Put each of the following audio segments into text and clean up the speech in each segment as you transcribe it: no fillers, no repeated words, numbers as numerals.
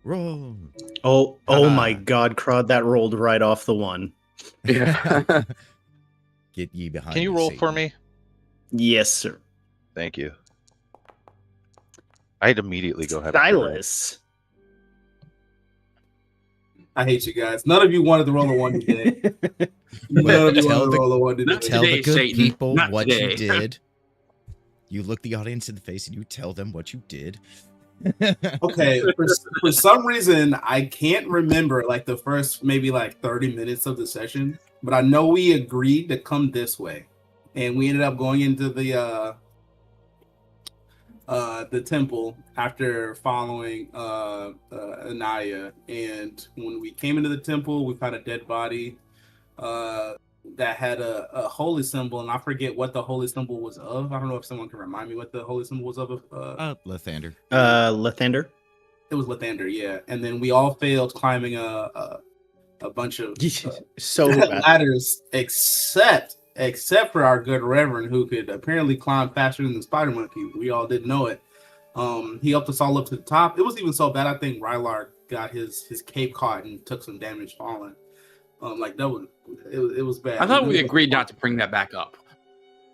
Roll. Oh my God, Crod, that rolled right off the one. Yeah. Get ye behind. Can you me, roll Satan. for me? Yes, sir. Thank you. I'd immediately go ahead. And roll. Silas. I hate you guys. None of you wanted to roll a one today. None of you wanted to roll a one today. Tell the today, good Satan. people Not what today. you did. You look the audience in the face and you tell them what you did. Okay, for some reason, I can't remember like the first maybe like 30 minutes of the session, but I know we agreed to come this way, and we ended up going into the temple after following Anaya. And when we came into the temple, we found a dead body that had a holy symbol, and I forget what the holy symbol was of. I don't know if someone can remind me what the holy symbol was of. Lathander. Lathander. It was Lathander, yeah. And then we all failed climbing a bunch of so bad. ladders, except for our good Reverend, who could apparently climb faster than the spider monkey. We all didn't know it. He helped us all up to the top. It was even so bad, I think Rylar got his cape caught and took some damage falling. Like that was it was bad. I thought we agreed not to bring that back up.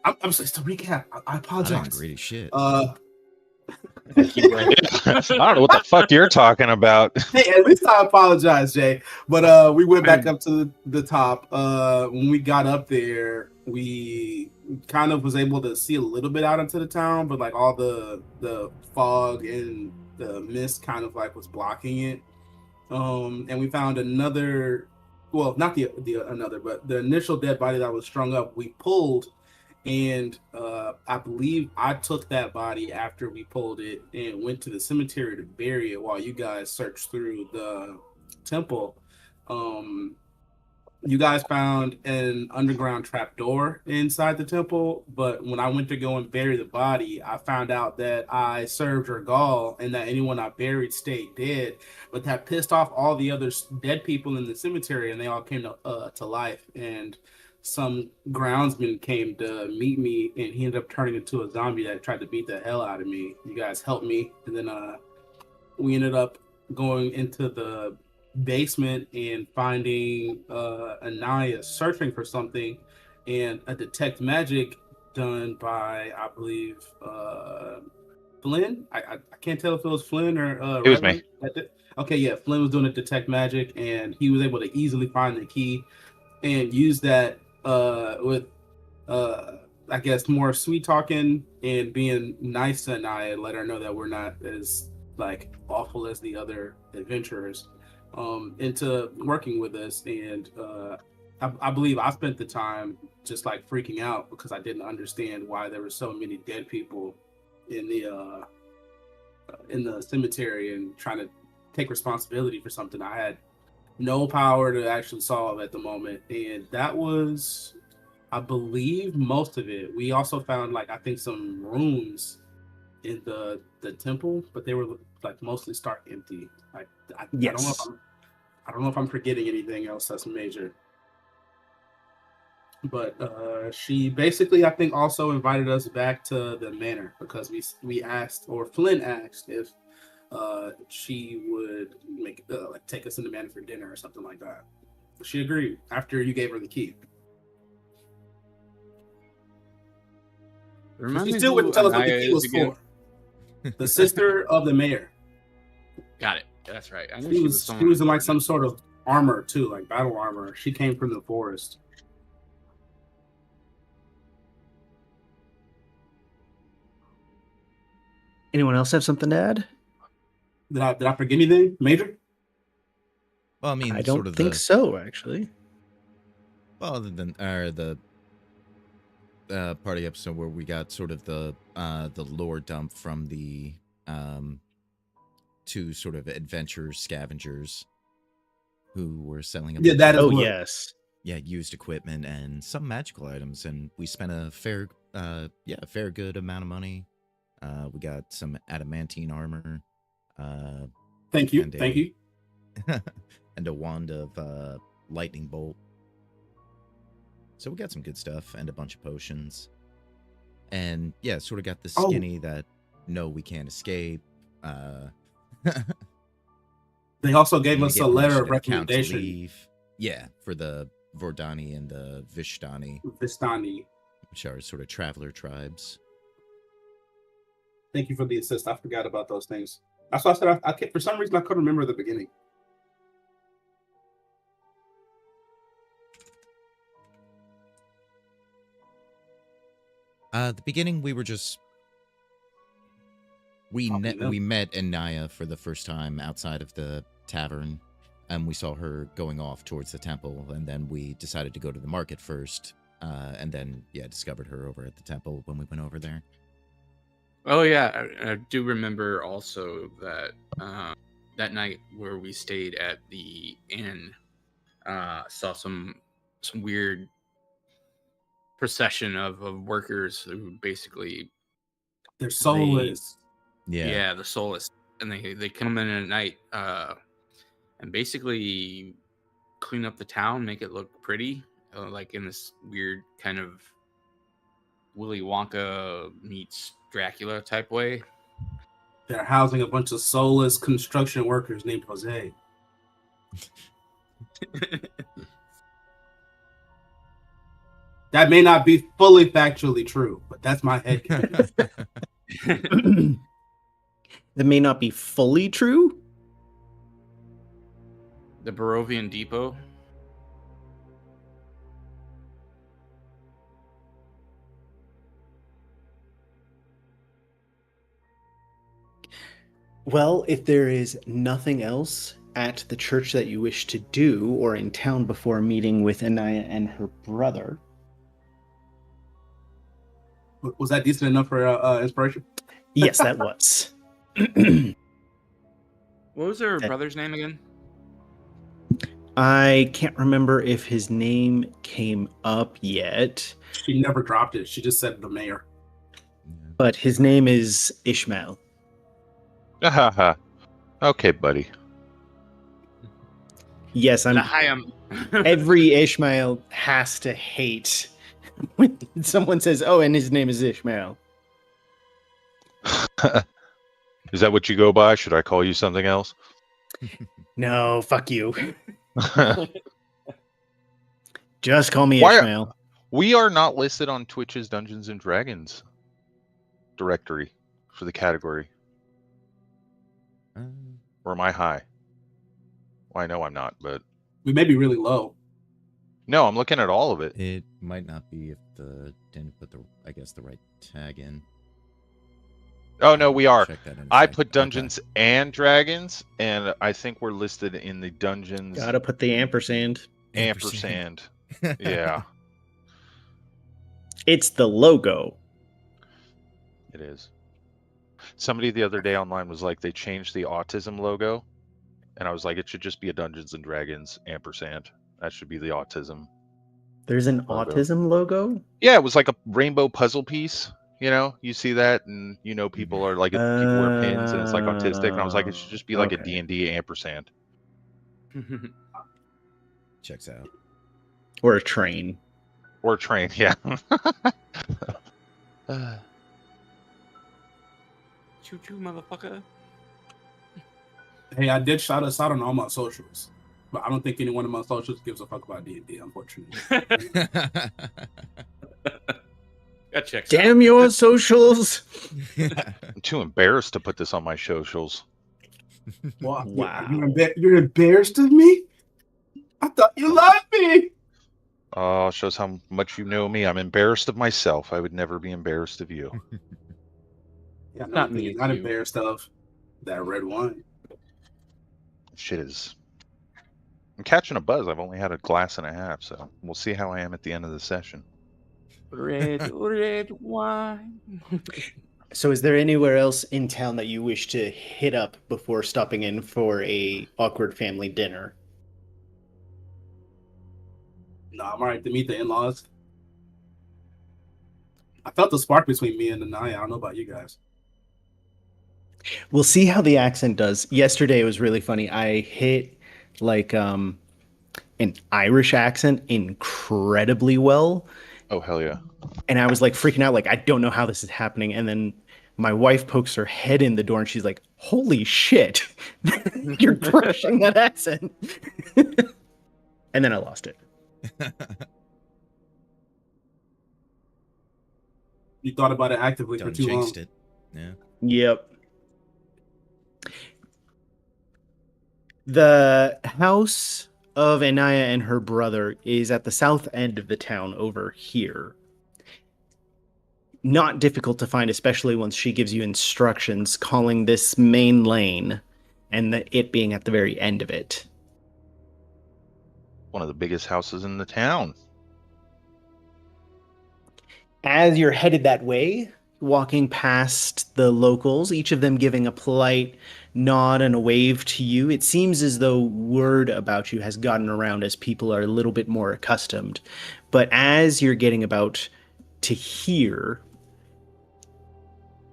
I'm sorry, to recap. I apologize. I agree to shit. I don't know what the fuck you're talking about. Hey, at least I apologize, Jay. But we went back up to the top. When we got up there, we kind of was able to see a little bit out into the town, but like all the fog and the mist kind of like was blocking it. And we found another, well, not the another, but the initial dead body that was strung up. We pulled. And I believe I took that body after we pulled it and went to the cemetery to bury it while you guys searched through the temple. You guys found an underground trapdoor inside the temple, but when I went to go and bury the body, I found out that I served Ergal and that anyone I buried stayed dead, but that pissed off all the other dead people in the cemetery, and they all came to life. And some groundsman came to meet me, and he ended up turning into a zombie that tried to beat the hell out of me. You guys helped me, and then we ended up going into the basement and finding Anaya searching for something, and a detect magic done by, I believe, Flynn. I can't tell if it was Flynn or it was me. Okay, yeah, Flynn was doing a detect magic, and he was able to easily find the key and use that with I guess more sweet talking and being nice to Anaya, let her know that we're not as like awful as the other adventurers, into working with us. And I believe I spent the time just like freaking out because I didn't understand why there were so many dead people in the cemetery, and trying to take responsibility for something I had no power to actually solve at the moment. And that was, I believe, most of it. We also found like I think some rooms in the temple, but they were like mostly stark empty. Like Yes. I don't know if I'm forgetting anything else that's major. But she basically, I think, also invited us back to the manor because we asked, or Flynn asked, if she would take us in the manor for dinner or something like that. She agreed after you gave her the key. She still wouldn't tell us what the key was for. The sister of the mayor. Got it. That's right. I knew She was in like some sort of armor too, like battle armor. She came from the forest. Anyone else have something to add? Did I forget anything major? Well, I mean, I don't sort of think so, actually. Well, other than the party episode where we got sort of the lore dump from the two sort of adventure scavengers who were selling a bunch of, yes, used equipment and some magical items, and we spent a fair good amount of money. We got some adamantine armor. Thank you. And a wand of lightning bolt. So we got some good stuff and a bunch of potions. And yeah, sort of got the skinny that no, we can't escape. They also gave You us get a letter permission of in the count to recommendation. leave. Yeah, for the Vordani and the Vishtani, Vistani. which are sort of traveler tribes. Thank you for the assist. I forgot about those things. That's why I said I can't, for some reason I couldn't remember the beginning. The beginning, we were just we met Anaya for the first time outside of the tavern, and we saw her going off towards the temple, and then we decided to go to the market first, and then discovered her over at the temple when we went over there. Oh yeah, I do remember also that that night where we stayed at the inn, saw some weird procession of workers who basically They're soulless. Yeah. the soulless, and they come in at night and basically clean up the town, make it look pretty, like in this weird kind of Willy Wonka meets Dracula type way. They're housing a bunch of soulless construction workers named Jose. That may not be fully factually true, but that's my head. That may not be fully true. The Barovian Depot. Well, if there is nothing else at the church that you wish to do or in town before meeting with Anaya and her brother. Was that decent enough for inspiration? Yes, that was. What was her brother's name again? I can't remember if his name came up yet. She never dropped it. She just said the mayor. But his name is Ishmael. Okay, buddy. Yes, every Ishmael has to hate when someone says, "Oh, and his name is Ishmael." Is that what you go by? Should I call you something else? No, fuck you. Just call me Ishmael. We are not listed on Twitch's Dungeons and Dragons directory for the category. Or am I high? Well, I know I'm not, but we may be really low. No, I'm looking at all of it. It might not be if didn't put the right tag in. Oh no, we are. I put Dungeons Okay. and Dragons, and I think we're listed in the Dungeons. Gotta put the ampersand. Ampersand. Yeah. It's the logo. It is. Somebody the other day online was like, they changed the autism logo, and I was like, it should just be a Dungeons and Dragons ampersand. That should be the autism. There's an autism logo? Yeah, it was like a rainbow puzzle piece. You know, you see that, and you know people are like, people wear pins, and it's like autistic. And I was like, it should just be like a D&D ampersand. Checks out. Or a train. Or a train, yeah. Choo-choo, motherfucker. Hey, I did shout us out on all my socials, but I don't think anyone of my socials gives a fuck about D&D, unfortunately. That checks Damn out. your socials! I'm too embarrassed to put this on my socials. Wow. Wow. You're embarrassed of me? I thought you loved me. Oh, shows how much you know me. I'm embarrassed of myself. I would never be embarrassed of you. Yeah, Not me, Not you. embarrassed of that red wine. Shit is... I'm catching a buzz. I've only had a glass and a half, so we'll see how I am at the end of the session. Red wine. So is there anywhere else in town that you wish to hit up before stopping in for a awkward family dinner? No, I'm alright to meet the in-laws. I felt the spark between me and Anaya. I don't know about you guys. We'll see how the accent does. Yesterday it was really funny. I hit like an Irish accent incredibly well. Oh, hell yeah. And I was like freaking out, like, I don't know how this is happening. And then my wife pokes her head in the door and she's like, Holy shit. You're crushing that accent. And then I lost it. You thought about it actively Done for too long. jinxed it. Yeah. Yep. The house of Anaya and her brother is at the south end of the town over here. Not difficult to find, especially once she gives you instructions calling this main lane and it being at the very end of it. One of the biggest houses in the town. As you're headed that way, walking past the locals, each of them giving a polite nod and a wave to you, it seems as though word about you has gotten around as people are a little bit more accustomed. But as you're getting about to here,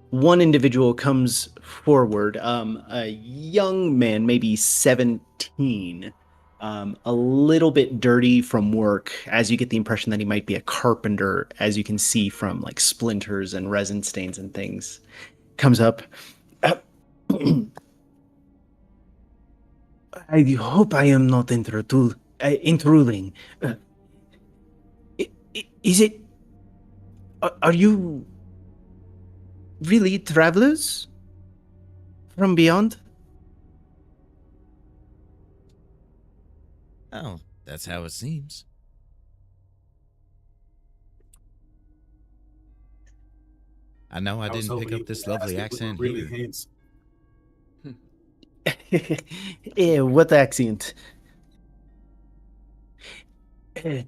one individual comes forward, a young man, maybe 17, a little bit dirty from work, as you get the impression that he might be a carpenter, as you can see from like splinters and resin stains and things. Comes up. I hope I am not intruding. Is it? Are you really travelers from beyond? Oh, that's how it seems. I know I was didn't pick hoping up you this would ask lovely if we were accent really here. handsome. What accent? Uh,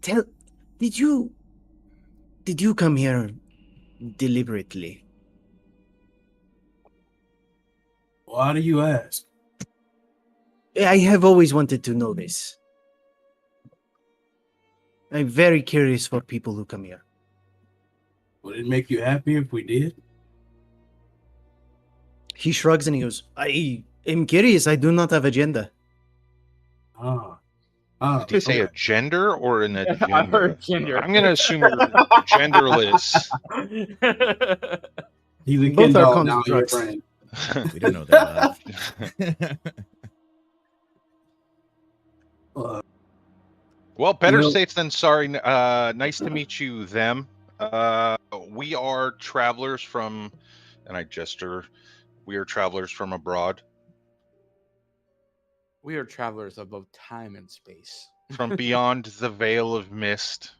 Tell, did you come here deliberately? Why do you ask? I have always wanted to know this. I'm very curious for people who come here. Would it make you happy if we did? He shrugs and he goes, I am curious. I do not have agenda. Did he say okay. a gender or an I agenda? heard gender. I'm going to assume you're genderless. He's a Both Ken are dog now in your constructs. brain. We don't know that love. Well, better Well- safe than sorry. Nice to meet you, them. We are travelers from, and I gesture, we are travelers from abroad, We are travelers of both time and space. from beyond the veil of mist.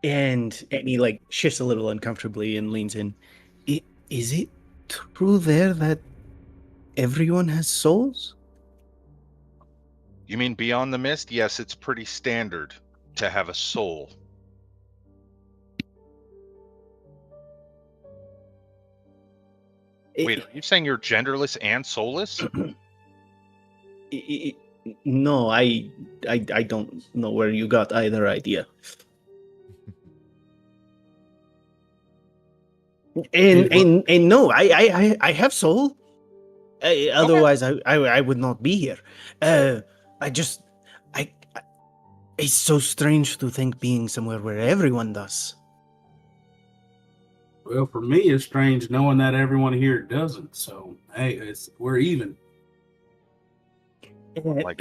And he like shifts a little uncomfortably and leans in. Is it true there that everyone has souls? You mean beyond the mist? Yes, it's pretty standard to have a soul. Wait, are you saying you're genderless and soulless? No, I don't know where you got either idea. And no, I have soul. Otherwise, I would not be here. It's so strange to think being somewhere where everyone does. Well, for me, it's strange knowing that everyone here doesn't. So, hey, we're even. Like,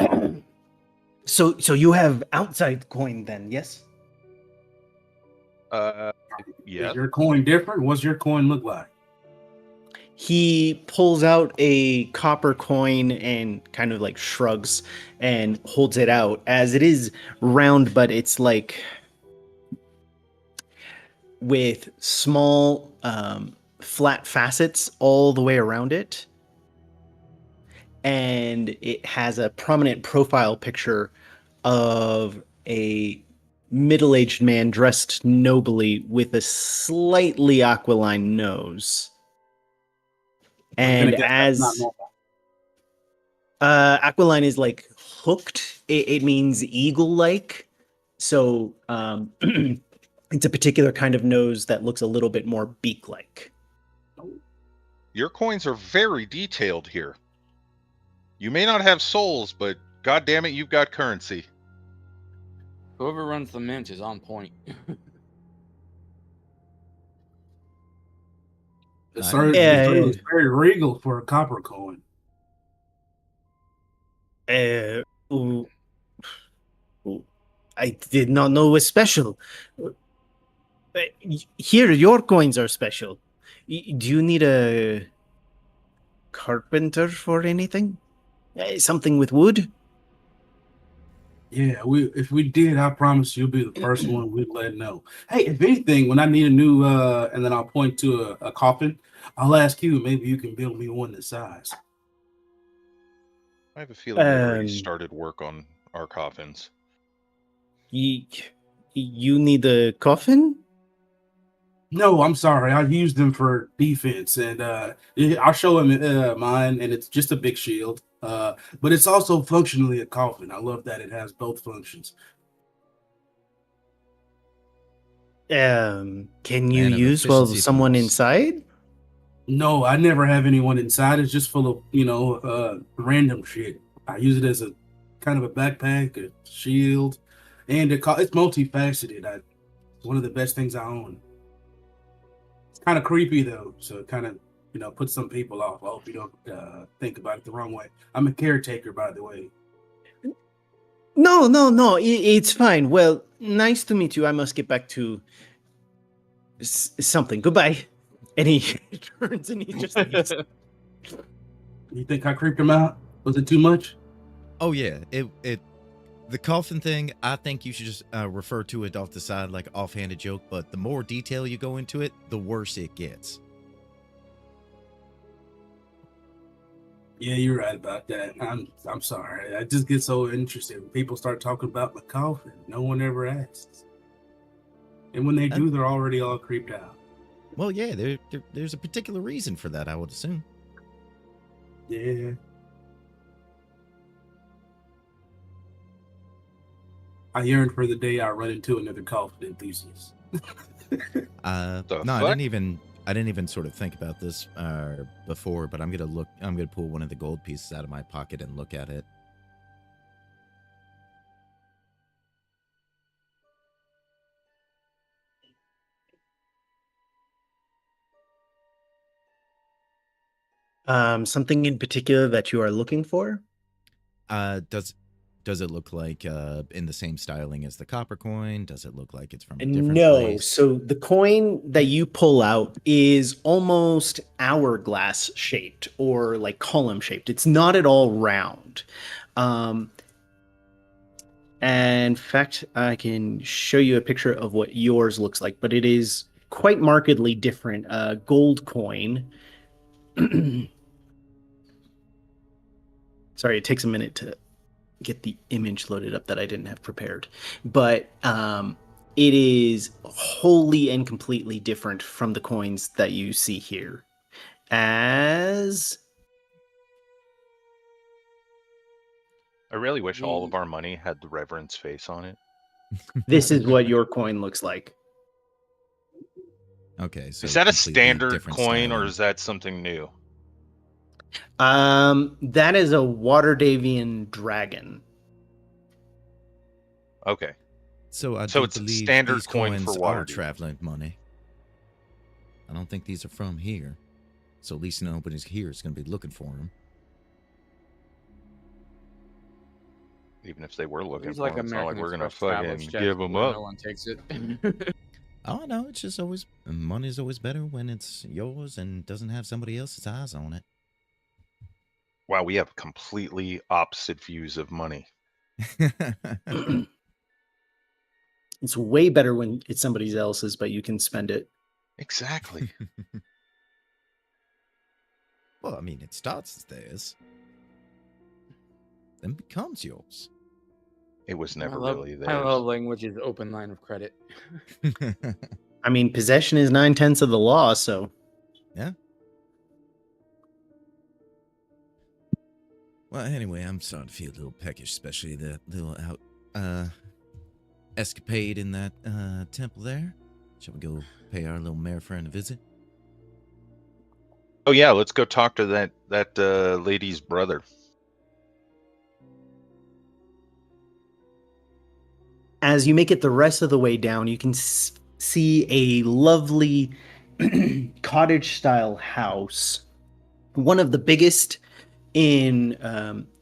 So you have outside coin then, yes? yeah. Is your coin different? What's your coin look like? He pulls out a copper coin and kind of like shrugs and holds it out as it is round, but it's like with small flat facets all the way around it. And it has a prominent profile picture of a middle-aged man dressed nobly with a slightly aquiline nose. And as aquiline is like hooked, it means eagle-like. So it's a particular kind of nose that looks a little bit more beak-like. Your coins are very detailed here. You may not have souls, but god damn it, you've got currency. Whoever runs the mint is on point. Sir, the sir looks very regal for a copper coin. Uh, oh, oh, I did not know it was special. Here, your coins are special. Do you need a carpenter for anything? Something with wood? Yeah, if we did, I promise you'll be the first one we'd let know. Hey, if anything, when I need a new and then I'll point to a coffin, I'll ask you, maybe you can build me one this size. I have a feeling we already Um, started work on our coffins. you need a coffin? No, I'm sorry. I used them for defense, and I'll show him mine, and it's just a big shield. But it's also functionally a coffin. I love that it has both functions. Can you Man of use while efficiency someone boots. inside? No, I never have anyone inside. It's just full of random shit. I use it as a kind of a backpack, a shield, and it's multifaceted. It's one of the best things I own. It's kind of creepy though, so it kind of puts some people off. I hope you don't think about it the wrong way. I'm a caretaker, by the way. No. It's fine. Well, nice to meet you. I must get back to something. Goodbye. And he turns and he just leaves. You think I creeped him out? Was it too much? Oh yeah, the coffin thing. I think you should just refer to it off the side like an offhanded joke. But the more detail you go into it, the worse it gets. Yeah, you're right about that. I'm sorry. I just get so interested when people start talking about my coffin. No one ever asks, and when they do, they're already all creeped out. Well, yeah, there's a particular reason for that, I would assume. Yeah. I yearn for the day I run into another coffin enthusiast. No, I didn't even sort of think about this before, but I'm gonna pull one of the gold pieces out of my pocket and look at it. Something in particular that you are looking for? Does it look like in the same styling as the copper coin? Does it look like it's from a different No. place? So the coin that you pull out is almost hourglass shaped or like column shaped. It's not at all round. And in fact, I can show you a picture of what yours looks like, but it is quite markedly different. Gold coin. Sorry, it takes a minute to get the image loaded up that I didn't have prepared. But it is wholly and completely different from the coins that you see here. As I really wish all of our money had the Reverend's face on it. this is what your coin looks like. Okay, so Is that a completely standard different coin or styling. is that something new? That is a Waterdavian dragon. Okay. So I So do it's a believe standard these coin for coins are Waterdeep. traveling money. I don't think these are from here. So at least nobody's here is going to be looking for them. Even if they were looking It's for like them, it's not like American we're gonna Express travel fucking check give them where up. No one takes it. Oh no, it's just always money's always better when it's yours and doesn't have somebody else's eyes on it. Wow, we have completely opposite views of money. It's way better when it's somebody else's, but you can spend it. Exactly. Well, I mean, it starts as theirs, then becomes yours. It was never My really love theirs. language is open line of credit. I mean, possession is 9/10 of the law, so Yeah. Well, anyway, I'm starting to feel a little peckish, especially the little escapade in that temple there. Shall we go pay our little mare friend a visit? Oh yeah, let's go talk to that lady's brother. as you make it the rest of the way down, you can see a lovely cottage-style house, one of the biggest in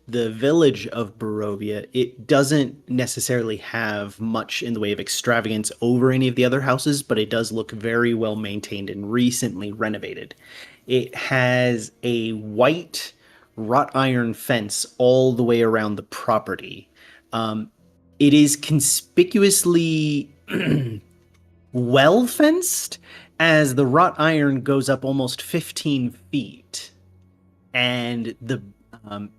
the village of Barovia. It doesn't necessarily have much in the way of extravagance over any of the other houses, but it does look very well maintained and recently renovated. It has a white wrought iron fence all the way around the property. It is conspicuously well fenced, as the wrought iron goes up almost 15 feet, and the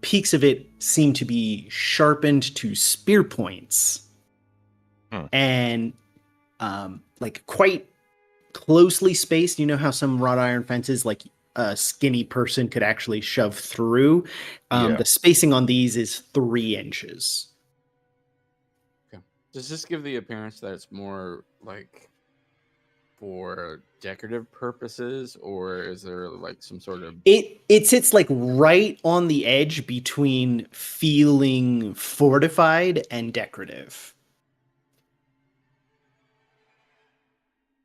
peaks of it seem to be sharpened to spear points, and like quite closely spaced. You know how some wrought iron fences, like a skinny person could actually shove through? The spacing on these is 3 inches. Okay. Does this give the appearance that it's more like for decorative purposes, or is there like some sort of... It sits like right on the edge between feeling fortified and decorative.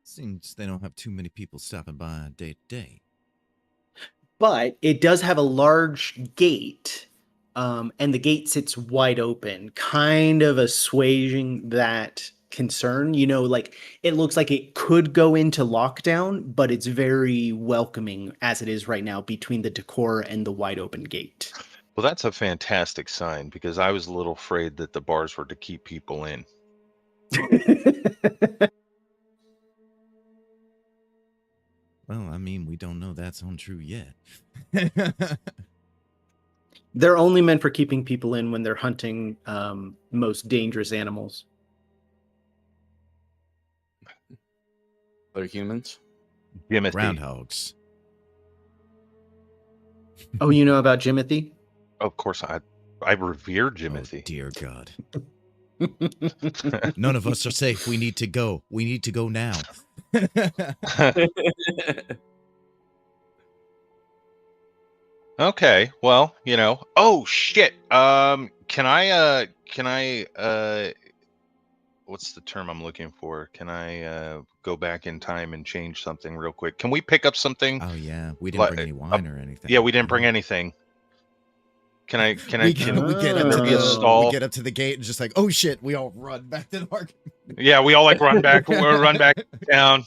Seems they don't have too many people stopping by day to day. But it does have a large gate, and the gate sits wide open, kind of assuaging that concern. You know, like it looks like it could go into lockdown, but it's very welcoming as it is right now between the decor and the wide open gate. Well, that's a fantastic sign, because I was a little afraid that the bars were to keep people in. Well, I mean, we don't know that's untrue yet. They're only meant for keeping people in when they're hunting most dangerous animals. Other humans? Jimothy. Groundhogs. Oh, you know about Jimothy? Of course, I revere Jimothy. Oh, dear God. None of us are safe. We need to go. We need to go now. Okay, well, you know. Oh shit. Can I what's the term I'm looking for? Can I go back in time and change something real quick? Can we pick up something? Oh yeah, we didn't bring any wine or anything. Yeah, we didn't bring anything. Can I we get up to be a stall? We get up to the gate and just like, oh shit, we all run back to the market. Yeah, we all like run back down.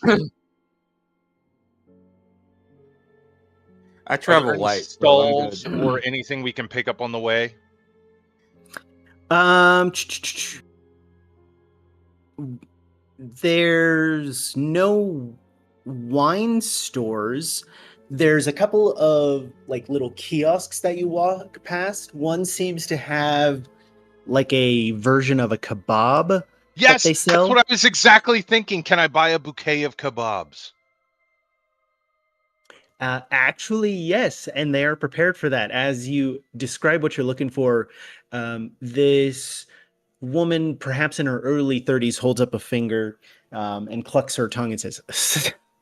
I travel light. Stalls or anything we can pick up on the way? There's no wine stores. There's a couple of like little kiosks that you walk past. One seems to have like a version of a kebab. Yes, that they sell. That's what I was exactly thinking. Can I buy a bouquet of kebabs? Actually, yes, and they are prepared for that. As you describe what you're looking for, this woman, perhaps in her early 30s, holds up a finger and clucks her tongue and says,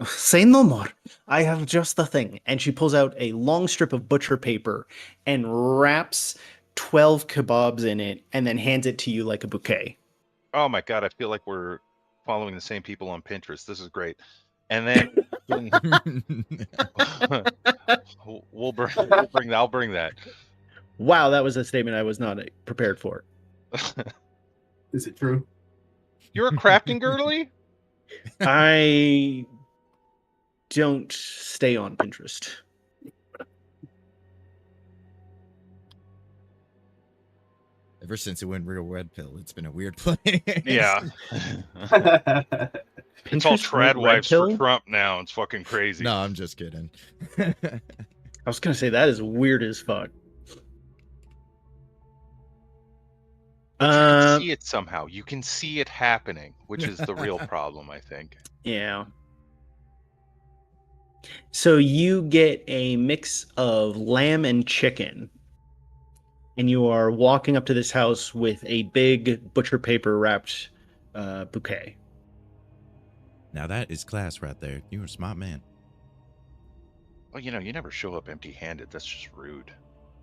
"Say no more. I have just the thing." And she pulls out a long strip of butcher paper and wraps 12 kebabs in it and then hands it to you like a bouquet. Oh my God, I feel like we're following the same people on Pinterest. This is great. And then I'll bring that. Wow, that was a statement I was not prepared for. Is it true? You're a crafting girly? I don't stay on Pinterest. Ever since it went real red pill, it's been a weird place. Yeah. It's all trad wives for Trump now. It's fucking crazy. No, I'm just kidding. I was gonna say that is weird as fuck. But you can see it somehow. You can see it happening, which is the real problem, I think. Yeah. So you get a mix of lamb and chicken, and you are walking up to this house with a big butcher paper wrapped bouquet. Now that is class right there. You're a smart man. Well, you know, you never show up empty-handed. That's just rude.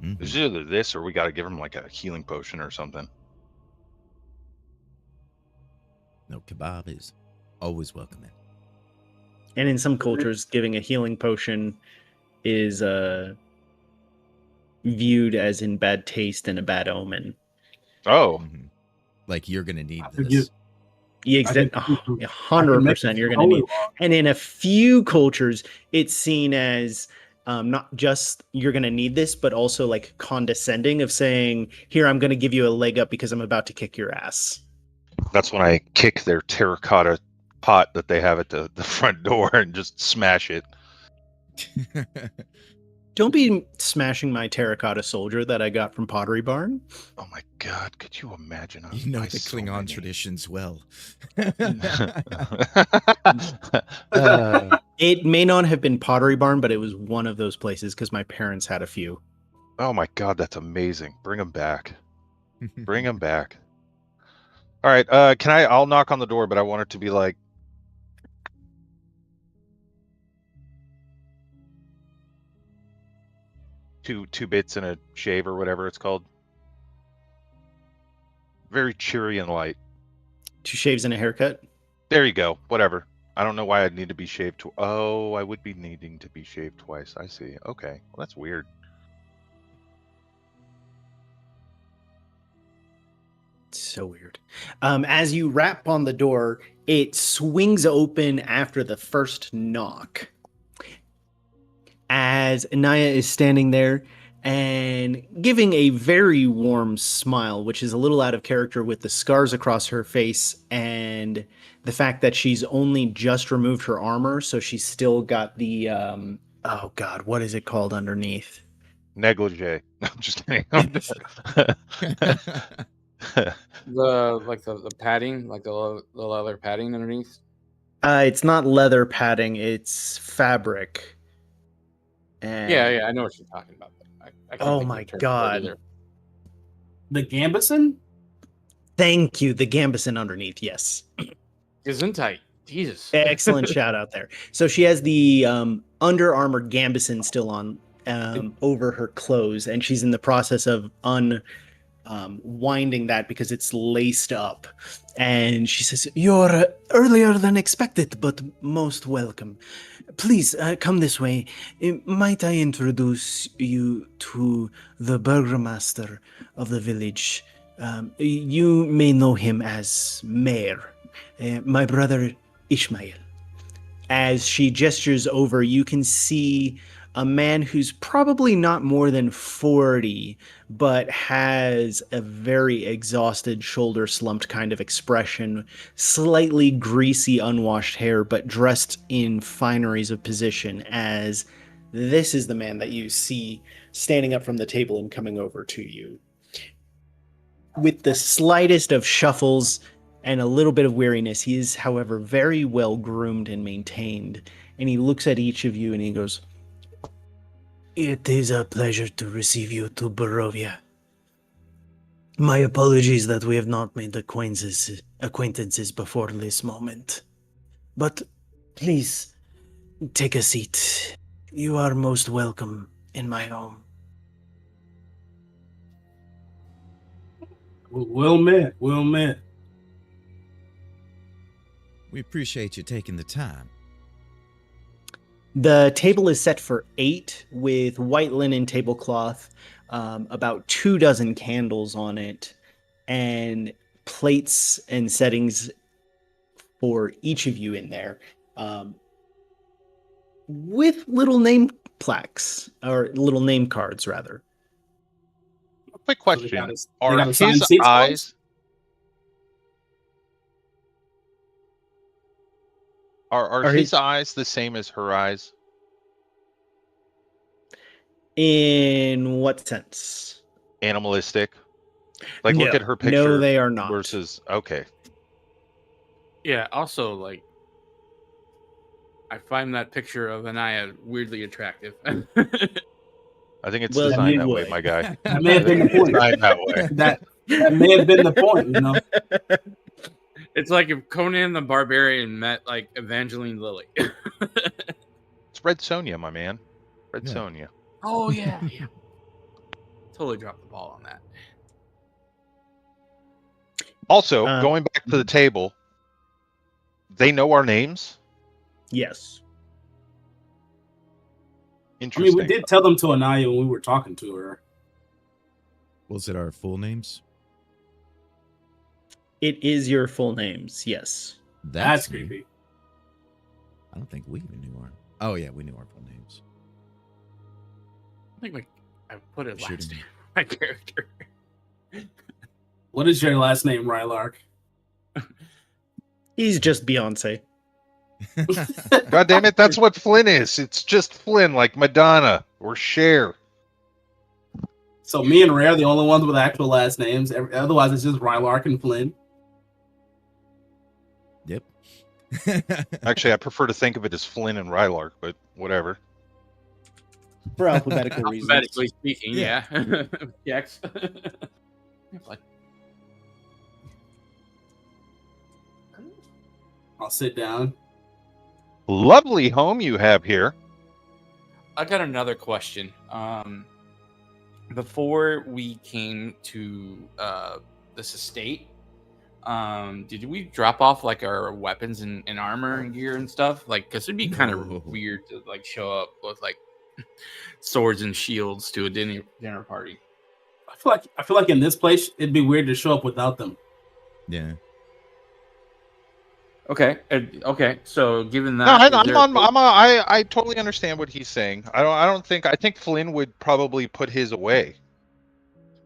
Mm-hmm. It's either this or we got to give him like a healing potion or something. No, kebab is always welcome in. And in some cultures, giving a healing potion is viewed as in bad taste and a bad omen. Oh, Mhm. Like you're gonna need I could this. I could I could make 100% you're some going to holy need. And in a few cultures, it's seen as not just you're going to need this, but also like condescending of saying, here, I'm going to give you a leg up because I'm about to kick your ass. that's when I kick their terracotta pot that they have at the front door and just smash it. Don't be smashing my terracotta soldier that I got from Pottery Barn. Oh my god, could you imagine? You know buy the so Klingon many. traditions well. It may not have been Pottery Barn, but it was one of those places because my parents had a few. Oh my god, that's amazing. Bring them back. Bring them back. All right, I'll knock on the door, but I want it to be like two bits and a shave or whatever it's called. Very cheery and light. 2 shaves and a haircut. There you go. Whatever. I don't know why I'd need to be shaved. Oh, I would be needing to be shaved twice. I see. Okay. Well, that's weird. So weird. As you rap on the door, it swings open after the first knock. As Anaya is standing there and giving a very warm smile, which is a little out of character with the scars across her face and the fact that she's only just removed her armor, so she's still got the oh god, what is it called underneath? Negligee. No, I'm just kidding. The padding, like the leather padding underneath. It's not leather padding, it's fabric. And Yeah, I know what you're talking about. I can't oh think of my the term for it god. either. The Gambison? Thank you. The Gambison underneath, yes. Gesundheit. Jesus. Excellent shout out there. So she has the Under Armour Gambison still on over her clothes, and she's in the process of winding that because it's laced up. And she says, "You're earlier than expected, but most welcome. Please come this way. Might I introduce you to the burgomaster of the village? You may know him as Mayor, my brother Ishmael." As she gestures over, you can see a man who's probably not more than 40, but has a very exhausted, shoulder slumped kind of expression, slightly greasy, unwashed hair, but dressed in fineries of position, as this is the man that you see standing up from the table and coming over to you. With the slightest of shuffles and a little bit of weariness, he is, however, very well groomed and maintained. And he looks at each of you and he goes, "It is a pleasure to receive you to Barovia. My apologies that we have not made acquaintances before this moment. But please, take a seat. You are most welcome in my home." Well met. Well met. We appreciate you taking the time. The table is set for 8 with white linen tablecloth, about 24 candles on it, and plates and settings for each of you in there, with little name plaques, or little name cards, rather. Quick So they question. got us- they Are got assigned his seats for us? eyes... Are Are his his- eyes the same as her eyes? In what sense? Animalistic? Like, look No. at her picture. No, they are not. Versus, okay. Yeah, also, like, I find that picture of Anaya weirdly attractive. I think it's Well, designed you that way, would. my guy. That may have been the It's point. designed that way. That may have been the point, you know. It's like if Conan the Barbarian met, like, Evangeline Lilly. It's Red Sonja, my man. Red Yeah. Sonja. Oh, yeah. Totally dropped the ball on that. Also, going back to the table, they know our names. Yes. I Interesting. mean, we did tell them to Anaya when we were talking to her. Was it our full names? It is your full names, yes. That's new. creepy. I don't think we even knew our. Oh yeah, we knew our full names. I think I put it Shooting. last name. My character. What is your last name, Rylark? He's just Beyonce. God damn it, that's what Flynn is. It's just Flynn, like Madonna or Cher. So me and Ray are the only ones with actual last names. Otherwise, it's just Rylark and Flynn. Yep. Actually, I prefer to think of it as Flynn and Rylark, but whatever. For alphabetical reasons. Alphabetically speaking, Yeah. yeah. Yes. I'll sit down. Lovely home you have here. I got another question. Before we came to this estate, did we drop off like our weapons and armor and gear and stuff? Like, because it'd be kind No. of weird to like show up with like swords and shields to a dinner party. I feel like in this place it'd be weird to show up without them. Yeah. Okay. Okay. So given that, No, I totally understand what he's saying. I think Flynn would probably put his away.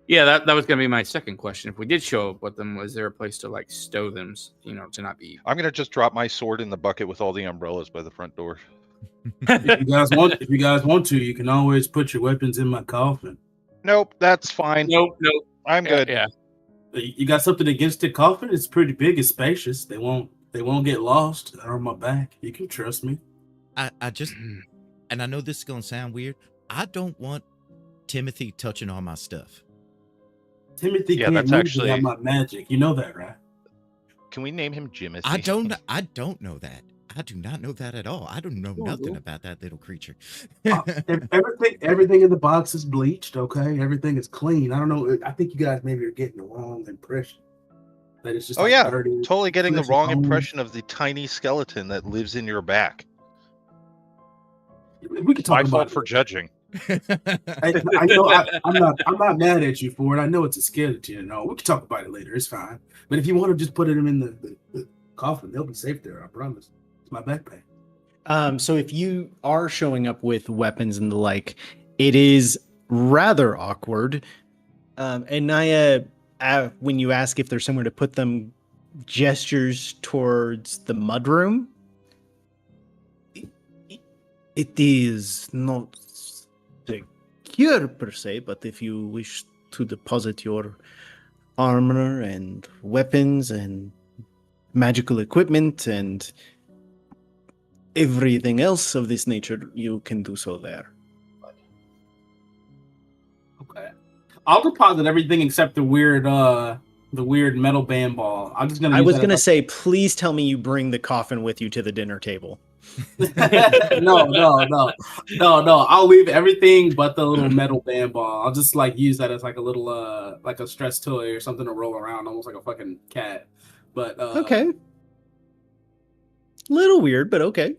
Yeah, that was gonna be my second question. If we did show up with them, was there a place to like stow them? To not be. I'm gonna just drop my sword in the bucket with all the umbrellas by the front door. If you guys want to, you can always put your weapons in my coffin. Nope, that's fine. Nope. I'm good. Yeah. You got something against the coffin? It's pretty big, it's spacious. They won't get lost on my back. You can trust me. I just, and I know this is gonna sound weird. I don't want Timothy touching all my stuff. Timothy Yeah, can't that's move actually- without my magic. You know that, right? Can we name him Jimothy? I don't know that. I do not know that at all. I don't know Oh, nothing no. about that little creature. Everything in the box is bleached. Okay, everything is clean. I don't know. I think you guys maybe are getting the wrong impression. That it's just Oh like yeah, dirty, totally getting the flesh and wrong bone. impression of the tiny skeleton that lives in your back. We could talk My about fault it. for judging. I know I'm not mad at you for it. I know it's a skeleton and all. We can talk about it later. It's fine. But if you want to just put them in the coffin, they'll be safe there. I promise. It's my backpack. So if you are showing up with weapons and the like, it is rather awkward. And Naya, when you ask if there's somewhere to put them, gestures towards the mudroom. It is not secure per se, but if you wish to deposit your armor and weapons and magical equipment and everything else of this nature, you can do so there. Okay. I'll deposit everything except the weird metal band ball. I'm just gonna. I use was that going to as say, please tell me you bring the coffin with you to the dinner table. No. I'll leave everything but the little metal band ball. I'll just like use that as like a little like a stress toy or something to roll around, almost like a fucking cat. But Okay. Little weird, but okay.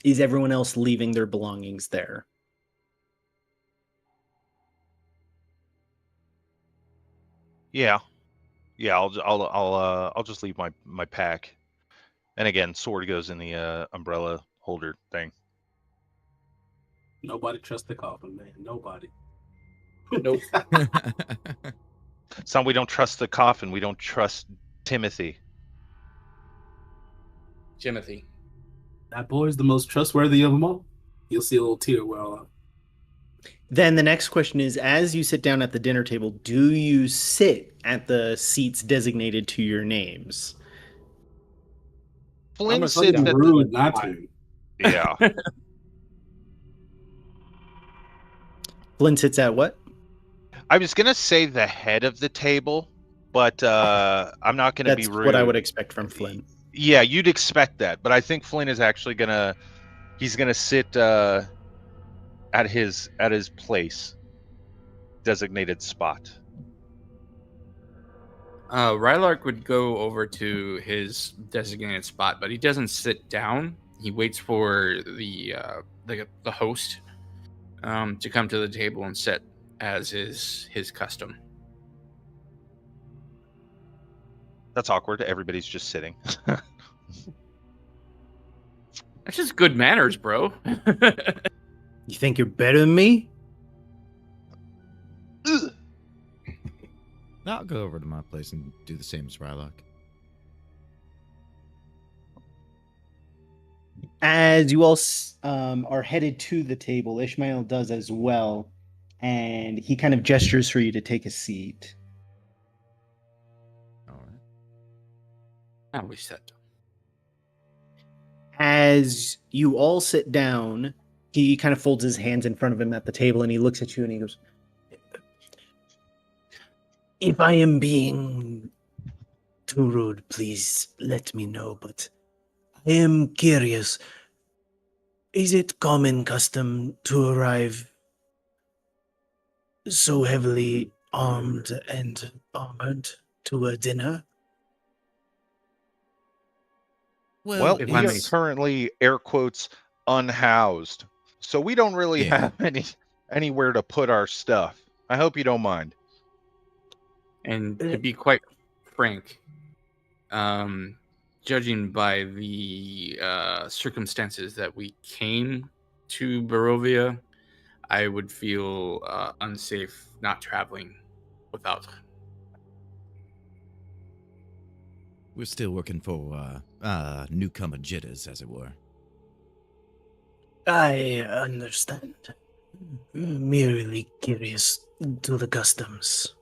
Is everyone else leaving their belongings there? Yeah. I'll just leave my pack. And again, sword goes in the umbrella holder thing. Nobody trusts the coffin, man. Nobody. Nope. It's not we don't trust the coffin, we don't trust Timothy. Timothy. That boy's the most trustworthy of them all. You'll see a little tear well up. Then the next question is, as you sit down at the dinner table, do you sit at the seats designated to your names? Flynn I'm sits fucking at rude not to. Yeah. Flynn sits at what? I was gonna say the head of the table, but I'm not gonna That's be rude. what I would expect from Flynn. Yeah, you'd expect that, but I think Flynn is actually gonna sit at his place, designated spot. Rylark would go over to his designated spot, but he doesn't sit down. He waits for the host to come to the table and sit, as is his custom. That's awkward. Everybody's just sitting. That's just good manners, bro. You think you're better than me? I'll go over to my place and do the same as Rylock. As you all are headed to the table, Ishmael does as well, and he kind of gestures for you to take a seat. All right. Now we sit. As you all sit down, he kind of folds his hands in front of him at the table, and he looks at you and he goes, "If I am being too rude, please let me know, but I am curious. Is it common custom to arrive so heavily armed and armored to a dinner?" Well, if we I are may- currently, air quotes, unhoused. So we don't really Yeah. have anywhere to put our stuff. I hope you don't mind. And to be quite frank, judging by the circumstances that we came to Barovia, I would feel unsafe not traveling without. We're still working for newcomer jitters, as it were. I understand. Merely curious to the customs.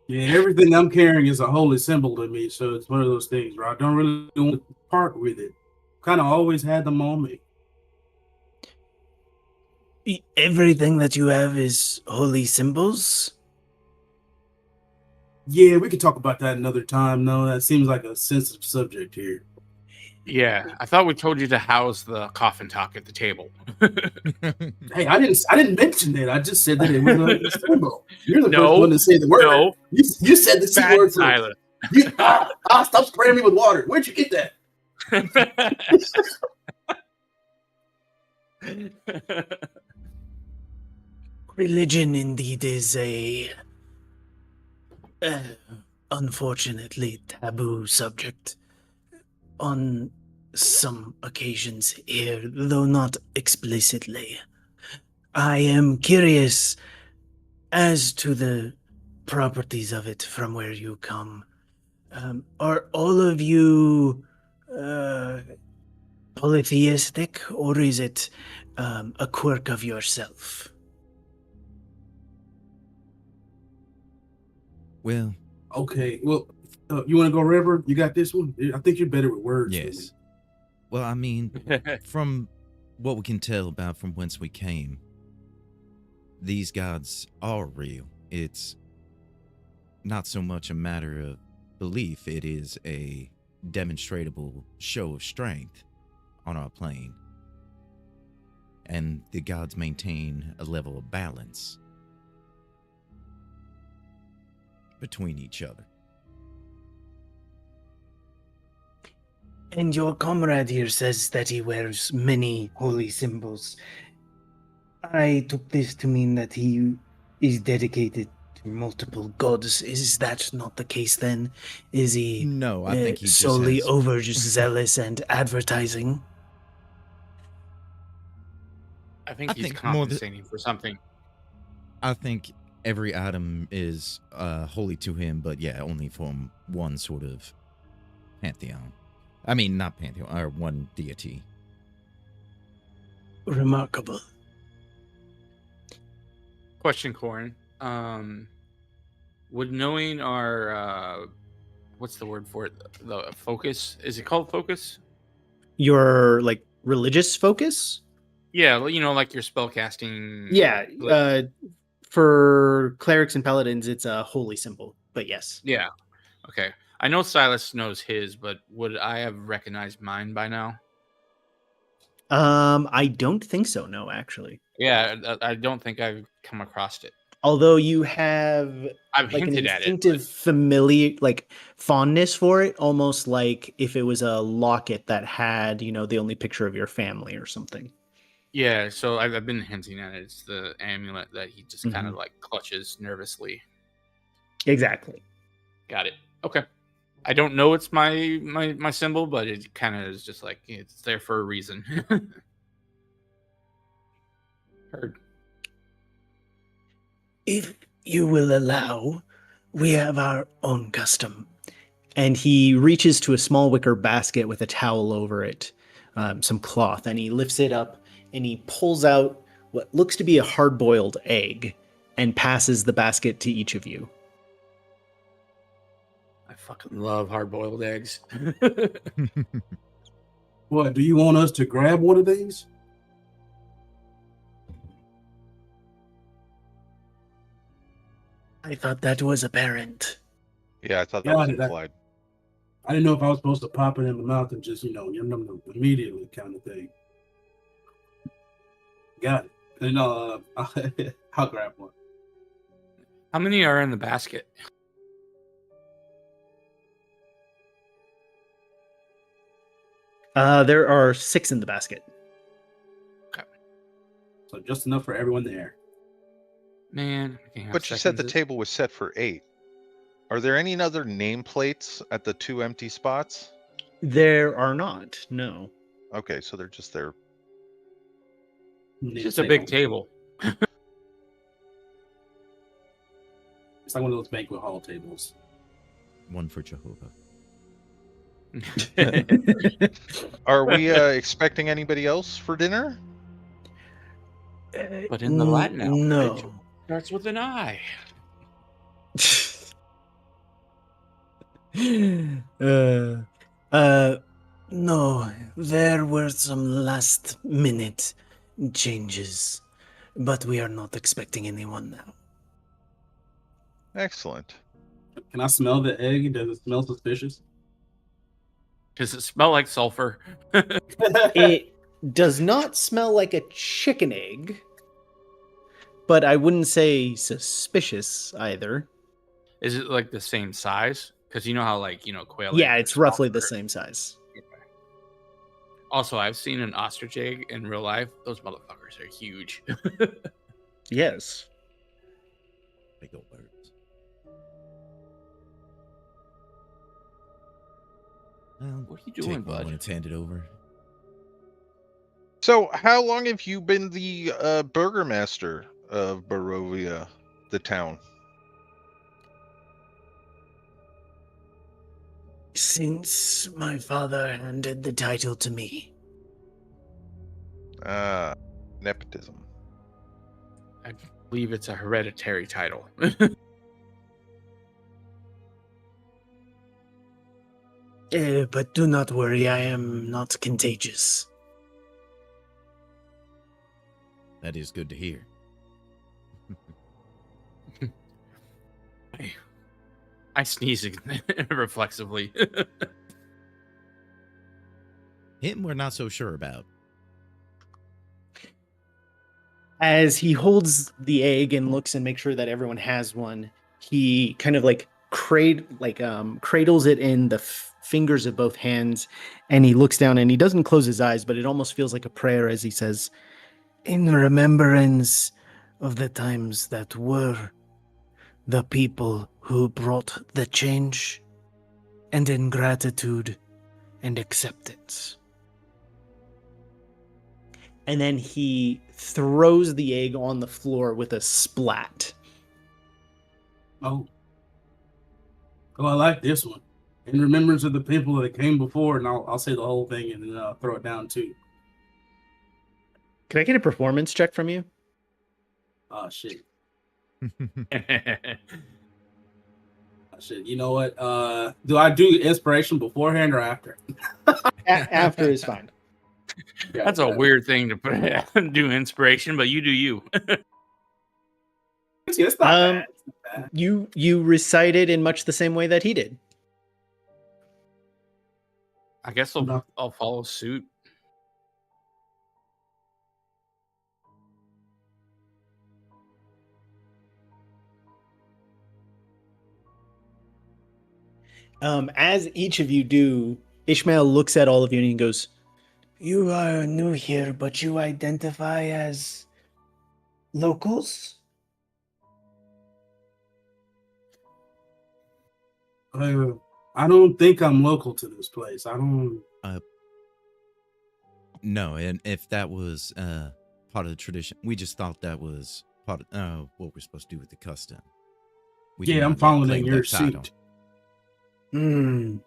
Yeah, everything I'm carrying is a holy symbol to me, so it's one of those things where I don't really want to part with it. Kind of always had them on me. Everything that you have is holy symbols? Yeah, we could talk about that another time. No, that seems like a sensitive subject here. Yeah, I thought we told you to house the coffin talk at the table. Hey, I didn't mention it. I just said that it was a symbol. You're the No, first one to say the word. no. You said the C Bad word first. Silas. Stop spraying me with water. Where'd you get that? Religion indeed is a unfortunately taboo subject on some occasions here, though not explicitly. I am curious as to the properties of it from where you come. Are all of you polytheistic, or is it a quirk of yourself? Well, Okay, well, you want to go, River? You got this one? I think you're better with words. than me. yes. Well, I mean, from what we can tell about from whence we came, these gods are real. It's not so much a matter of belief, it is a demonstrable show of strength on our plane. And the gods maintain a level of balance between each other. And your comrade here says that he wears many holy symbols. I took this to mean that he is dedicated to multiple gods. Is that not the case then? Is he No, I think he just solely has... overzealous and advertising? I think I he's think more than- compensating for something. I think every item is holy to him, but yeah, only from one sort of pantheon. I mean, not pantheon, or one deity. Remarkable. Question, Corin. Would knowing our what's the word for it? The focus? Is it called focus? Your like religious focus? Yeah, well, you know, like your spellcasting. Yeah. For clerics and paladins, it's a holy symbol. But yes. Yeah. Okay. I know Silas knows his, but would I have recognized mine by now? I don't think so. No, actually. Yeah, I don't think I've come across it. Although you have I've like an hinted at it. instinctive familiar, like fondness for it, almost like if it was a locket that had, the only picture of your family or something. Yeah, so I've been hinting at it. It's the amulet that he just kind Mhm. of like clutches nervously. Exactly. Got it. Okay. I don't know it's my symbol, but it kind of is just like it's there for a reason. Heard. If you will allow, we have our own custom. And he reaches to a small wicker basket with a towel over it, some cloth, and he lifts it up and he pulls out what looks to be a hard boiled egg and passes the basket to each of you. I fucking love hard boiled eggs. What, do you want us to grab one of these? I thought that was apparent. Yeah, I thought that Yeah, was I did. implied. I didn't know if I was supposed to pop it in the mouth and just, yum num num immediately kind of thing. Got it. And I'll grab one. How many are in the basket? There are 6 in the basket. So just enough for everyone there. Man, I can't have But you said the seconds. table was set for 8. Are there any other nameplates at the 2 empty spots? There are not, no. Okay, so they're just there. It's just a big table. It's like one of those banquet hall tables. One for Jehovah. Are we expecting anybody else for dinner? But in the Latin alphabet, No. starts with an I. No, there were some last minute changes, but we are not expecting anyone now. Excellent. Can I smell the egg? Does it smell suspicious? Does it smell like sulfur? It does not smell like a chicken egg, but I wouldn't say suspicious either. Is it like the same size? Because you know how quail. Yeah, eggs it's are roughly the smaller. same size. Also, I've seen an ostrich egg in real life. Those motherfuckers are huge. Yes. Big old birds. Well, What are you take doing, one bud? when it's handed over. So, how long have you been the burgomaster of Barovia, the town? Since my father handed the title to me. Nepotism. I believe it's a hereditary title. But do not worry, I am not contagious. That is good to hear. I sneeze reflexively. Him, we're not so sure about. As he holds the egg and looks and makes sure that everyone has one, he kind of like cradles it in the fingers of both hands, and he looks down and he doesn't close his eyes, but it almost feels like a prayer as he says, "In remembrance of the times that were, the people who brought the change, and in gratitude and acceptance." And then he throws the egg on the floor with a splat. Oh, I like this one. In remembrance of the people that came before, and I'll say the whole thing and then I'll throw it down too. Can I get a performance check from you? Oh shit. Shit. You know what? Do I do inspiration beforehand or after? After is fine. That's a weird thing to do inspiration, but you do you. It's not bad. It's not bad. You recited in much the same way that he did. I guess I'll follow suit. As each of you do, Ishmael looks at all of you and he goes, "You are new here, but you identify as locals?" I don't think I'm local to this place. I don't. No, and if that was part of the tradition, we just thought that was part of what we're supposed to do with the custom. We do Yeah, I'm not yet following claim your that title. suit.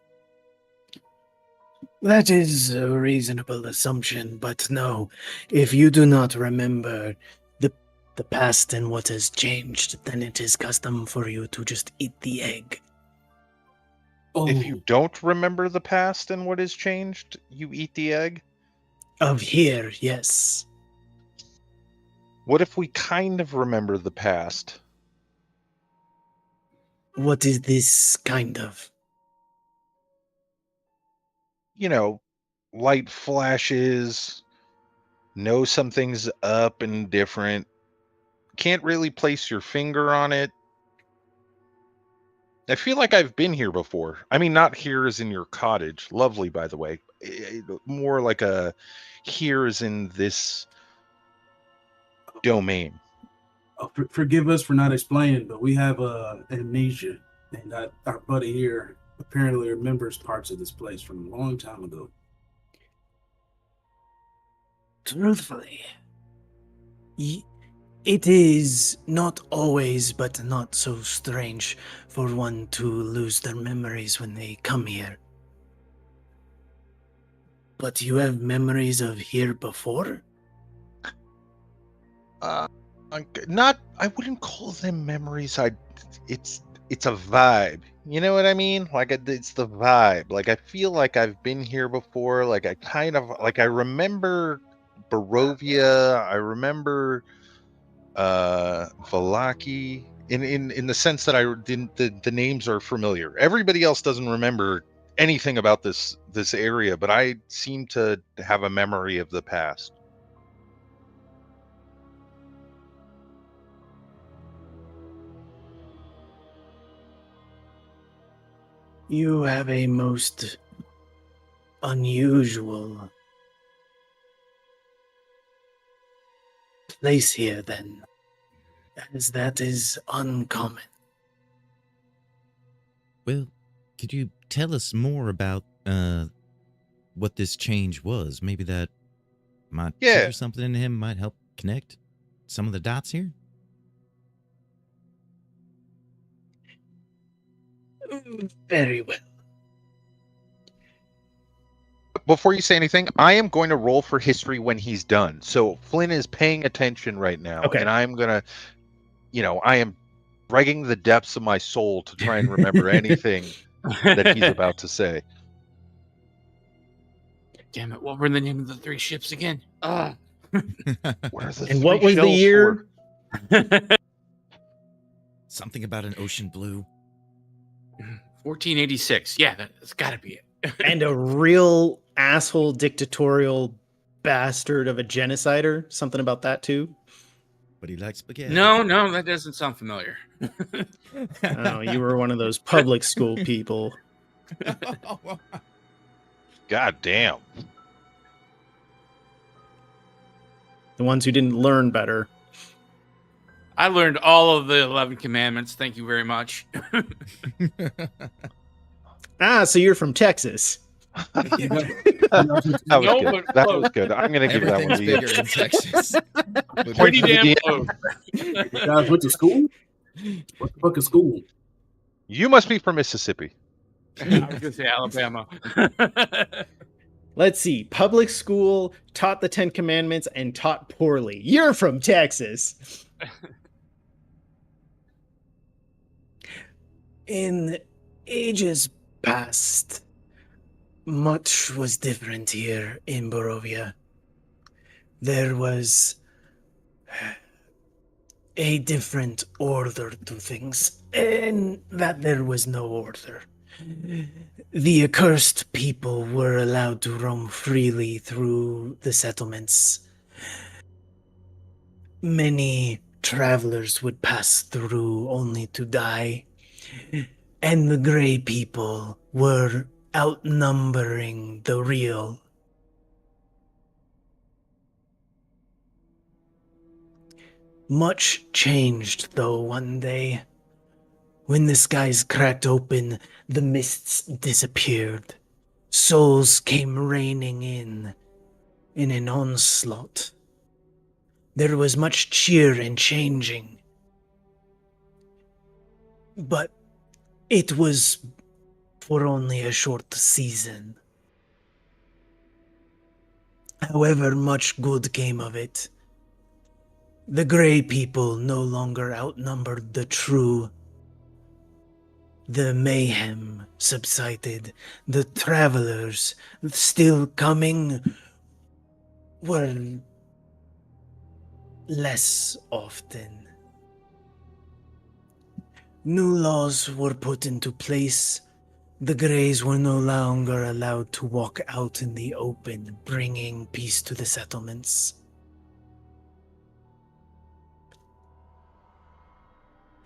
That is a reasonable assumption, but no, if you do not remember the past and what has changed, then it is custom for you to just eat the egg. Oh, If you don't remember the past and what has changed, you eat the egg? Of here, yes. What if we kind of remember the past? What is this kind of? You know, light flashes, know something's up and different. Can't really place your finger on it. I feel like I've been here before. I mean, not here as in your cottage. Lovely, by the way. More like a here as in this domain. forgive us for not explaining, but we have amnesia, and our buddy here apparently remembers parts of this place from a long time ago. Truthfully, it is not always, but not so strange for one to lose their memories when they come here. But you have memories of here before? Not. I wouldn't call them memories. It's a vibe. You know what I mean? Like it's the vibe. Like I feel like I've been here before. Like I kind of like I remember Barovia. I remember Valaki in the sense that I didn't the names are familiar. Everybody else doesn't remember anything about this area, but I seem to have a memory of the past. You have a most unusual place here, then, as that is uncommon. Well, could you tell us more about what this change was? Maybe that might trigger something in him, might help connect some of the dots here? Very well. Before you say anything, I am going to roll for history when he's done. So Flynn is paying attention right now, Okay. and I'm gonna, I am dragging the depths of my soul to try and remember anything that he's about to say. Damn it! What were the name of the 3 ships again? What are the And 3 what was the shells year? for? Something about an ocean blue. 1486. Yeah, that's got to be it. And a real asshole dictatorial bastard of a genocider? Something about that, too? But he likes spaghetti. No, that doesn't sound familiar. Oh, you were one of those public school people. God damn. The ones who didn't learn better. I learned all of the 11 commandments. Thank you very much. So you're from Texas. That was good. That was good. I'm going to give that one Everything's to you. bigger in Texas. Pretty to the damn DM. close. You guys went to school? What the fuck is school? You must be from Mississippi. I was going to say Alabama. Let's see. Public school, taught the 10 Commandments, and taught poorly. You're from Texas. In ages past, much was different here in Barovia. There was a different order to things, and that there was no order. The accursed people were allowed to roam freely through the settlements. Many travelers would pass through only to die, and the Grey people were outnumbering the real. Much changed, though, one day. When the skies cracked open, the mists disappeared. Souls came raining in an onslaught. There was much cheer and changing. But it was for only a short season. However, much good came of it. The Grey people no longer outnumbered the true. The mayhem subsided. The travelers still coming were less often. New laws were put into place. The Greys were no longer allowed to walk out in the open, bringing peace to the settlements.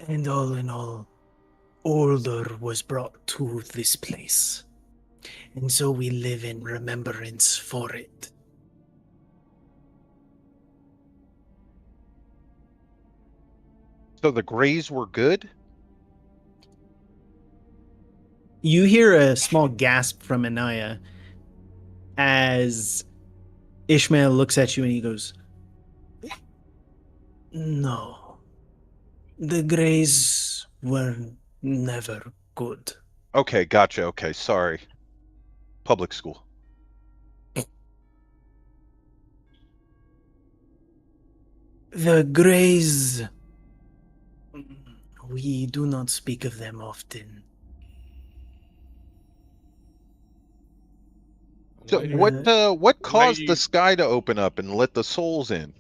And all in all, order was brought to this place. And so we live in remembrance for it. So the Greys were good? You hear a small gasp from Anaya as Ishmael looks at you and he goes, "No. The Greys were never good." Okay, gotcha. Okay, sorry. Public school. The Greys... We do not speak of them often. So Why what why caused do the you- sky to open up and let the souls in?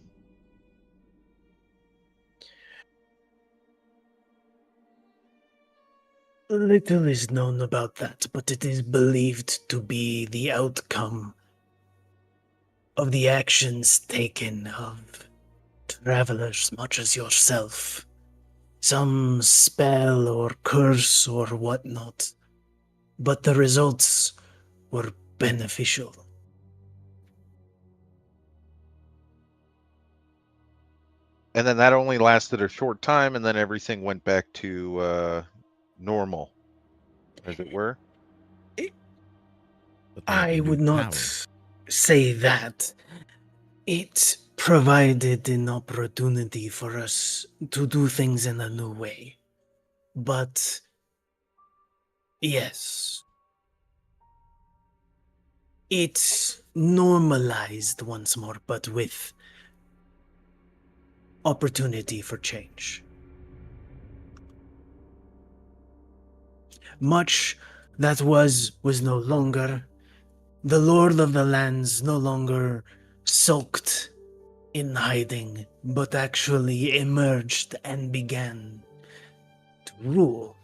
Little is known about that, but it is believed to be the outcome of the actions taken of travelers much as yourself. Some spell or curse or whatnot, but the results were beneficial. And then that only lasted a short time, and then everything went back to normal, as it were. But they have I new would not power. say that. It provided an opportunity for us to do things in a new way. But yes, it's normalized once more, but with opportunity for change. Much that was no longer. The Lord of the Lands no longer sulked in hiding, but actually emerged and began to rule.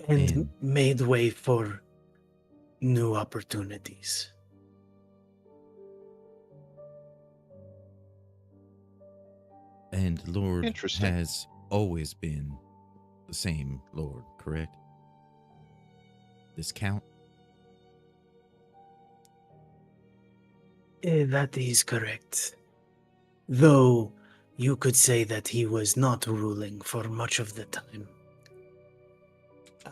And made way for new opportunities. And Lord Interesting. has always been the same Lord, correct? This count? That is correct. Though you could say that he was not ruling for much of the time.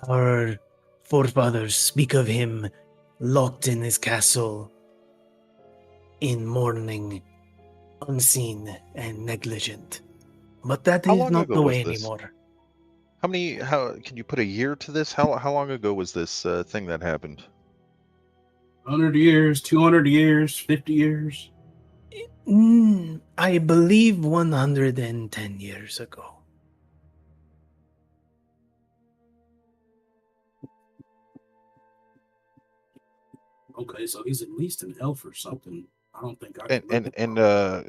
Our forefathers speak of him locked in his castle in mourning, unseen and negligent. But that How is long not ago the was way this? anymore. How can you put a year to this? How long ago was this thing that happened? 100 years, 200 years, 50 years. I believe 110 years ago. Okay, so he's at least an elf or something. I don't think I And can look and him and up.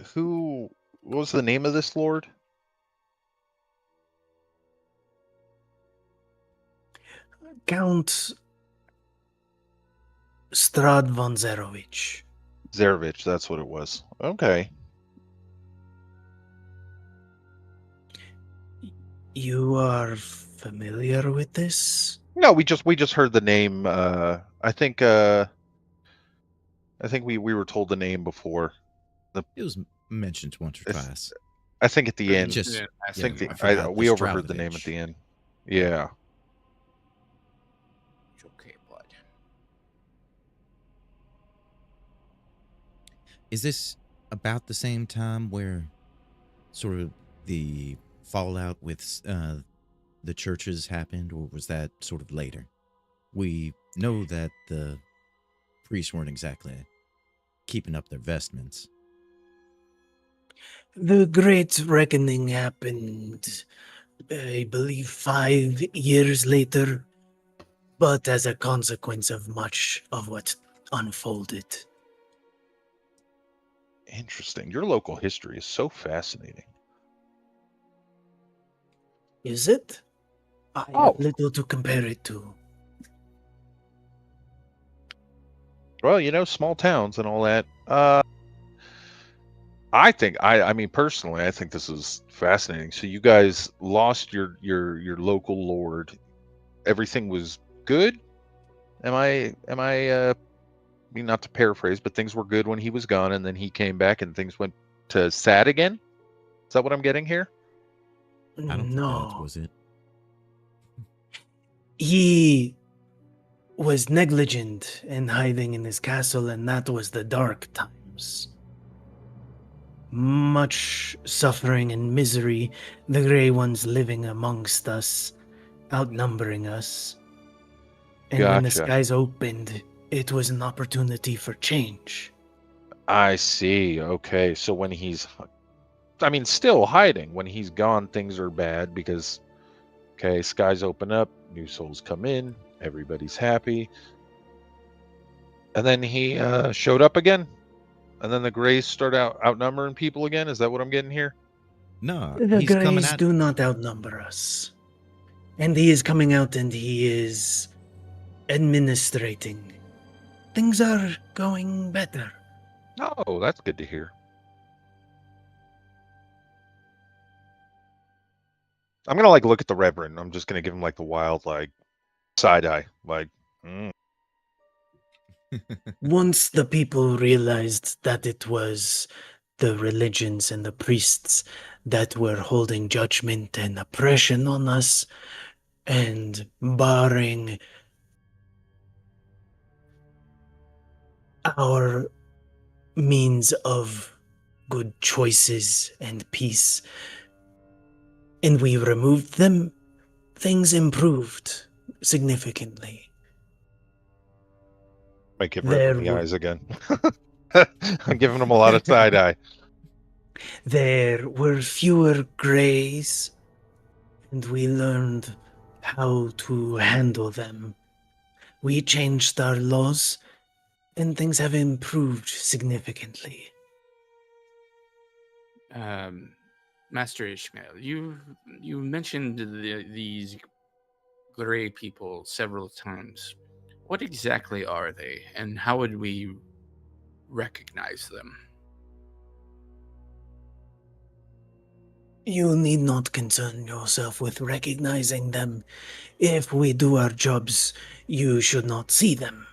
what was the name of this lord? Count Strahd von Zerovich. Zarevich, that's what it was. Okay. You are familiar with this? No, we just heard the name. I think we were told the name before. It was mentioned once or It's- twice. I think at the Or end. Just yeah, I yeah, think I forgot we the overheard the name at Straudovich. the end. Yeah. okay, blood. Is this about the same time where sort of the fallout with the churches happened, or was that sort of later? We know that the priests weren't exactly keeping up their vestments. The Great Reckoning happened, I believe, 5 years later, but as a consequence of much of what unfolded. Interesting. Your local history is so fascinating. Is it? I Oh. have little to compare it to. Well, small towns and all that. I mean personally, I think this is fascinating. So you guys lost your local lord. Everything was good. I mean, not to paraphrase, but things were good when he was gone, and then he came back, and things went to sad again. Is that what I'm getting here? I don't think that No. was it. He was negligent in hiding in his castle, and that was the dark times. Much suffering and misery, the Grey Ones living amongst us, outnumbering us. And when the Gotcha. skies opened, it was an opportunity for change. I see. Okay, so when I mean, still hiding. When he's gone, things are bad because, okay, skies open up, new souls come in, everybody's happy. And then he showed up again. And then the Greys start outnumbering people again. Is that what I'm getting here? No, The he's coming Greys out. do not outnumber us. And he is coming out and he is administrating. Things are going better. Oh, that's good to hear. I'm gonna look at the Reverend. I'm just gonna give him the wild side eye, Once the people realized that it was the religions and the priests that were holding judgment and oppression on us and barring our means of good choices and peace, and we removed them, things improved significantly. might give There Reverend the were eyes again. I'm giving him a lot of side eye. there were fewer grays, and we learned how to handle them. We changed our laws, and things have improved significantly. Master Ishmael, you mentioned these gray people several times. What exactly are they, and how would we recognize them? You need not concern yourself with recognizing them. If we do our jobs, you should not see them.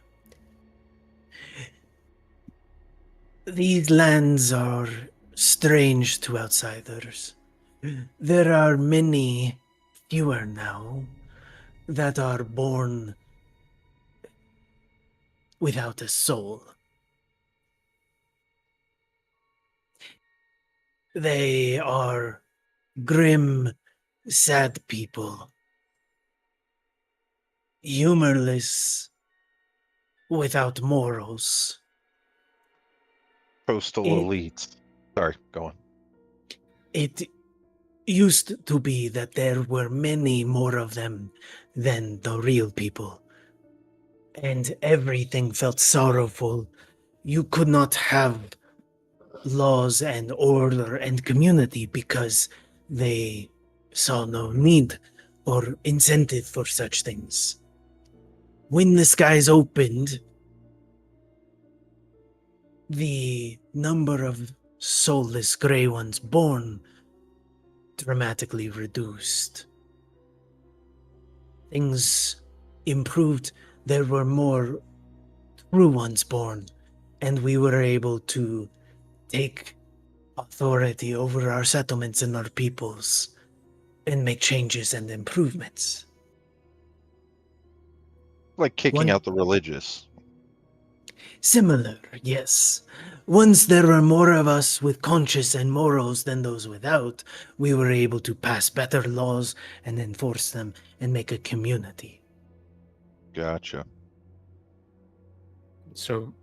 These lands are strange to outsiders. There are many, fewer now, that are born without a soul. They are grim, sad people, humorless, without morals. Coastal It, elites. Sorry, go on. it used to be that there were many more of them than the real people. And everything felt sorrowful. You could not have laws and order and community because they saw no need or incentive for such things. When the skies opened, the number of soulless Grey Ones born dramatically reduced. things improved, there were more true ones born, and we were able to take authority over our settlements and our peoples and make changes and improvements. Like kicking One- out the religious. Similar, yes. Once there were more of us with conscience and morals than those without, we were able to pass better laws and enforce them and make a community. Gotcha. So,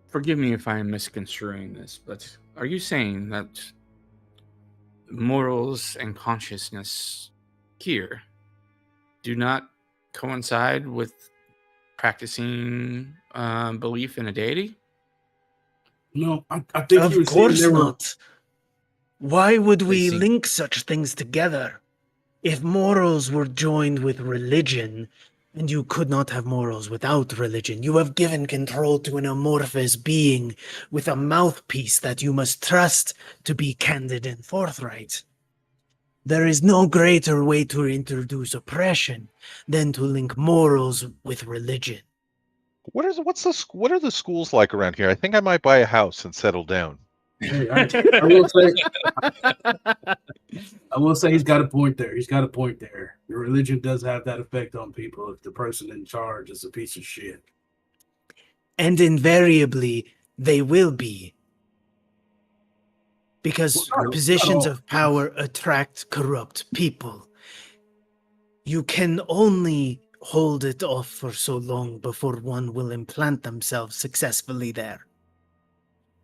forgive me if I am misconstruing this, but are you saying that morals and consciousness here do not coincide with practicing belief in a deity? No, I think he Of was saying course there were. not. Why would we see. link such things together? If morals were joined with religion, and you could not have morals without religion, you have given control to an amorphous being with a mouthpiece that you must trust to be candid and forthright. There is no greater way to introduce oppression than to link morals with religion. What are the schools like around here? I think I might buy a house and settle down. Hey, I will say he's got a point there. He's got a point there. Your religion does have that effect on people if the person in charge is a piece of shit. And invariably, they will be. Because Well, not positions all. of power attract corrupt people. You can only hold it off for so long before one will implant themselves successfully there.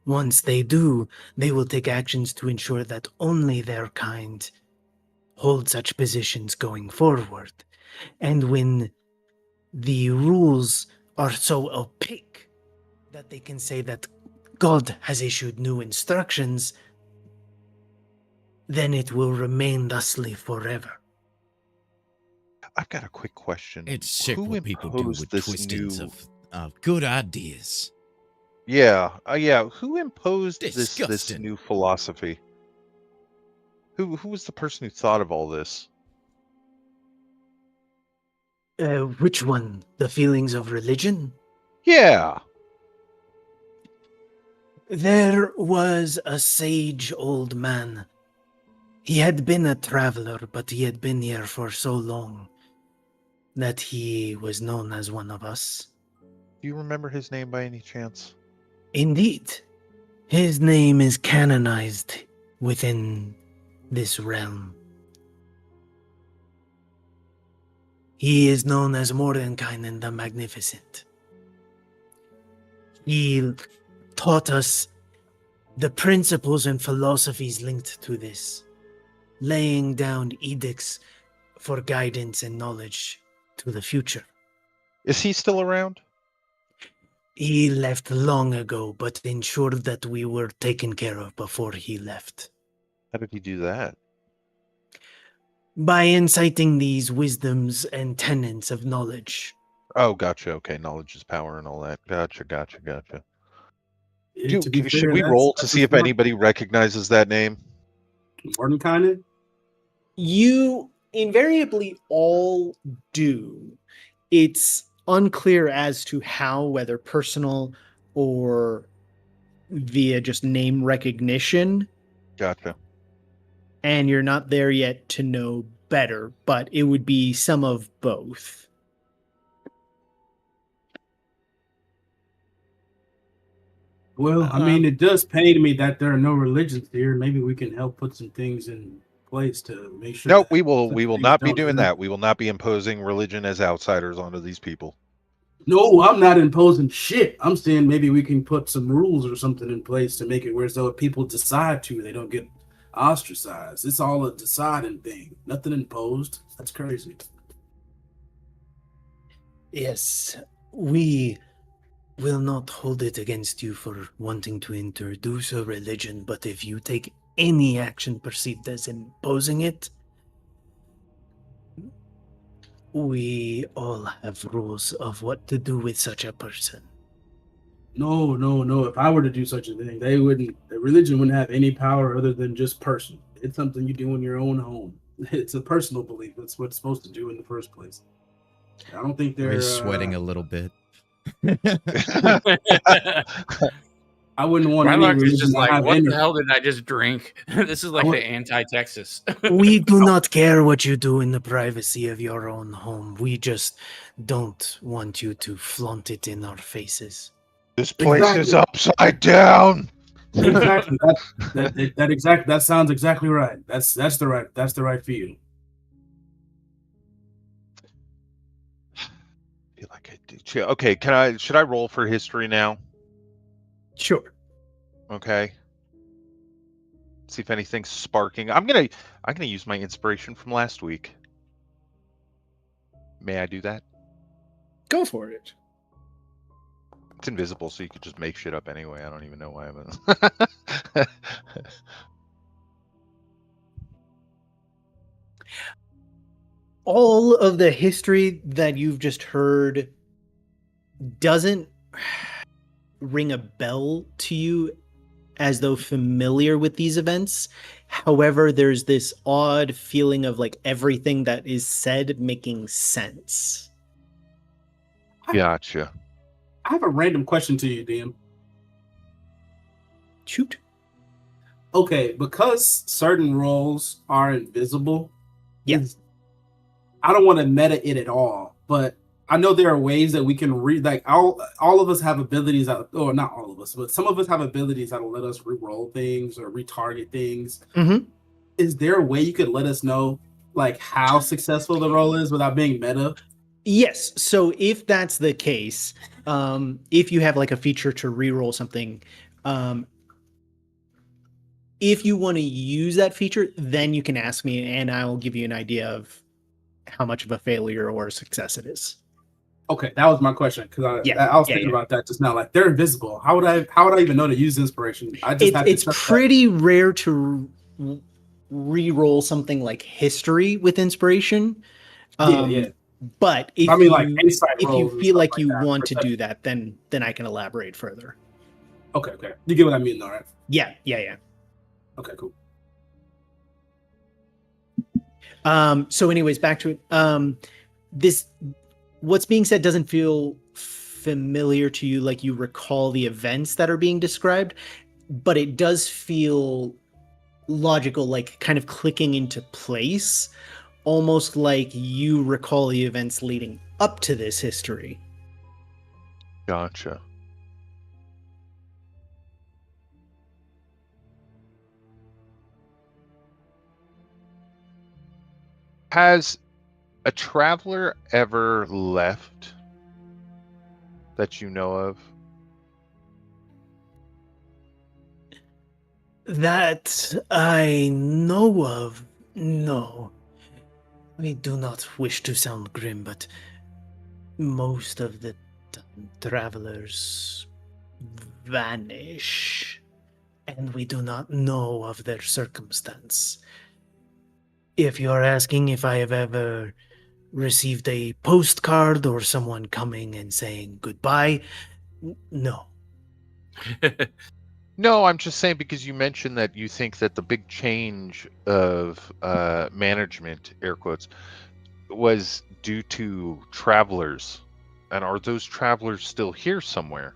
Once they do, they will take actions to ensure that only their kind hold such positions going forward. And when the rules are so opaque that they can say that God has issued new instructions, then it will remain thusly forever. I've got a quick question. It's sick Who what people do imposed with this twistings new? of good ideas. Yeah. Who imposed this Disgusting. new philosophy? Who was the person who thought of all this? Which one? The feelings of religion? Yeah. There was a sage old man. He had been a traveler, but he had been here for so long that he was known as one of us. Do you remember his name by any chance? Indeed, his name is canonized within this realm. He is known as Mordenkainen the Magnificent. He taught us the principles and philosophies linked to this, laying down edicts for guidance and knowledge to the future. Is he still around? He left long ago, but ensured that we were taken care of before he left. How did he do that? By inciting these wisdoms and tenets of knowledge. Oh, gotcha. Okay, knowledge is power and all that. Gotcha. To be Should fair, we roll to that's see if smart. anybody recognizes that name? Mordenkainen? You invariably all do. It's unclear as to how, whether personal or via just name recognition, Gotcha. and you're not there yet to know better, but it would be some of both. Well, I mean, it does pain me that there are no religions here. Maybe we can help put some things in place to make sure. Nope, that we will such things not be don't doing happen. that. We will not be imposing religion as outsiders onto these people. No, I'm not imposing shit. I'm saying maybe we can put some rules or something in place to make it where so if people decide to, they don't get ostracized. It's all a deciding thing. Nothing imposed. That's crazy. Yes, we will not hold it against you for wanting to introduce a religion, but if you take any action perceived as imposing it, we all have rules of what to do with such a person. No. If I were to do such a thing, the religion wouldn't have any power other than just personal. It's something you do in your own home. It's a personal belief. That's what it's supposed to do in the first place. I don't think they're. Ray's sweating a little bit. I wouldn't want any Rylark is religion just to like, have what any. the hell did I just drink? This is like the anti-Texas. We do not care what you do in the privacy of your own home. We just don't want you to flaunt it in our faces. This place is upside down. Exactly. That sounds exactly right. That's the right view. I feel like I did. Okay, should I roll for history now? Sure. Okay. See if anything's sparking. I'm gonna use my inspiration from last week. May I do that? Go for it. It's invisible, so you could just make shit up anyway. I don't even know why I'm. All of the history that you've just heard doesn't ring a bell to you as though familiar with these events. However, there's this odd feeling of like everything that is said making sense. Gotcha. I have a random question to you, DM. Shoot. Okay, because certain roles are invisible. Yes. I don't want to meta it at all, but I know there are ways that we can read. Like all of us have abilities that, or not all of us, but some of us have abilities that'll let us re-roll things or retarget things. Mm-hmm. Is there a way you could let us know, like how successful the roll is without being meta? Yes. So if that's the case, if you have like a feature to re-roll something, if you want to use that feature, then you can ask me, and I will give you an idea of how much of a failure or a success it is. Okay, that was my question because I was thinking about that just now. Like they're invisible. How would I even know to use inspiration? I just it's pretty rare to re-roll something like history with inspiration. Yeah. But if you feel like you want to do that, then I can elaborate further. Okay. You get what I mean, though, right? Yeah. Okay, cool. So anyways, back to it. What's being said doesn't feel familiar to you, like you recall the events that are being described, but it does feel logical, like kind of clicking into place, almost like you recall the events leading up to this history. Gotcha. Has a traveler ever left that you know of? That I know of, no. I do not wish to sound grim, but most of the travelers vanish, and we do not know of their circumstance. If you're asking if I have ever received a postcard or someone coming and saying goodbye, no. No, I'm just saying because you mentioned that you think that the big change of management, air quotes, was due to travelers. And are those travelers still here somewhere?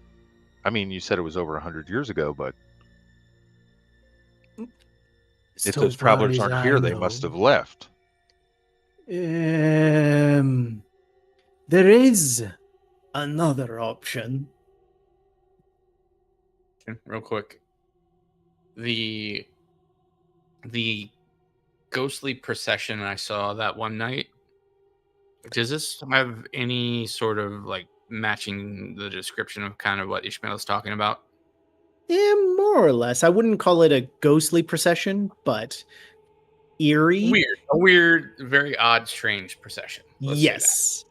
I mean, you said it was over 100 years ago, but if those travelers aren't here, they must have left. There is another option. Real quick, the ghostly procession I saw that one night, does this have any sort of like matching the description of kind of what Ishmael is talking about? Yeah, more or less. I wouldn't call it a ghostly procession, but eerie. A weird, very odd, strange procession. Yes.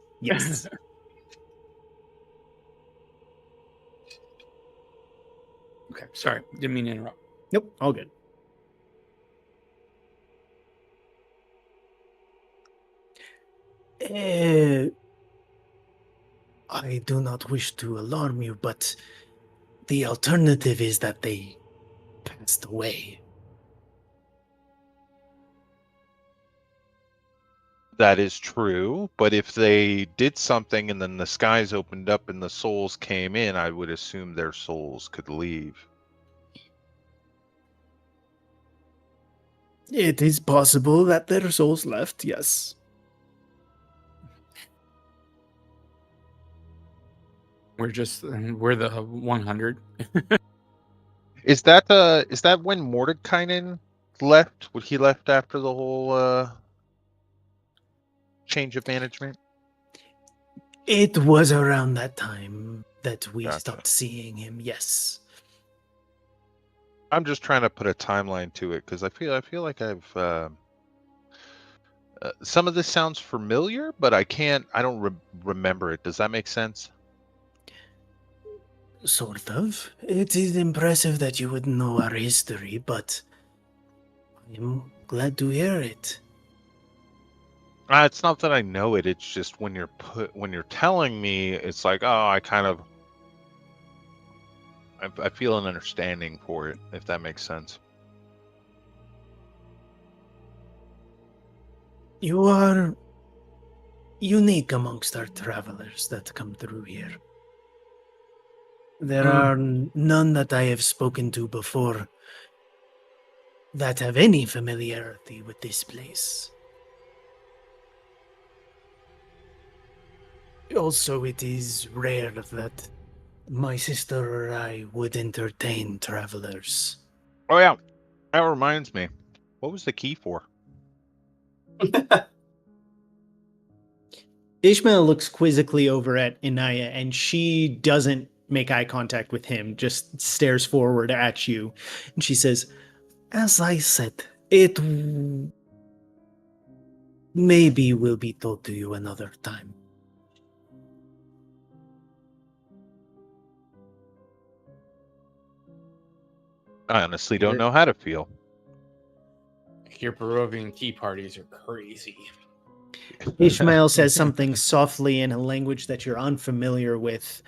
Okay, sorry, didn't mean to interrupt. Nope, all good. I do not wish to alarm you, but the alternative is that they passed away. That is true, but if they did something and then the skies opened up and the souls came in, I would assume their souls could leave. It is possible that their souls left, yes. We're the 100. Is that when Mordekainen left? When he left after the whole change of management? It was around that time that we Gotcha. stopped seeing him, yes. I'm just trying to put a timeline to it because I feel like I've some of this sounds familiar, but I don't remember it. Does that make sense? Sort of. It is impressive that you would know our history, but I'm glad to hear it. It's not that I know it. It's just when you're telling me, it's like, oh, I feel an understanding for it, if that makes sense. You are unique amongst our travelers that come through here. There are none that I have spoken to before that have any familiarity with this place. Also, it is rare that my sister or I would entertain travelers. Oh yeah, that reminds me. What was the key for? Ishmael looks quizzically over at Inaya, and she doesn't make eye contact with him, just stares forward at you. And she says, as I said, it maybe will be told to you another time. I honestly don't know how to feel. Your Barovian tea parties are crazy. Ishmael says something softly in a language that you're unfamiliar with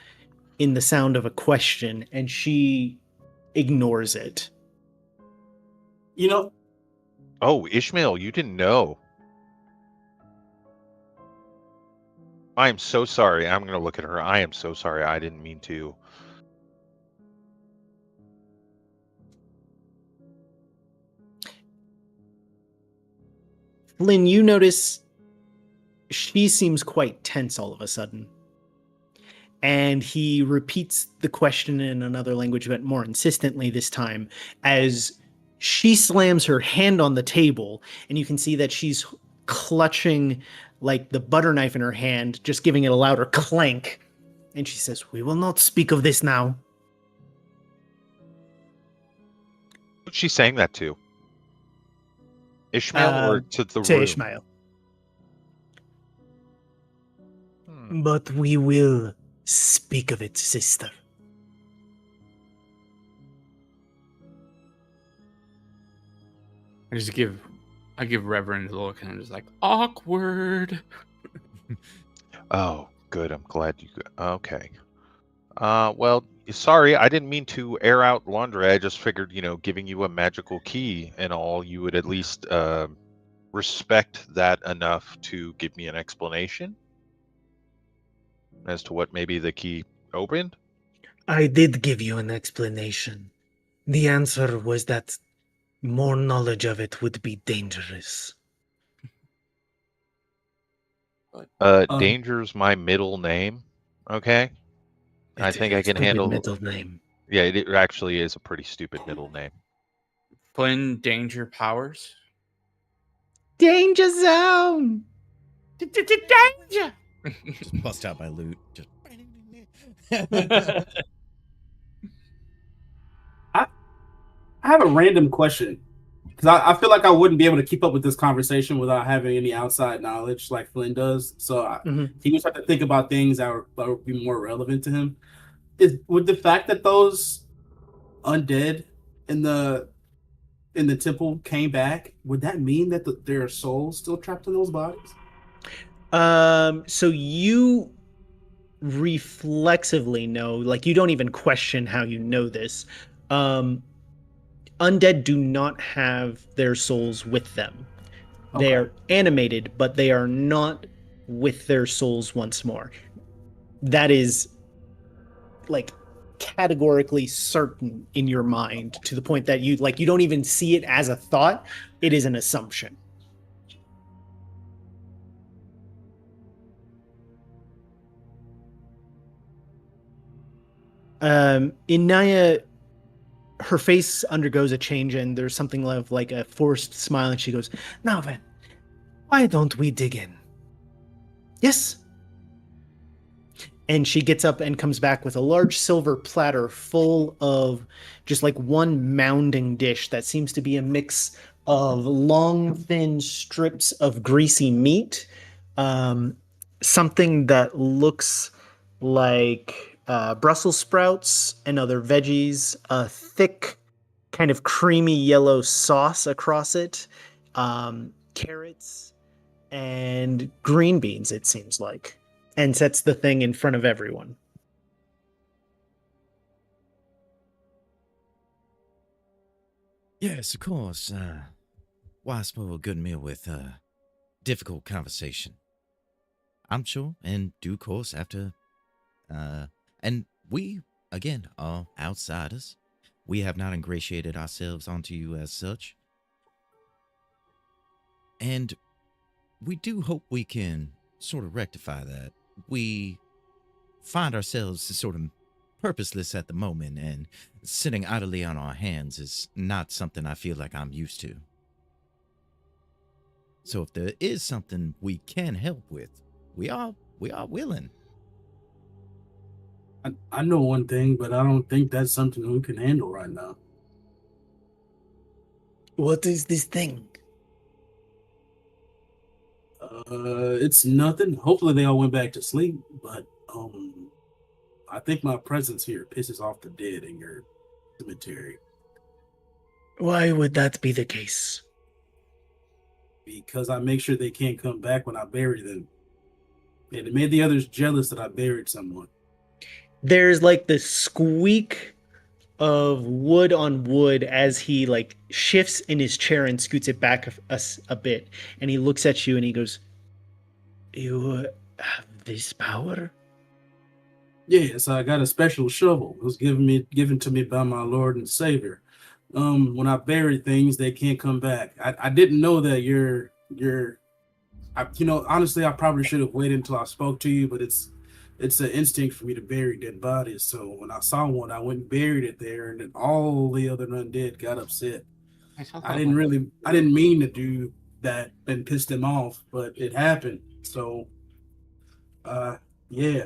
in the sound of a question, and she ignores it. You know, Oh, Ishmael, you didn't know. I am so sorry. I'm going to look at her. I am so sorry. I didn't mean to. Flynn, you notice she seems quite tense all of a sudden. And he repeats the question in another language, but more insistently this time, as she slams her hand on the table, and you can see that she's clutching like the butter knife in her hand, just giving it a louder clank. And she says, "We will not speak of this now." Who's she saying that to? Ishmael or to the to room? Ishmael. But we will speak of it, sister. I give Reverend a look, and I'm just like, awkward. Oh, good. I'm glad you. Okay. Well, sorry, I didn't mean to air out laundry. I just figured, giving you a magical key and all, you would at least respect that enough to give me an explanation as to what maybe the key opened. I did give you an explanation. The answer was that more knowledge of it would be dangerous. Danger's my middle name. Okay. I think I can handle. Middle name. Yeah, it actually is a pretty stupid middle name. Flynn Danger Powers. Danger zone. Danger. Just bust out my loot. Just. I have a random question because I feel like I wouldn't be able to keep up with this conversation without having any outside knowledge like Flynn does. So he would start to think about things that would be more relevant to him. Would the fact that those undead in the temple came back, would that mean that there are souls still trapped in those bodies? So you reflexively know, like you don't even question how you know this. Undead do not have their souls with them. They Okay. are animated, but they are not with their souls once more. That is like categorically certain in your mind to the point that you don't even see it as a thought. It is an assumption. Inaya, her face undergoes a change and there's something of like a forced smile and she goes, "Now then, why don't we dig in?" "Yes." And she gets up and comes back with a large silver platter full of just like one mounding dish that seems to be a mix of long, thin strips of greasy meat, something that looks like Brussels sprouts and other veggies, a thick, kind of creamy yellow sauce across it, carrots, and green beans, it seems like, and sets the thing in front of everyone. Yes, of course. Why spoil a good meal with difficult conversation? I'm sure in due course after and we again are outsiders. We have not ingratiated ourselves onto you as such. And we do hope we can sort of rectify that. We find ourselves sort of purposeless at the moment, and sitting idly on our hands is not something I feel like I'm used to. So if there is something we can help with, we are willing. I know one thing, but I don't think that's something we can handle right now. What is this thing? It's nothing. Hopefully they all went back to sleep, but I think my presence here pisses off the dead in your cemetery Why would that be the case? because I make sure they can't come back when I bury them. And it made the others jealous that I buried someone. There's like the squeak of wood on wood as he like shifts in his chair and scoots it back a bit, and he looks at you and he goes, "You have this power?" Yes, I got a special shovel. It was given to me by my Lord and Savior. When I bury things, they can't come back. I didn't know that honestly, I probably should have waited until I spoke to you, but it's an instinct for me to bury dead bodies. So when I saw one, I went and buried it there, and then all the other undead got upset. I didn't mean to do that and piss them off, but it happened. So, yeah,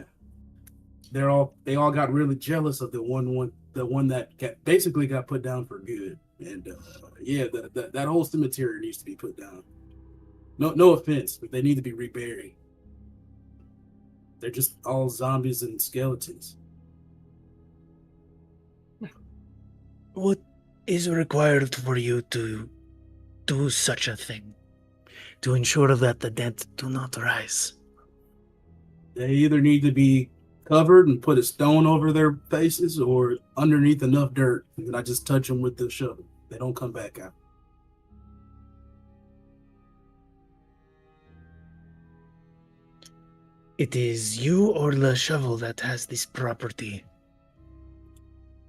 they all got really jealous of the one that basically got put down for good. And yeah, that whole cemetery needs to be put down. No offense, but they need to be reburied. They're just all zombies and skeletons. What is required for you to do such a thing? To ensure that the dead do not rise? They either need to be covered and put a stone over their faces or underneath enough dirt, and then I just touch them with the shovel. They don't come back out. It is you or the shovel that has this property?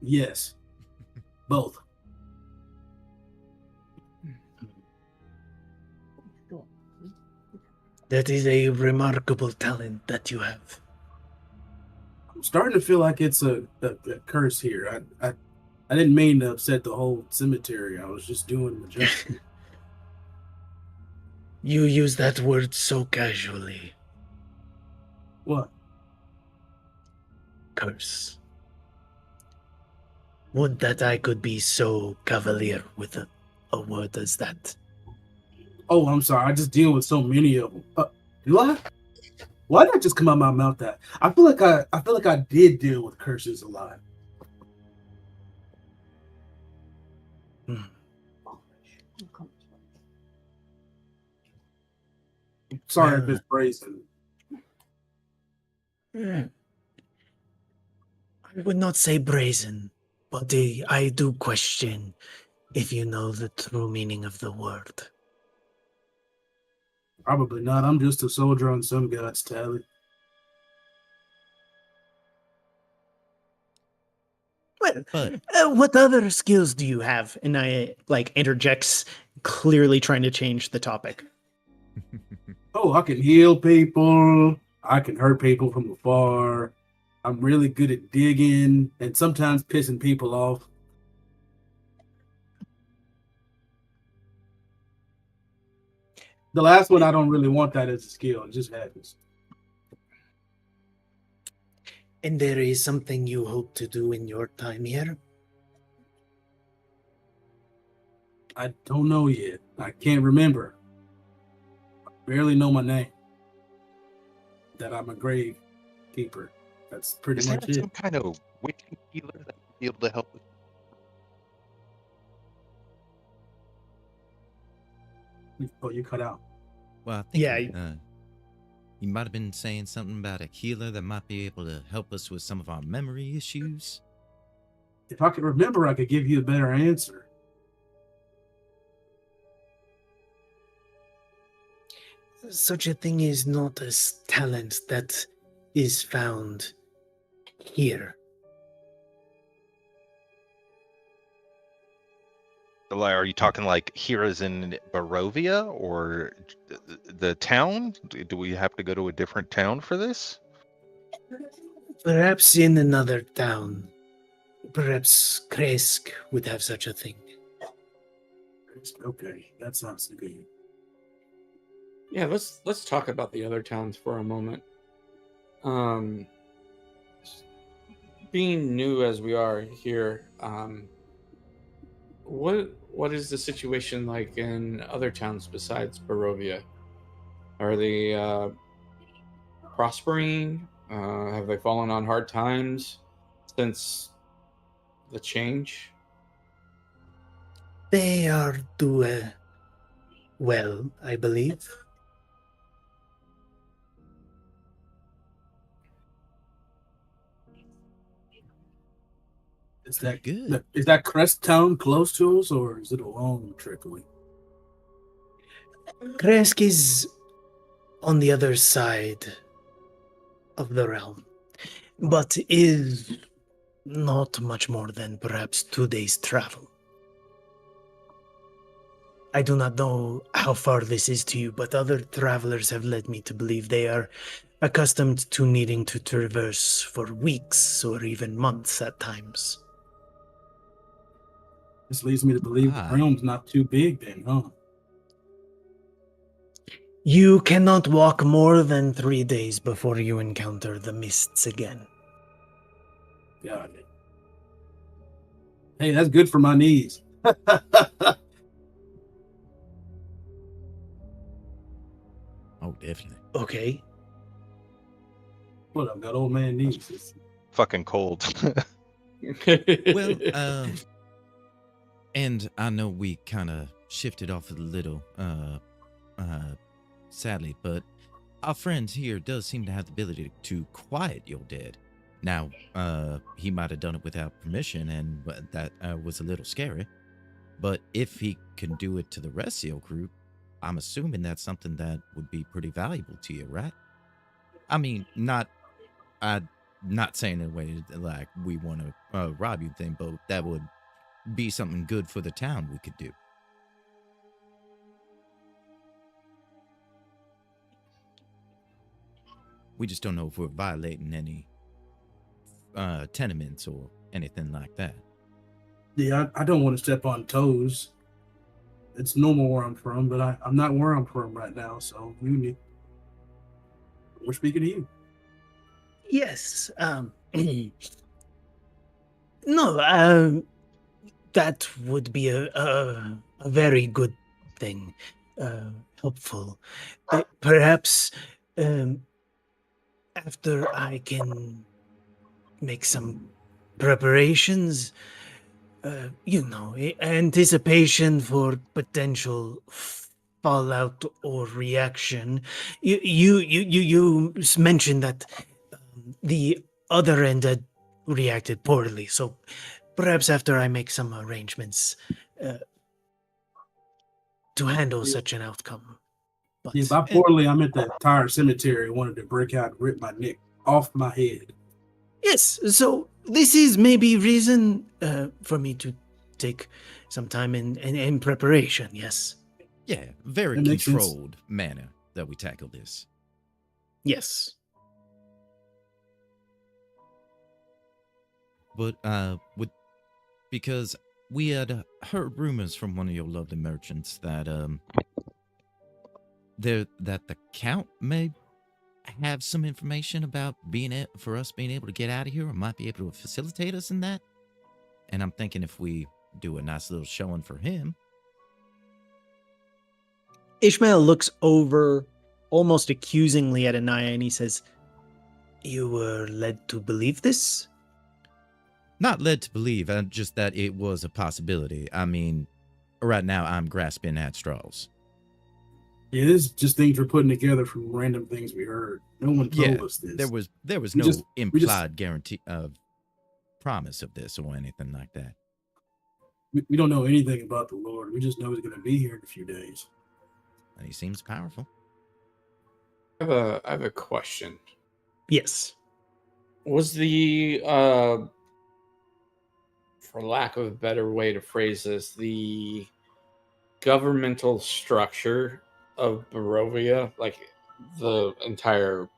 Yes, both. That is a remarkable talent that you have. I'm starting to feel like it's a curse here. I didn't mean to upset the whole cemetery. I was just doing the job. You use that word so casually. What? Curse. Would that I could be so cavalier with a word as that. Oh, I'm sorry. I just deal with so many of them. Do I? Why did that just come out of my mouth? That I feel like I did deal with curses a lot. Sorry if it's brazen. I would not say brazen, but I do question if you know the true meaning of the word. Probably not. I'm just a soldier on some gods, Tally. Well, But what other skills do you have? And I like interjects, clearly trying to change the topic. Oh, I can heal people. I can hurt people from afar. I'm really good at digging and sometimes pissing people off. The last one, I don't really want that as a skill. It just happens. And there is something you hope to do in your time here? I don't know yet. I can't remember. I barely know my name. That I'm a grave keeper. That's pretty Is there much it. some kind of witching healer that would be able to help us? Oh, you cut out. well, I think Yeah, you might have been saying something about a healer that might be able to help us with some of our memory issues. If I could remember, I could give you a better answer. Such a thing is not a talent that is found here. Are you talking like here as in Barovia or the town? Do we have to go to a different town for this? Perhaps in another town. Perhaps Kresk would have such a thing. Okay, that sounds good. Yeah, let's talk about the other towns for a moment. Being new as we are here, what is the situation like in other towns besides Barovia? Are they prospering? Have they fallen on hard times since the change? They are doing well, I believe. Is that Good. is that Crest Town close to us, or is it a long trip away? Kresk is on the other side of the realm, but is not much more than perhaps 2 days' travel. I do not know how far this is to you, but other travelers have led me to believe they are accustomed to needing to traverse for weeks or even months at times. This leads me to believe the realm's not too big then, huh? You cannot walk more than 3 days before you encounter the mists again. Got it. Hey, that's good for my knees. Oh, definitely. Okay. What, I've got old man knees. Fucking cold. Well, and I know we kind of shifted off a little, sadly, but our friend here does seem to have the ability to quiet your dead. Now, he might have done it without permission, and that was a little scary. But if he can do it to the rest of your group, I'm assuming that's something that would be pretty valuable to you, right? I mean, not saying in a way like we want to rob you thing, but that would be something good for the town we could do. We just don't know if we're violating any tenements or anything like that. Yeah, I don't want to step on toes. It's normal where I'm from, but I'm not where I'm from right now, so we're speaking to you. Yes. No, that would be a very good thing. Helpful. Perhaps after I can make some preparations, anticipation for potential fallout or reaction. You mentioned that the other end had reacted poorly, so perhaps after I make some arrangements to handle such an outcome. But Yeah, by poorly, I meant the entire cemetery wanted to break out and rip my neck off my head. Yes, so this is maybe reason for me to take some time in preparation, yes. yeah, very That makes sense. controlled manner that we tackle this. Yes. But because we had heard rumors from one of your lovely merchants that that the Count may have some information about being able to get out of here, or might be able to facilitate us in that. And I'm thinking if we do a nice little showing for him. Ishmael looks over almost accusingly at Anaya and he says, "You were led to believe this?" Not led to believe, just that it was a possibility. I mean, right now I'm grasping at straws. Yeah, this is just things we're putting together from random things we heard. No one told us this. There was We no just- implied guarantee of promise of this or anything like that. We don't know anything about the Lord. We just know he's going to be here in a few days. And he seems powerful. I have a question. Yes. Was the for lack of a better way to phrase this, the governmental structure of Barovia, like the entire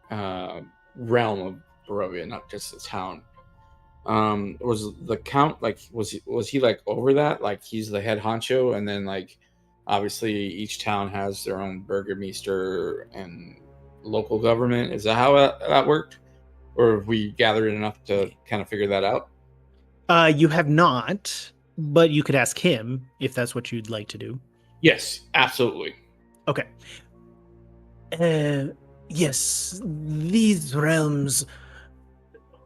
realm of Barovia, not just the town, was the Count like was he like over that? Like he's the head honcho, and then like obviously each town has their own burgomaster and local government. Is that how that worked? Or have we gathered enough to kind of figure that out? You have not, but you could ask him if that's what you'd like to do. Yes, absolutely. Okay. Yes, these realms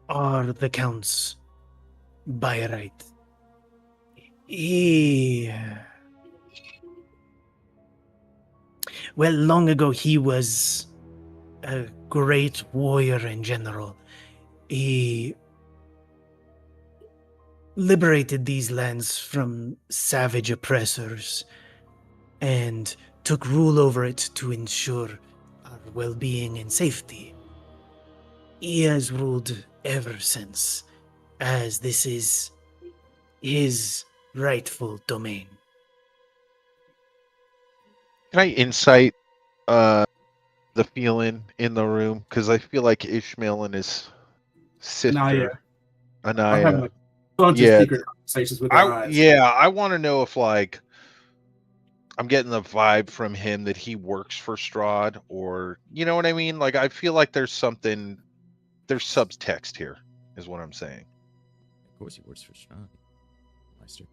are the Count's by right. Well, long ago he was a great warrior and general. He liberated these lands from savage oppressors and took rule over it to ensure our well-being and safety. He has ruled ever since, as this is his rightful domain. Can I insight the feeling in the room? Because I feel like Ishmael and his sister, I'm Anaya. having like a bunch of secret conversations with our eyes. I want to know if like I'm getting the vibe from him that he works for Strahd, or you know what I mean? Like I feel like there's subtext here, is what I'm saying. Of course, he works for Strahd. Meister.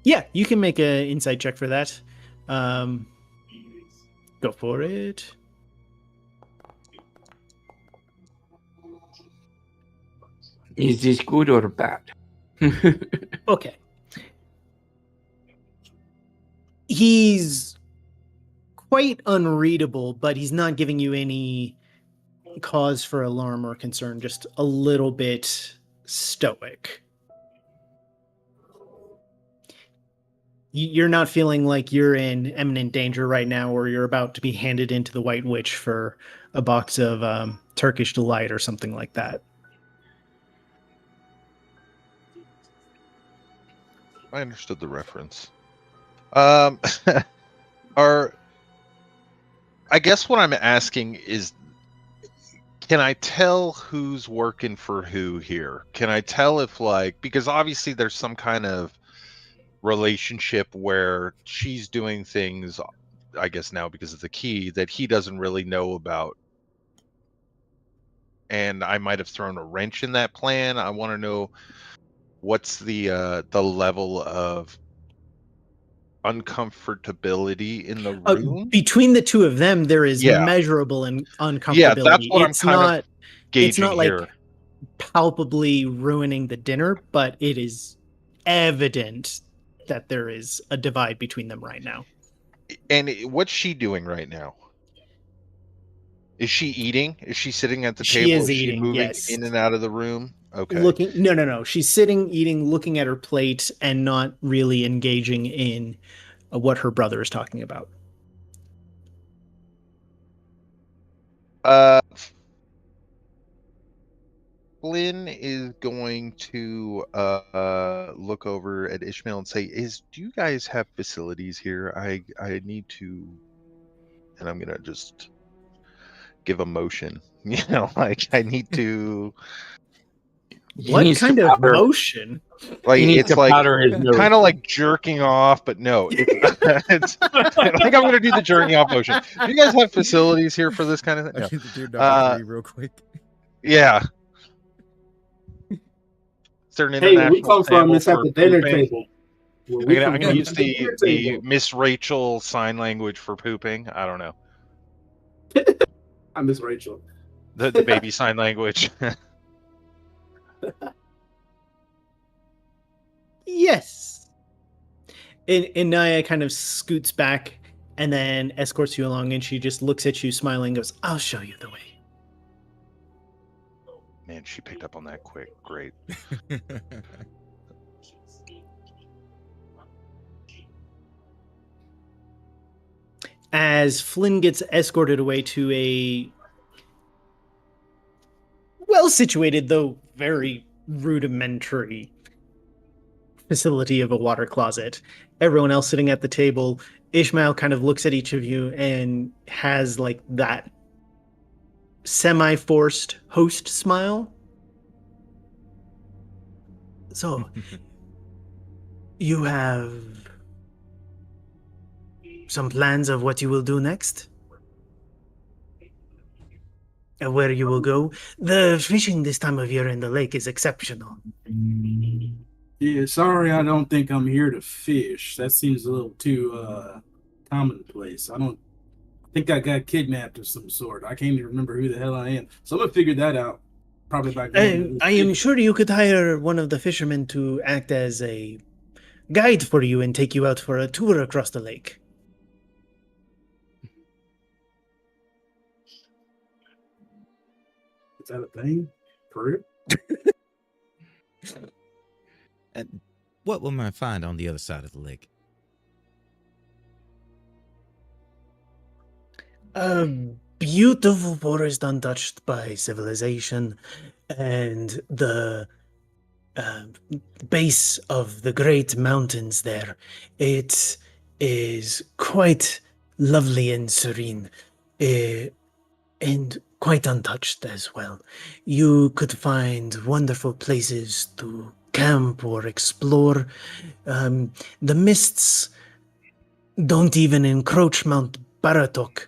Yeah, you can make an insight check for that. Go for it. Is this good or bad? Okay. He's quite unreadable, but he's not giving you any cause for alarm or concern, just a little bit stoic. You're not feeling like you're in imminent danger right now, or you're about to be handed into the White Witch for a box of Turkish Delight or something like that. I understood the reference. I guess what I'm asking is, can I tell who's working for who here? Can I tell if like, because obviously there's some kind of relationship where she's doing things, I guess now because of the key, that he doesn't really know about. And I might have thrown a wrench in that plan. I want to know what's the level of uncomfortability in the room. Between the two of them, there is measurable uncomfortability. Yeah, that's what I'm kind of gauging it's not here. Like palpably ruining the dinner, but it is evident that there is a divide between them right now. And what's she doing right now? Is she eating? Is she sitting at the table? Is eating, she moving yes. in and out of the room? Okay. No. She's sitting, eating, looking at her plate, and not really engaging in what her brother is talking about. Flynn is going to look over at Ishmael and say, do you guys have facilities here? I need to, and I'm gonna just give a motion. Like I need to, What kind of motion? like it's like his nose. kind of like jerking off, but no, it's I think I'm gonna do the jerking off motion. Do you guys have facilities here for this kind of thing? I No. need to do number 3 real quick. Yeah. Is there an Hey, international we come from sample this at for the dinner pooping? table. I'm gonna use the Miss Rachel sign language for pooping. I don't know. I miss Rachel. The baby sign language. Yes. And Naya kind of scoots back and then escorts you along, and she just looks at you, smiling, and goes, "I'll show you the way." Man, she picked up on that quick. Great. As Flynn gets escorted away to a well-situated, though very rudimentary facility of a water closet, everyone else sitting at the table, Ishmael kind of looks at each of you and has like that semi-forced host smile. So, you have some plans of what you will do next? And where you will go? The fishing this time of year in the lake is exceptional. Yeah, sorry, I don't think I'm here to fish. That seems a little too commonplace. I think I got kidnapped of some sort. I can't even remember who the hell I am. So I'm gonna figure that out. Probably by I am sure you could hire one of the fishermen to act as a guide for you and take you out for a tour across the lake. Is that a thing? For real? And what will I find on the other side of the lake? A beautiful forest untouched by civilization, and the base of the great mountains there. It is quite lovely and serene, and quite untouched as well. You could find wonderful places to camp or explore. The mists don't even encroach Mount Baratok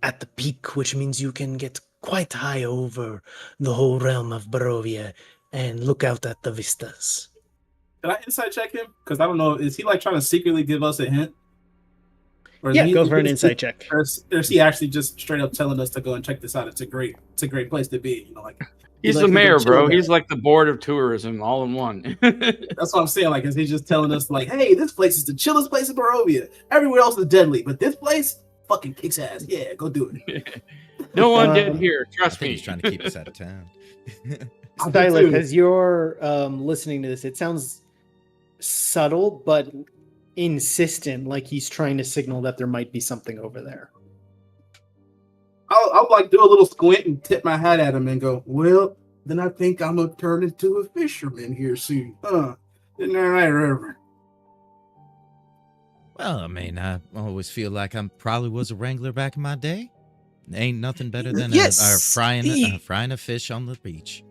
at the peak, which means you can get quite high over the whole realm of Barovia and look out at the vistas. Can I insight check him? Because I don't know. Is he like trying to secretly give us a hint? Or Yeah, go for an insight check. Or is he actually just straight up telling us to go and check this out? It's a great place to be. You know, like he's the mayor, bro. He's like the board of tourism, all in one. That's what I'm saying. Like, is he just telling us, like, hey, this place is the chillest place in Barovia. Everywhere else is deadly, but this place fucking kicks ass. Yeah, go do it. No one did here. Trust me. He's trying to keep us out of town. Stylus, as you're listening to this, it sounds subtle but insistent, like he's trying to signal that there might be something over there. I'll like do a little squint and tip my hat at him and go, well, then I think I'm gonna turn into a fisherman here soon. Isn't that right, Reverend? Well, I mean, I always feel like I probably was a wrangler back in my day. Ain't nothing better than frying a fish on the beach.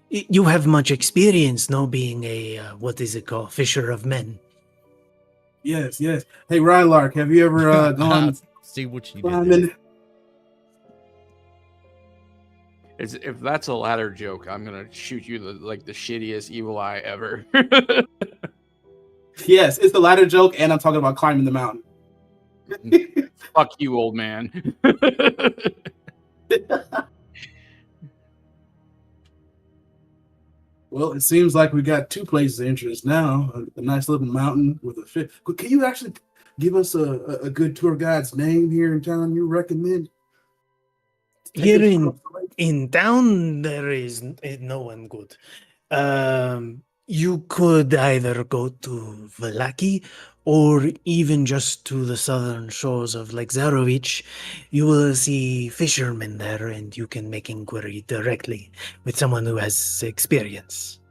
You have much experience, no, being a, what is it called, fisher of men. Yes. Hey, Rylark, have you ever gone See what you climbing? did. If that's a ladder joke, I'm gonna shoot you the shittiest evil eye ever. Yes, it's the ladder joke, and I'm talking about climbing the mountain. Fuck you, old man. Well, it seems like we got two places of interest now. A nice little mountain with a fish. Can you actually give us a good tour guide's name here in town you recommend? Here in town, there is no one good. You could either go to Valaki or even just to the southern shores of Lake Zarovich. You will see fishermen there and you can make inquiry directly with someone who has experience.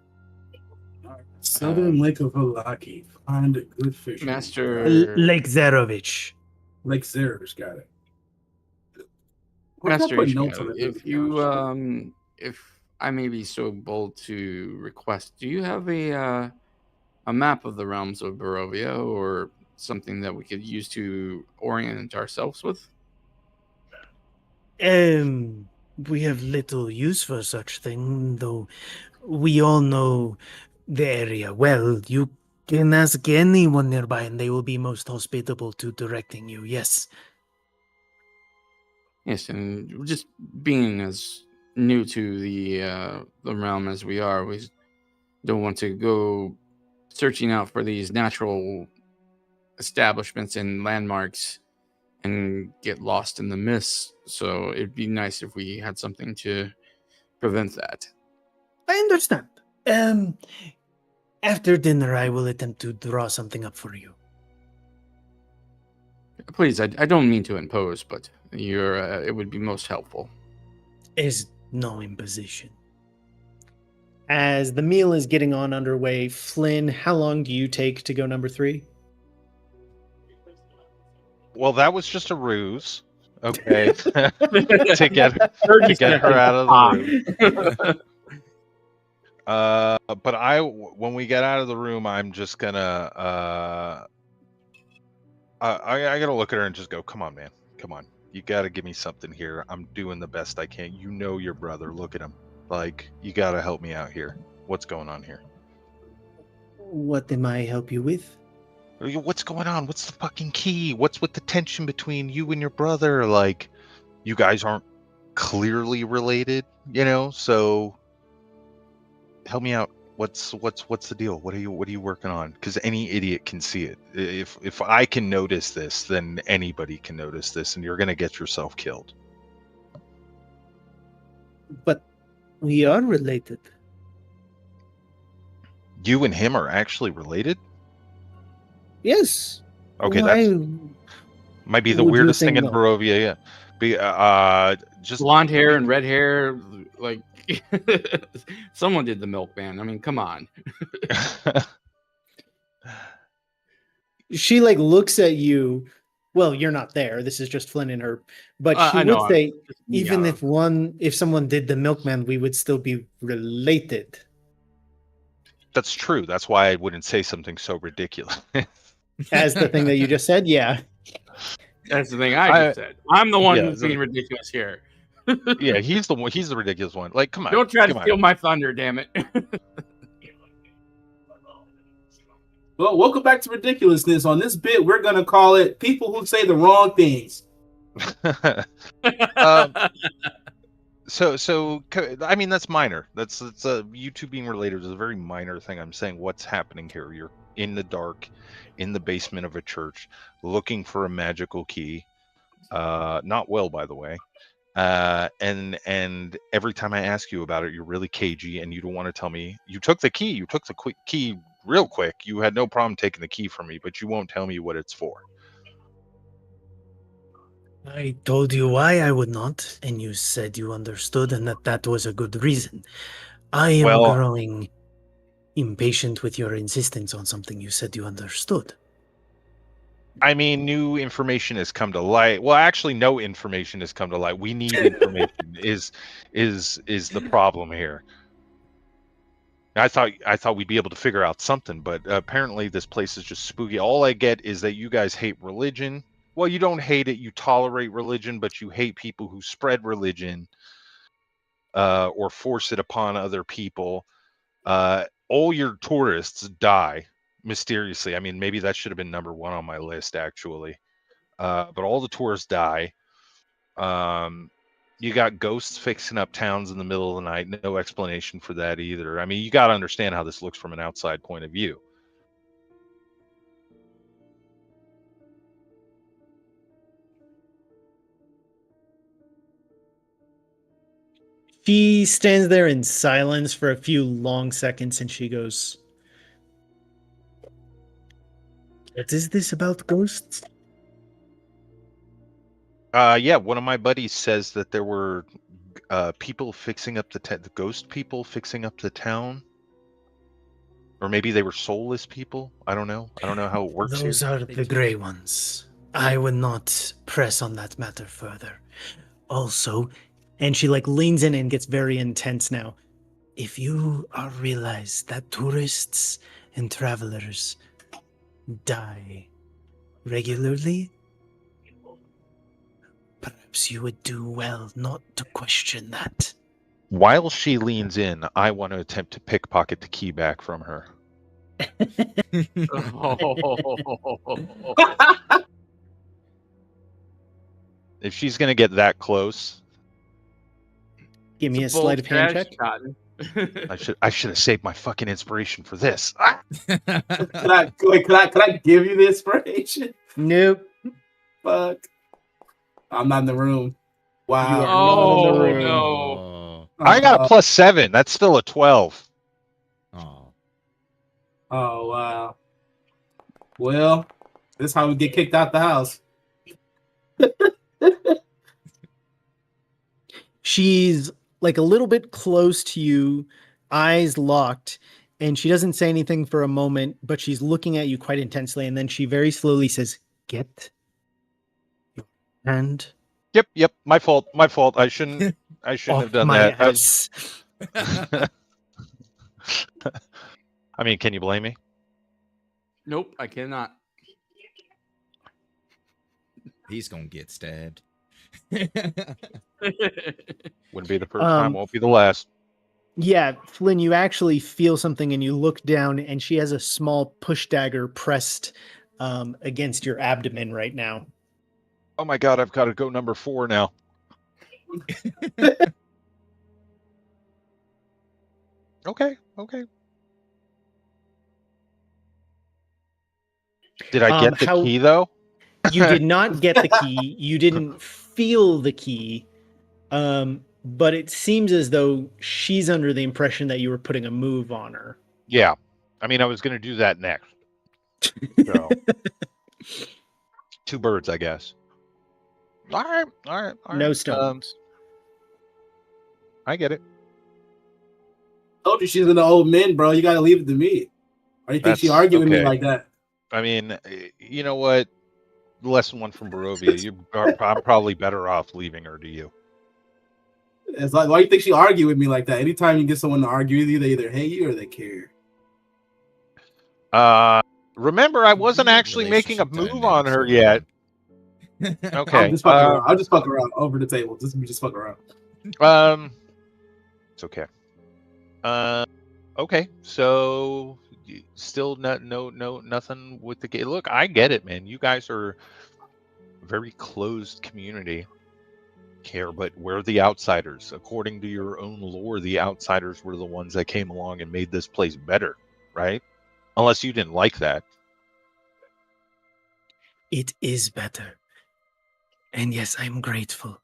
Southern Lake of Halaki. Find a good fisherman. Master Lake Zarovich. Lake Zeros, got it. Where can I Master put notes on Ishmael, it? if I may be so bold to request, do you have a map of the realms of Barovia or something that we could use to orient ourselves with? We have little use for such thing, though we all know the area well. You can ask anyone nearby and they will be most hospitable to directing you, yes. Yes, and just being as new to the realm as we are, we don't want to go searching out for these natural establishments and landmarks and get lost in the mist. So it'd be nice if we had something to prevent that. I understand. After dinner, I will attempt to draw something up for you. Please, I don't mean to impose, but it would be most helpful. Is no imposition. As the meal is getting on underway, Flynn, how long do you take to go number 3? Well, that was just a ruse. Okay. to get her out of the room. But when we get out of the room, I'm just gonna I gotta look at her and just go, come on, man. Come on. You gotta give me something here. I'm doing the best I can. You know your brother. Look at him. Like, you gotta help me out here. What's going on here? What am I help you with? What's going on? What's the fucking key? What's with the tension between you and your brother? Like, you guys aren't clearly related, so help me out. What's the deal? What are you working on? Because any idiot can see it. If I can notice this, then anybody can notice this, and you're gonna get yourself killed. But we are related. You and him are actually related? Yes. Okay, Why that might be the would you weirdest thing think in no? Barovia. Just blonde hair and red hair, like someone did the milkman. I mean, come on. She looks at you. Well, you're not there. This is just Flynn and her. But she I would know, say, me even out. if someone did the milkman, we would still be related. That's true. That's why I wouldn't say something so ridiculous. As the thing that you just said, yeah. That's the thing I just said. I'm the one who's being ridiculous here. Yeah, he's the ridiculous one. Like, come on. Don't try to steal my thunder, damn it. Well, welcome back to Ridiculousness. On this bit, we're going to call it People Who Say the Wrong Things. So I mean, that's minor. That's you two being related is a very minor thing. I'm saying what's happening here. You're in the dark, in the basement of a church, looking for a magical key. Not well, by the way. And every time I ask you about it, you're really cagey and you don't want to tell me. You took the key. You took the quick key real quick. You had no problem taking the key from me, but you won't tell me what it's for. I told you why I would not, and you said you understood and that was a good reason. I am growing impatient with your insistence on something you said you understood. I mean, new information has come to light. Well, actually, no information has come to light. We need information. is the problem here? I thought we'd be able to figure out something, but apparently this place is just spooky. All I get is that you guys hate religion. Well, you don't hate it. You tolerate religion, but you hate people who spread religion or force it upon other people. All your tourists die mysteriously. I mean, maybe that should have been number 1 on my list, actually. But all the tourists die. You got ghosts fixing up towns in the middle of the night. No explanation for that either. I mean, you got to understand how this looks from an outside point of view. She stands there in silence for a few long seconds and she goes, What is this about ghosts? Yeah, one of my buddies says that there were people fixing up the ghost people fixing up the town. Or maybe they were soulless people. I don't know. I don't know how it works here. Those are the gray ones. I will not press on that matter further. Also, and she like leans in and gets very intense now. If you realize that tourists and travelers die regularly, perhaps you would do well not to question that. While she leans in, I want to attempt to pickpocket the key back from her. If she's going to get that close, Give me a sleight of hand check. I should have saved my fucking inspiration for this. Could I give you the inspiration? Nope. Fuck. I'm not in the room. Wow. You are not in the room. No. I got a +7. That's still a 12. Oh. Oh wow. Well, this is how we get kicked out the house. She's like a little bit close to you, eyes locked, and she doesn't say anything for a moment, but she's looking at you quite intensely, and then she very slowly says, "Get your hand Yep. My fault. I shouldn't have done my that. ass." I mean, can you blame me? Nope, I cannot. He's gonna get stabbed. Wouldn't be the first time, won't be the last. Yeah, Flynn, you actually feel something and you look down and she has a small push dagger pressed against your abdomen right now. Oh my god, I've got to go number 4 now. Okay. Did I get the key though? You did not get the key. You didn't feel the key. But it seems as though she's under the impression that you were putting a move on her. Yeah. I mean, I was going to do that next. So, 2 birds, I guess. All right. No stones. I get it. Told you she's an old man, bro. You gotta leave it to me. Why do you think she argued with me like that? I mean, you know what? Lesson 1 from Barovia. I'm probably better off leaving her to you. It's like, why do you think she argued with me like that? Anytime you get someone to argue with you, they either hate you or they care. Remember, I wasn't actually making a move on her yet. Okay. I'll just fuck around over the table. Just fuck around. It's okay. Okay. So still nothing with the game. Look, I get it, man. You guys are a very closed community. Care, but we're the outsiders. According to your own lore, the outsiders were the ones that came along and made this place better, right? Unless you didn't like that. It is better. And yes, I'm grateful.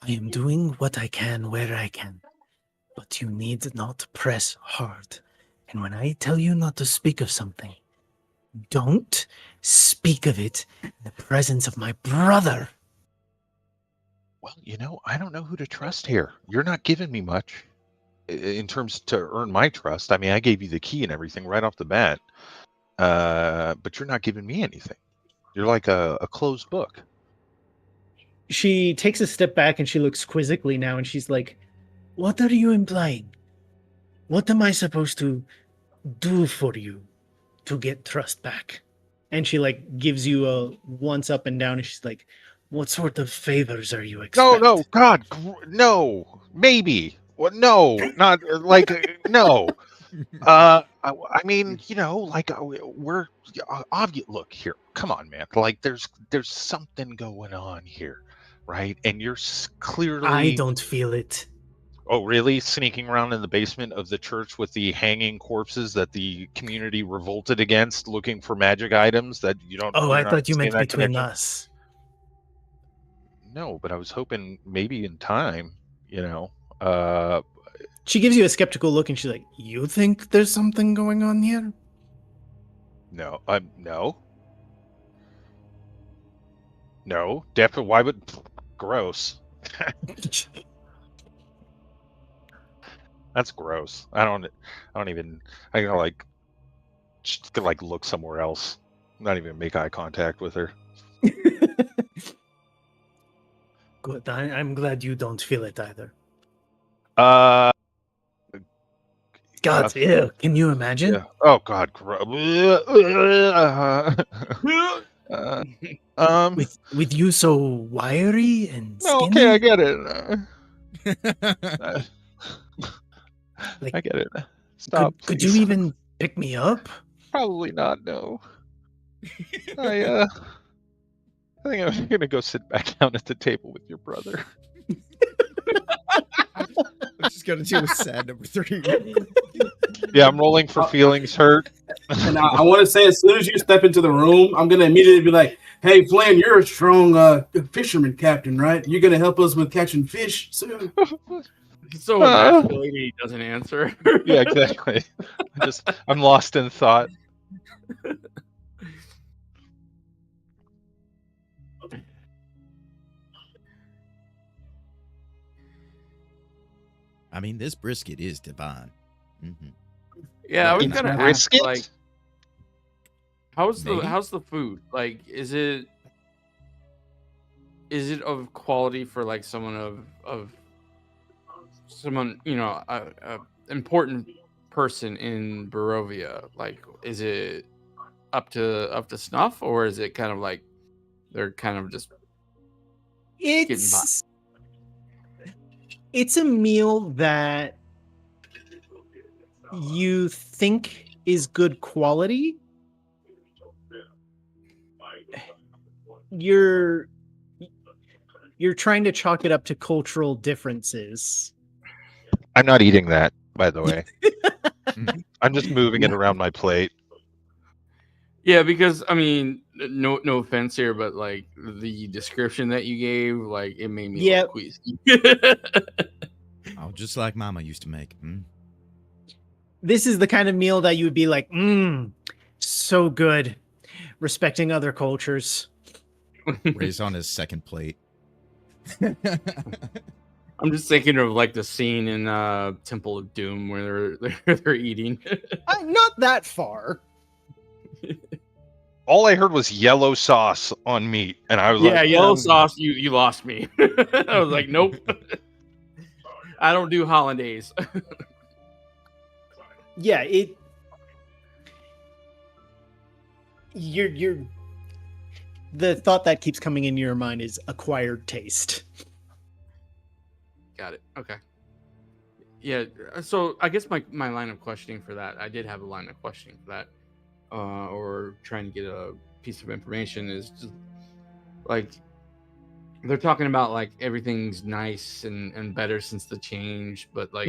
I am doing what I can where I can. But you need not press hard. And when I tell you not to speak of something, don't speak of it in the presence of my brother. Well, I don't know who to trust here. You're not giving me much in terms to earn my trust. I mean, I gave you the key and everything right off the bat. But you're not giving me anything. You're like a closed book. She takes a step back and she looks quizzically now and she's like, "What are you implying? What am I supposed to do for you to get trust back?" And she like gives you a once up and down and she's like, "What sort of favors are you expecting?" No, God, no, maybe. Well, no, not like no. I mean, we're obvious. Look here, come on, man. Like, there's something going on here, right? And you're clearly. I don't feel it. Oh, really? Sneaking around in the basement of the church with the hanging corpses that the community revolted against, looking for magic items that you don't. Oh, I thought you meant between us. No, but I was hoping maybe in time, She gives you a skeptical look and she's like, "You think there's something going on here?" No, no. No, definitely. Why would? Gross. That's gross. I don't even. I gotta like, just gonna like look somewhere else. Not even make eye contact with her. Good. I'm glad you don't feel it either. Uh, God, ew. Can you imagine? yeah. Oh God, gross. With you so wiry and No, skinny. okay, I get it. Like, I get it. Stop. Could you please. even pick me up? Probably not. No. I think I'm gonna go sit back down at the table with your brother. I'm just gonna do a sad number 3. Yeah, I'm rolling for feelings hurt. And I want to say, as soon as you step into the room, I'm gonna immediately be like, "Hey, Flynn, you're a strong fisherman captain, right? You're gonna help us with catching fish soon." So emasculated, he doesn't answer. Yeah, exactly. I'm lost in thought. I mean, this brisket is divine. Yeah, I was It's gonna ask, brisket? like, how's Maybe. the food? Like, is it of quality for like someone of someone, you know, a important person in Barovia? Like, is it up to snuff, or is it kind of like they're kind of just It's a meal that you think is good quality. You're trying to chalk it up to cultural differences. I'm not eating that, by the way. I'm just moving it around my plate. Yeah, because I mean, no offense here, but like the description that you gave, like it made me look queasy. Oh, just like Mama used to make. This is the kind of meal that you would be like, so good, respecting other cultures. Ray's on his second plate. I'm just thinking of like the scene in Temple of Doom where they're eating. Not that far. All I heard was yellow sauce on meat, and I was like, "Yeah, yellow sauce. You lost me." I was like, "Nope, I don't do hollandaise." Yeah, you're the thought that keeps coming into your mind is acquired taste. Got it. Okay. Yeah. So I guess my line of questioning for that, I did have a line of questioning for that, or trying to get a piece of information is just like they're talking about like everything's nice and better since the change, but like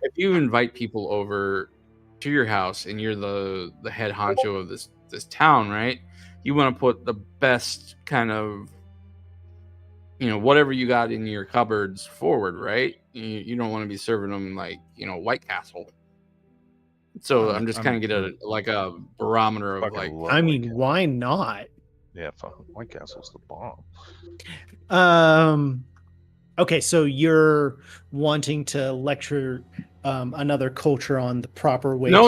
if you invite people over to your house and you're the head honcho of this town, right? You want to put the best kind of, you know, whatever you got in your cupboards forward, right? You don't want to be serving them like, you know, White Castle. So I'm just kind of get a barometer of like. I mean, why not? Yeah, fucking White Castle's the bomb. Okay, so you're wanting to lecture another culture on the proper way. No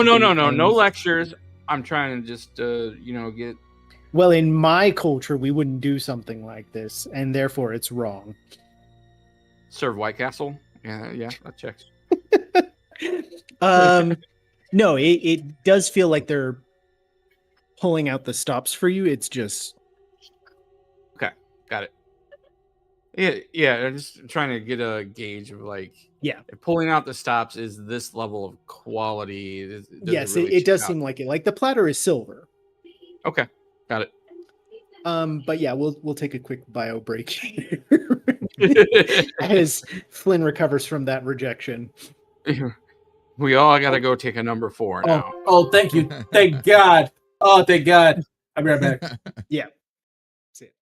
lectures. I'm trying to just you know, get. Well, in my culture, we wouldn't do something like this, and therefore it's wrong. Serve White Castle? Yeah, that checks. No, it does feel like they're pulling out the stops for you. It's just... Okay, got it. Yeah, I'm just trying to get a gauge of like... Yeah. If pulling out the stops is this level of quality. Yes, it does seem like it. Like the platter is silver. Okay, got it. But yeah, we'll take a quick bio break here as Flynn recovers from that rejection. We all got to go take a number 4 now. Oh, thank you. Thank God. Oh, thank God. I'll be right back. Yeah. See it.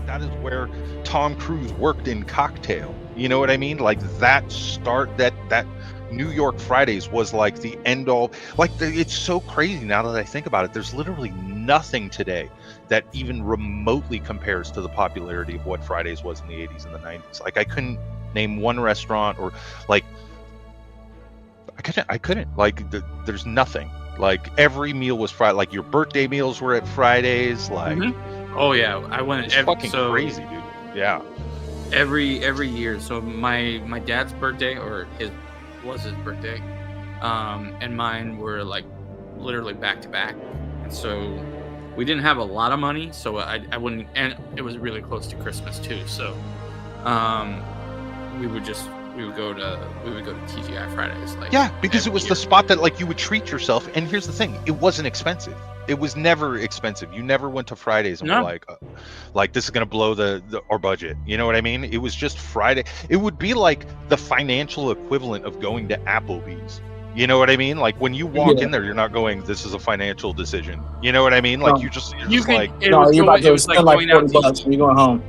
That is where Tom Cruise worked in Cocktail. You know what I mean? Like that New York Fridays was like the end all. Like it's so crazy now that I think about it. There's literally nothing today that even remotely compares to the popularity of what Fridays was in the 80s and the 90s. Like I couldn't name one restaurant or like I couldn't like there's nothing. Like every meal was Friday. Like your birthday meals were at Fridays. Like Oh yeah, I went it's fucking crazy, dude. Yeah. Every year. So my dad's birthday, or was his birthday, and mine were like literally back to back. And so we didn't have a lot of money, so I wouldn't, and it was really close to Christmas too. So we would go to TGI Fridays. Like yeah, because it was year. the spot that like you would treat yourself. And here's the thing, it wasn't expensive. It was never expensive. You never went to Fridays and were like this is gonna blow our budget. You know what I mean? It was just Friday. It would be like the financial equivalent of going to Applebee's. You know what I mean? Like when you walk in there, you're not going, this is a financial decision. You know what I mean? Like you're just like, no, you're about to spend like $40 when you're going home.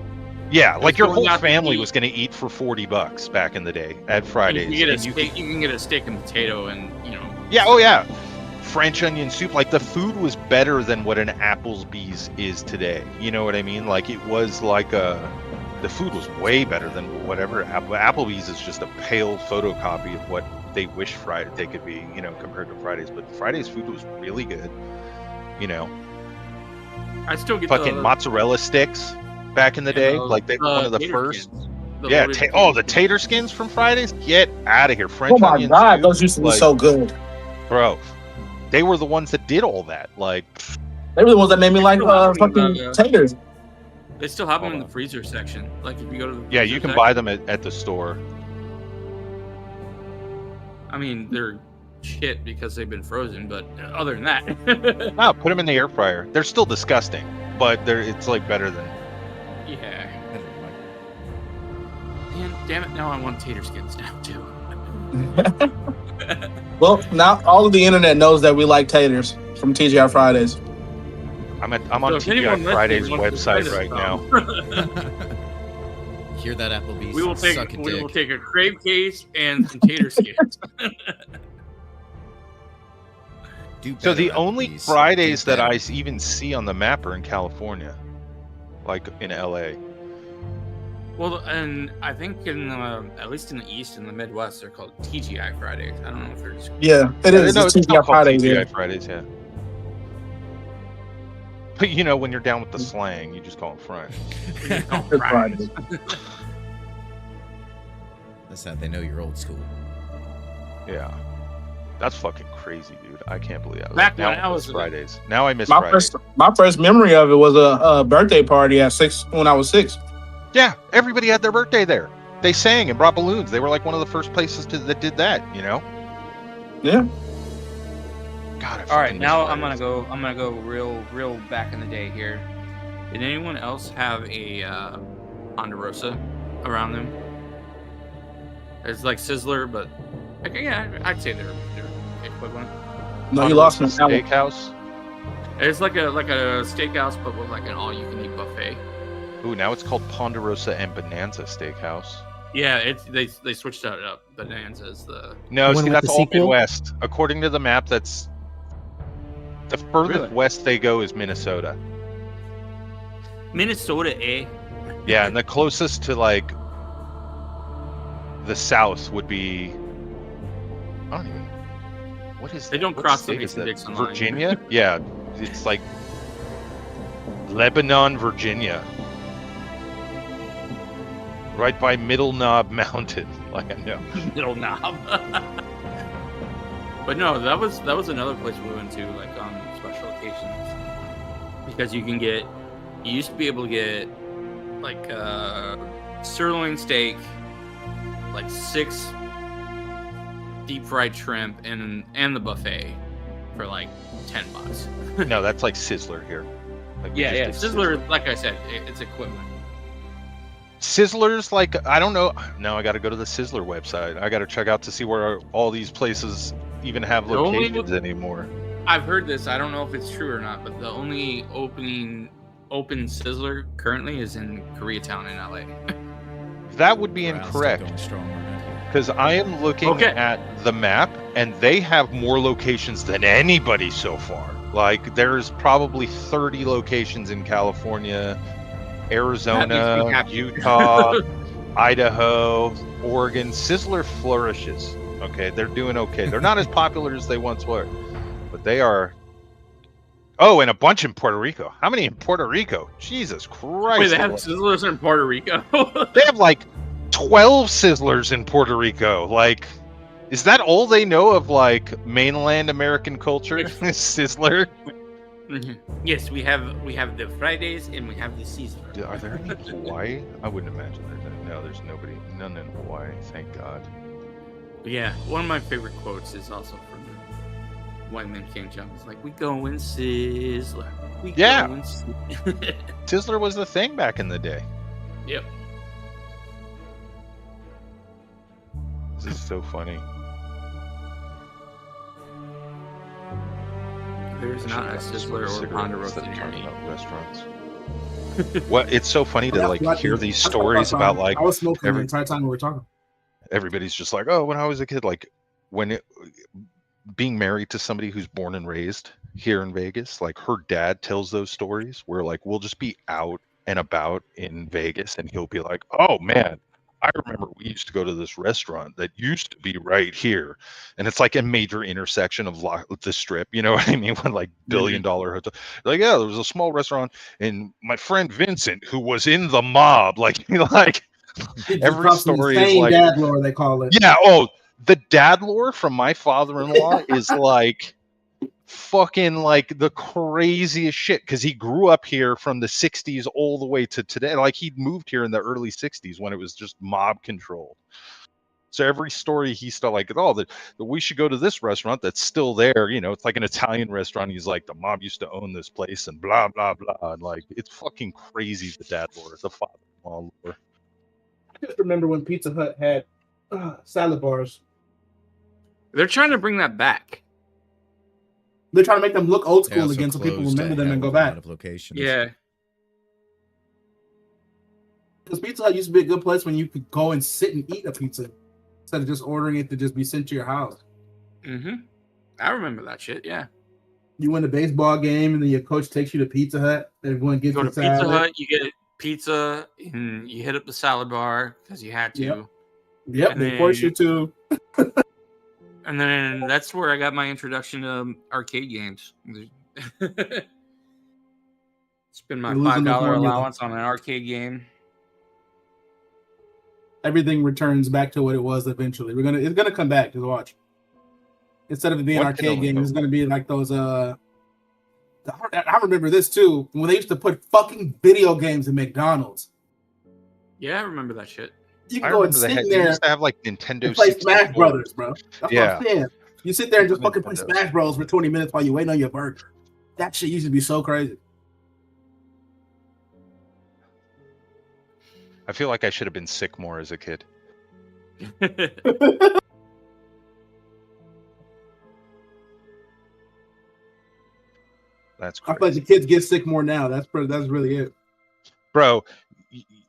Yeah, like your whole family was going to eat for $40 back in the day at Fridays. You can get a steak and potato, and you know. Yeah, oh yeah, French onion soup. Like the food was better than what an Applebee's is today. You know what I mean? Like it was like the food was way better than whatever Applebee's is just a pale photocopy of what they wish Friday they could be. You know, compared to Fridays. But Friday's food was really good. You know, I still get fucking mozzarella sticks. Back in the day, like they were one of the first. The tater skins from Fridays. Get out of here, French. Oh my god, those used to be so good, bro. They were the ones that did all that. Like they were the ones that made me like fucking taters. They still have them in the freezer section. Like if you go to the you can buy them at the store. I mean, they're shit because they've been frozen, but other than that, no, put them in the air fryer. They're still disgusting, but it's like better than. Yeah. Man, damn it! Now I want tater skins now too. Well, now all of the internet knows that we like taters from TGI Fridays. I'm on TGI Fridays website right now. Hear that, Applebee's? We will take a crave case and some tater skins. So the only Fridays that I even see on the map are in California. Like in LA. Well, and I think at least in the East and the Midwest, they're called TGI Fridays. I don't know if they're just... Yeah, it is. No, it's TGI Fridays. TGI Fridays, yeah. But you know, when you're down with the slang, you just call them Fridays. That's how they know you're old school. Yeah. That's fucking crazy, dude. I can't believe that. Back Now when I miss was Fridays. Now I miss My Fridays. first memory of it was a birthday party at 6 when I was 6. Yeah, everybody had their birthday there. They sang and brought balloons. They were like one of the first places that did that. You know. Yeah. God. All right, now I'm gonna go real back in the day here. Did anyone else have a Ponderosa around them? It's like Sizzler, but yeah, I'd say they're equivalent. No, you lost me. Steakhouse. It's like a steakhouse, but with like an all-you-can-eat buffet. Ooh, now it's called Ponderosa and Bonanza Steakhouse. Yeah, they switched it up. Bonanza is the No, one see, with that's the all sequel? Midwest. According to the map, that's the furthest Really? west they go is Minnesota. Minnesota, eh? Yeah, and the closest to like the south would be I don't even. What is They that? don't What cross the state is that? Dixon line. Virginia? Yeah, it's like Lebanon, Virginia, right by Middle Knob Mountain. Like I know. Middle knob. But no, that was another place we went to, like on special occasions, because you used to be able to get like sirloin steak, like 6 deep fried shrimp, and the buffet for like $10. No, that's like Sizzler here. Like we Yeah, just did Sizzler, like I said, it's equivalent. Sizzler's like I don't know. Now I got to go to the Sizzler website. I got to check out to see where all these places even have The only- locations anymore. I've heard this. I don't know if it's true or not, but the only open Sizzler currently is in Koreatown in LA. That would be Brown's still incorrect. going strong on that here. Because I am looking Okay. at the map, and they have more locations than anybody so far. Like, there's probably 30 locations in California, That makes me Arizona, happy. Utah, Idaho, Oregon. Sizzler flourishes. Okay, they're doing okay. They're not as popular as they once were, but they are. Oh, and a bunch in Puerto Rico. How many in Puerto Rico? Jesus Christ. Wait, they have Sizzlers in Puerto Rico? They have like 12 Sizzlers in Puerto Rico. Like, is that all they know of like mainland American culture? Sizzler? Yes, we have the Fridays and we have the Sizzler. Are there any in Hawaii? I wouldn't imagine there's nobody. None in Hawaii. Thank God. But yeah, one of my favorite quotes is also from White Man Can't Jump. It's like, we going Sizzler. We Yeah. going Sizzler. Sizzler was the thing back in the day. Yep. This is so funny. There's not a Sizzler or Ponderosa near me. Restaurants. What? It's so funny to like That's hear what- these that's what stories I about found. like I was smoking every- the entire time we were talking. everybody's just like, oh, when I was a kid, like being married to somebody who's born and raised here in Vegas, like her dad tells those stories where like we'll just be out and about in Vegas and he'll be like, oh man, I remember we used to go to this restaurant that used to be right here. And it's like a major intersection of the strip, you know what I mean? When like billion-dollar hotel. Like, yeah, there was a small restaurant and my friend Vincent, who was in the mob, like every story is like dad lore, they call it. yeah, oh, the dad lore from my father-in-law is like fucking like the craziest shit because he grew up here from the 60s all the way to today. Like he moved here in the early 60s when it was just mob controlled. So every story he's still like, oh, that we should go to this restaurant that's still there. You know, it's like an Italian restaurant. He's like, the mob used to own this place and blah, blah, blah. And like, it's fucking crazy, the dad lore, the father-in-law lore. I just remember when Pizza Hut had salad bars. They're trying to bring that back. They're trying to make them look old They school also again so people closed a remember them hell and go of a lot back. of locations. Yeah. Because Pizza Hut used to be a good place when you could go and sit and eat a pizza instead of just ordering it to just be sent to your house. Mm-hmm. I remember that shit, yeah. You win a baseball game and then your coach takes you to Pizza Hut. Everyone gets You go to the Pizza salad. Hut, you get pizza, and you hit up the salad bar because you had to. Yep, And they force you then- to. And then that's where I got my introduction to arcade games. Spend my You're losing the $5 formula. allowance on an arcade game. Everything returns back to what it was eventually. It's gonna come back. Just watch. Instead of it being One arcade kid only games, it's vote. going to be like those. I remember this too when they used to put fucking video games in McDonald's. Yeah, I remember that shit. You I can go and remember sit they there used to have like and Nintendo play 64. Smash Brothers, bro. That's what I'm saying. You sit there and just fucking play Nintendo. Smash Bros for 20 minutes while you wait on your burger. That shit used to be so crazy. I feel like I should have been sick more as a kid. That's I crazy. feel like the kids get sick more now. That's really it. Bro,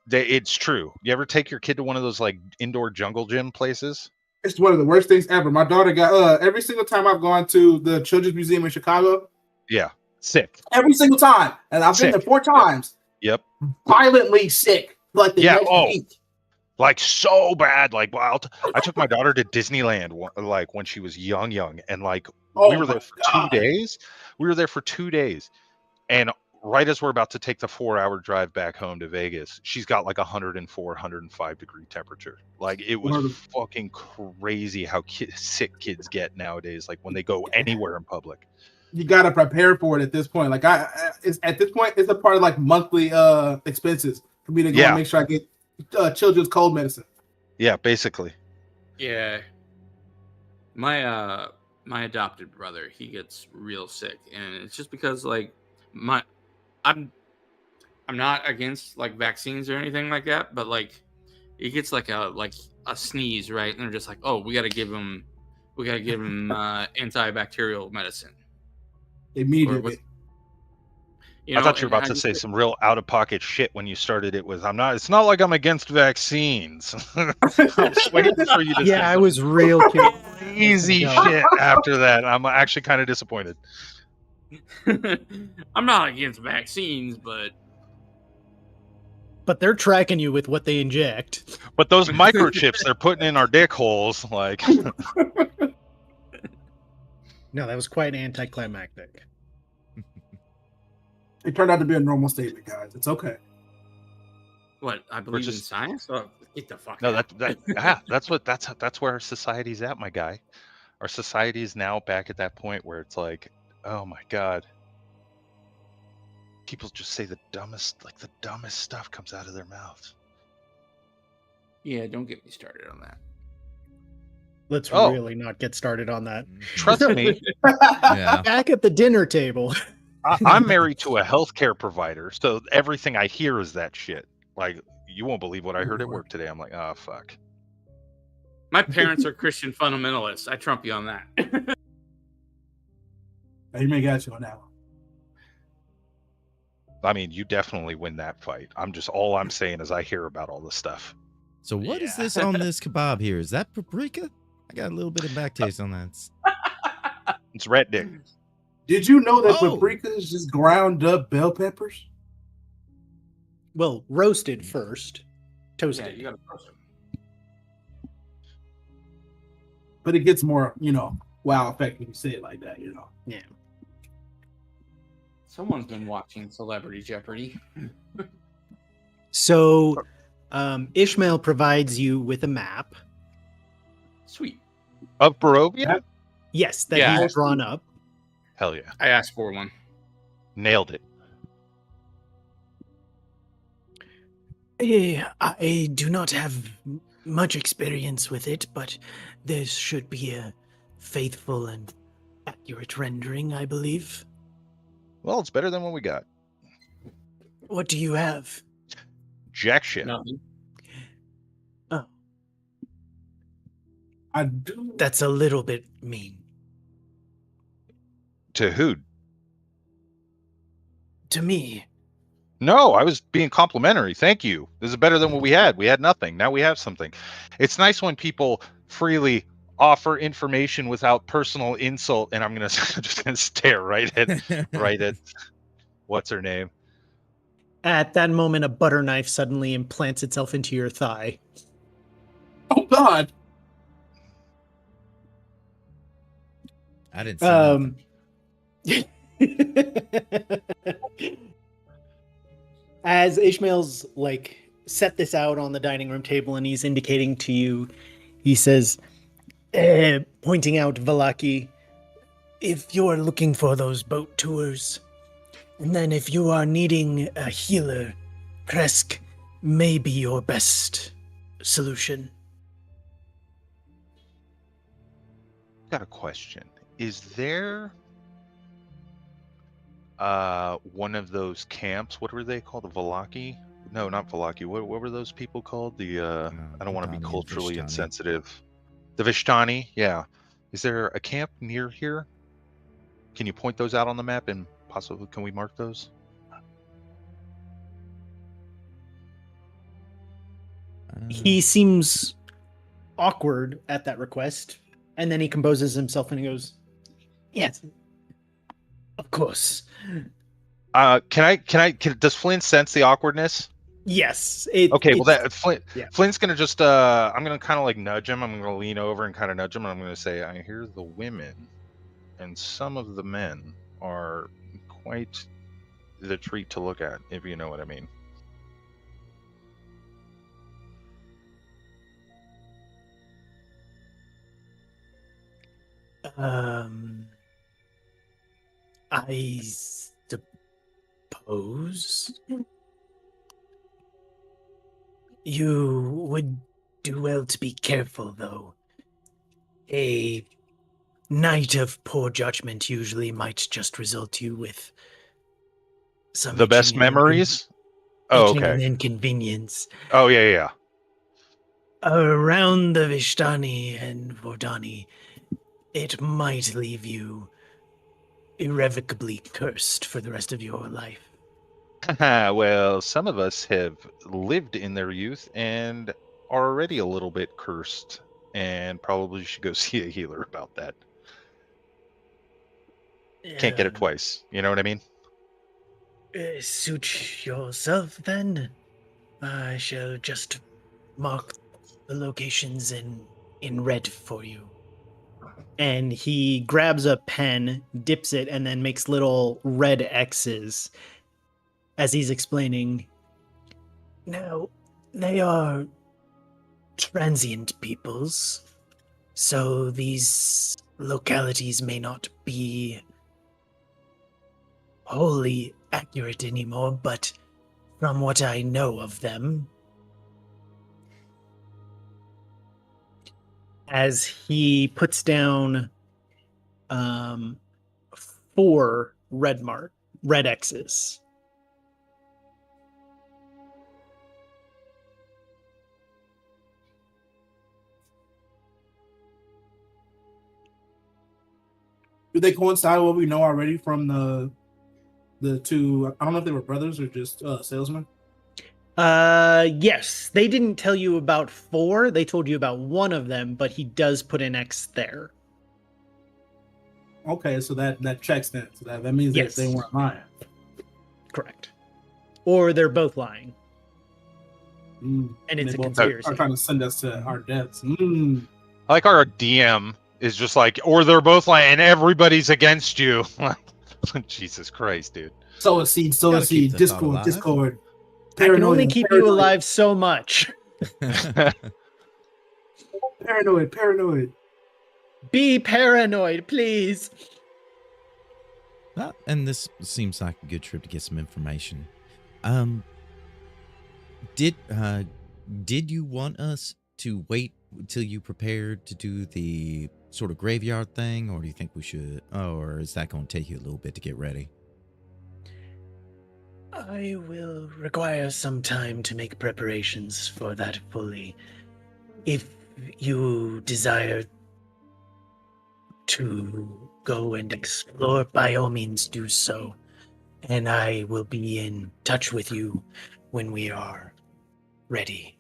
it's true. You ever take your kid to one of those like indoor jungle gym places? It's one of the worst things ever. My daughter got every single time I've gone to the Children's Museum in Chicago. Yeah, sick. Every single time, and I've been there 4 times. Yep. Violently sick, like the next week. Like so bad. Like, wow. I took my daughter to Disneyland like when she was young, and like we were there for 2 days. We were there for 2 days, and right as we're about to take the 4-hour drive back home to Vegas, she's got like 104, 105 degree temperature. Like it was fucking crazy how sick kids get nowadays. Like when they go anywhere in public, you gotta prepare for it at this point. Like at this point, it's a part of like monthly expenses for me to go and make sure I get children's cold medicine. Yeah, basically. Yeah, my adopted brother, he gets real sick, and it's just because like I'm not against like vaccines or anything like that, but like he gets like a sneeze, right? And they're just like, oh, we gotta give him antibacterial medicine immediately. I thought you were about to say some real out of pocket shit when you started it with it's not like I'm against vaccines. I was waiting for you to say I was real crazy shit after that. I'm actually kind of disappointed. I'm not against vaccines, but they're tracking you with what they inject. But those microchips they're putting in our dick holes, like. No, that was quite anticlimactic. It turned out to be a normal statement, guys. It's okay. What, I believe in science? Oh, get the fuck out. No, that's where our society's at, my guy. Our society is now back at that point where it's like, oh my god. People just say the dumbest stuff comes out of their mouths. Yeah, don't get me started on that. Let's really not get started on that. Trust me. Back at the dinner table. I'm married to a healthcare provider, so everything I hear is that shit. Like, you won't believe what I heard at work today. I'm like, oh, fuck. My parents are Christian fundamentalists. I trump you on that. You may got you on that one. I mean, you definitely win that fight. All I'm saying is I hear about all this stuff. So what is this on this kebab here? Is that paprika? I got a little bit of back taste on that. It's red dick. Did you know that paprika is just ground up bell peppers? Well, roasted first. Toasted. Yeah, you gotta roast them. But it gets more, wow effect when you say it like that, Yeah. Someone's been watching Celebrity Jeopardy. So, Ishmael provides you with a map. Sweet. Of Barovia? Yes, that he's drawn up. Hell yeah. I asked for one. Nailed it. I do not have much experience with it, but there should be a faithful and accurate rendering, I believe. Well, it's better than what we got. What do you have? Jack shit. Nothing. Oh. I do. That's a little bit mean. To who? To me. No, I was being complimentary. Thank you. This is better than what we had. We had nothing. Now we have something. It's nice when people freely offer information without personal insult, and I'm just gonna stare right at what's her name. At that moment, a butter knife suddenly implants itself into your thigh. Oh God! I didn't see As Ishmael's set this out on the dining room table and he's indicating to you, he says, Pointing out Valaki, if you're looking for those boat tours, and then if you are needing a healer, Kresk may be your best solution. Got a question. Is there one of those camps? What were they called? The Valaki? No, not Valaki. What were those people called? I don't want to be Vardani and culturally Vishtani. insensitive. The Vishtani, yeah. Is there a camp near here? Can you point those out on the map and possibly can we mark those? He seems awkward at that request, and then he composes himself and he goes, "Yes, of course. Does Flynn sense the awkwardness? Yes." Okay, well that yeah. Flynn's gonna just I'm gonna kind of like nudge him. I'm gonna lean over and kind of nudge him, and I'm gonna say, I hear the women and some of the men are quite the treat to look at, if you know what I mean. I suppose you would do well to be careful, though. A night of poor judgment usually might just result you with some The best memories? Oh, itching and okay. inconvenience. Oh, yeah. Around the Vishtani and Vordani, it might leave you irrevocably cursed for the rest of your life. Well, some of us have lived in their youth and are already a little bit cursed, and probably should go see a healer about that. Can't get it twice. You know what I mean? Suit yourself, then. I shall just mark the locations in red for you. And he grabs a pen, dips it, and then makes little red X's as he's explaining. Now, they are transient peoples, so these localities may not be wholly accurate anymore, but from what I know of them, as he puts down 4 red X's. Do they coincide with what we know already from the two? I don't know if they were brothers or just salesmen. Yes, they didn't tell you about 4. They told you about one of them, but he does put an X there. Okay, so that checks then. So that means Yes. they weren't lying. Correct. Or they're both lying. And it's they a both conspiracy. are trying to send us to our deaths. I like our DM is just like, or they're both lying and everybody's against you. Jesus Christ, dude. Sow a seed, Discord. I can only keep you alive so much. Paranoid. Be paranoid, please. And this seems like a good trip to get some information. Did you want us to wait until you prepared to do the sort of graveyard thing, or do you think we should? Or is that going to take you a little bit to get ready? I will require some time to make preparations for that fully. If you desire to go and explore, by all means do so. And I will be in touch with you when we are ready.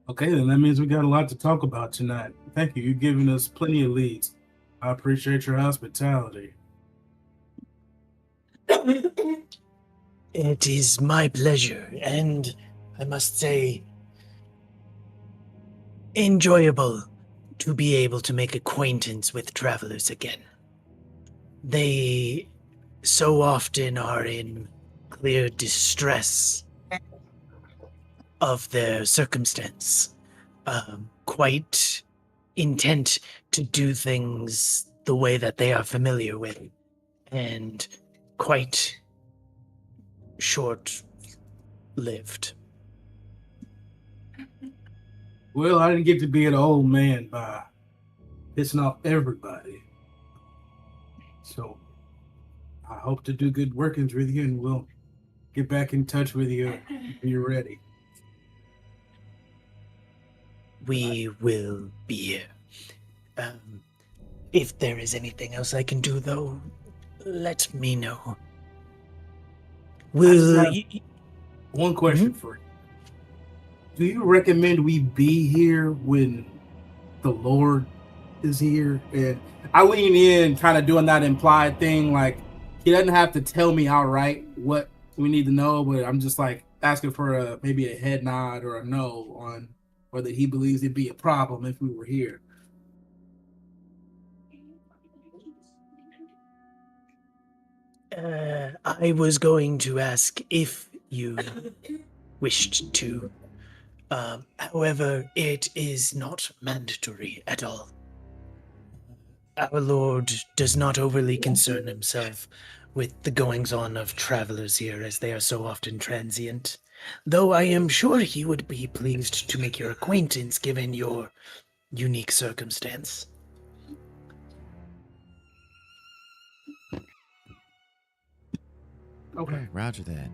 Okay, then that means we got a lot to talk about tonight. Thank you. You've given us plenty of leads. I appreciate your hospitality. It is my pleasure, and I must say, enjoyable to be able to make acquaintance with travelers again. They so often are in clear distress of their circumstance, quite intent to do things the way that they are familiar with, and quite short-lived. Well, I didn't get to be an old man by pissing off everybody. So I hope to do good workings with you, and we'll get back in touch with you when you're ready. We will be here. If there is anything else I can do, though, let me know. Will have one question for you. Do you recommend we be here when the Lord is here? And I lean in, kind of doing that implied thing, like he doesn't have to tell me outright what we need to know, but I'm just like asking for maybe a head nod or a no on whether he believes it'd be a problem if we were here. I was going to ask if you wished to. However, it is not mandatory at all. Our Lord does not overly concern himself with the goings-on of travelers here, as they are so often transient. Though I am sure he would be pleased to make your acquaintance, given your unique circumstance. Okay. Roger that.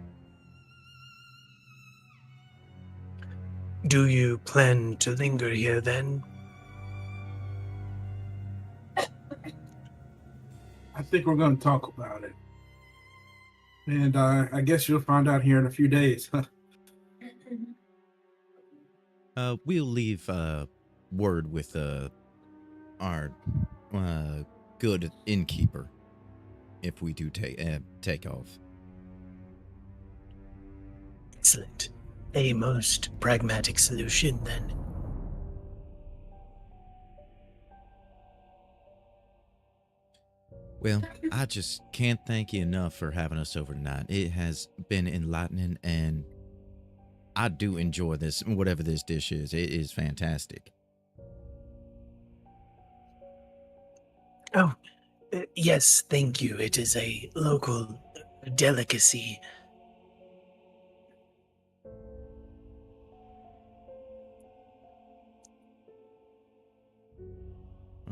Do you plan to linger here then? I think we're going to talk about it. And I guess you'll find out here in a few days. We'll leave word with our good innkeeper if we do take off. Excellent. A most pragmatic solution, then. Well, I just can't thank you enough for having us over tonight. It has been enlightening, and I do enjoy this, whatever this dish is. It is fantastic. Oh, yes, thank you. It is a local delicacy.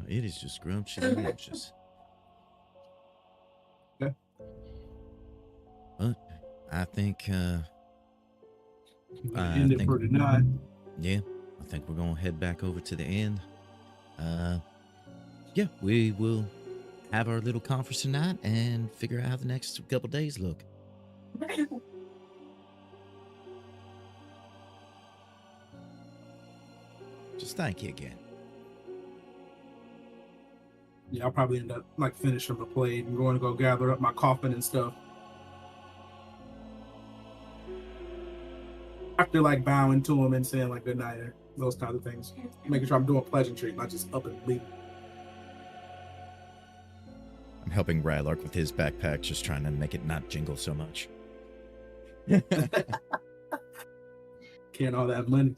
It is just scrumptious. Yeah. But I think end it for tonight. Yeah, I think we're gonna head back over to the inn. Yeah, we will have our little conference tonight and figure out how the next couple days look. Just thank you again. Yeah, I'll probably end up like finishing my plate and going to go gather up my coffin and stuff. After like bowing to him and saying like good night or those kind of things. Making sure I'm doing pleasantry, not just up and leaving. I'm helping Rylark with his backpack, just trying to make it not jingle so much. Can't all that money.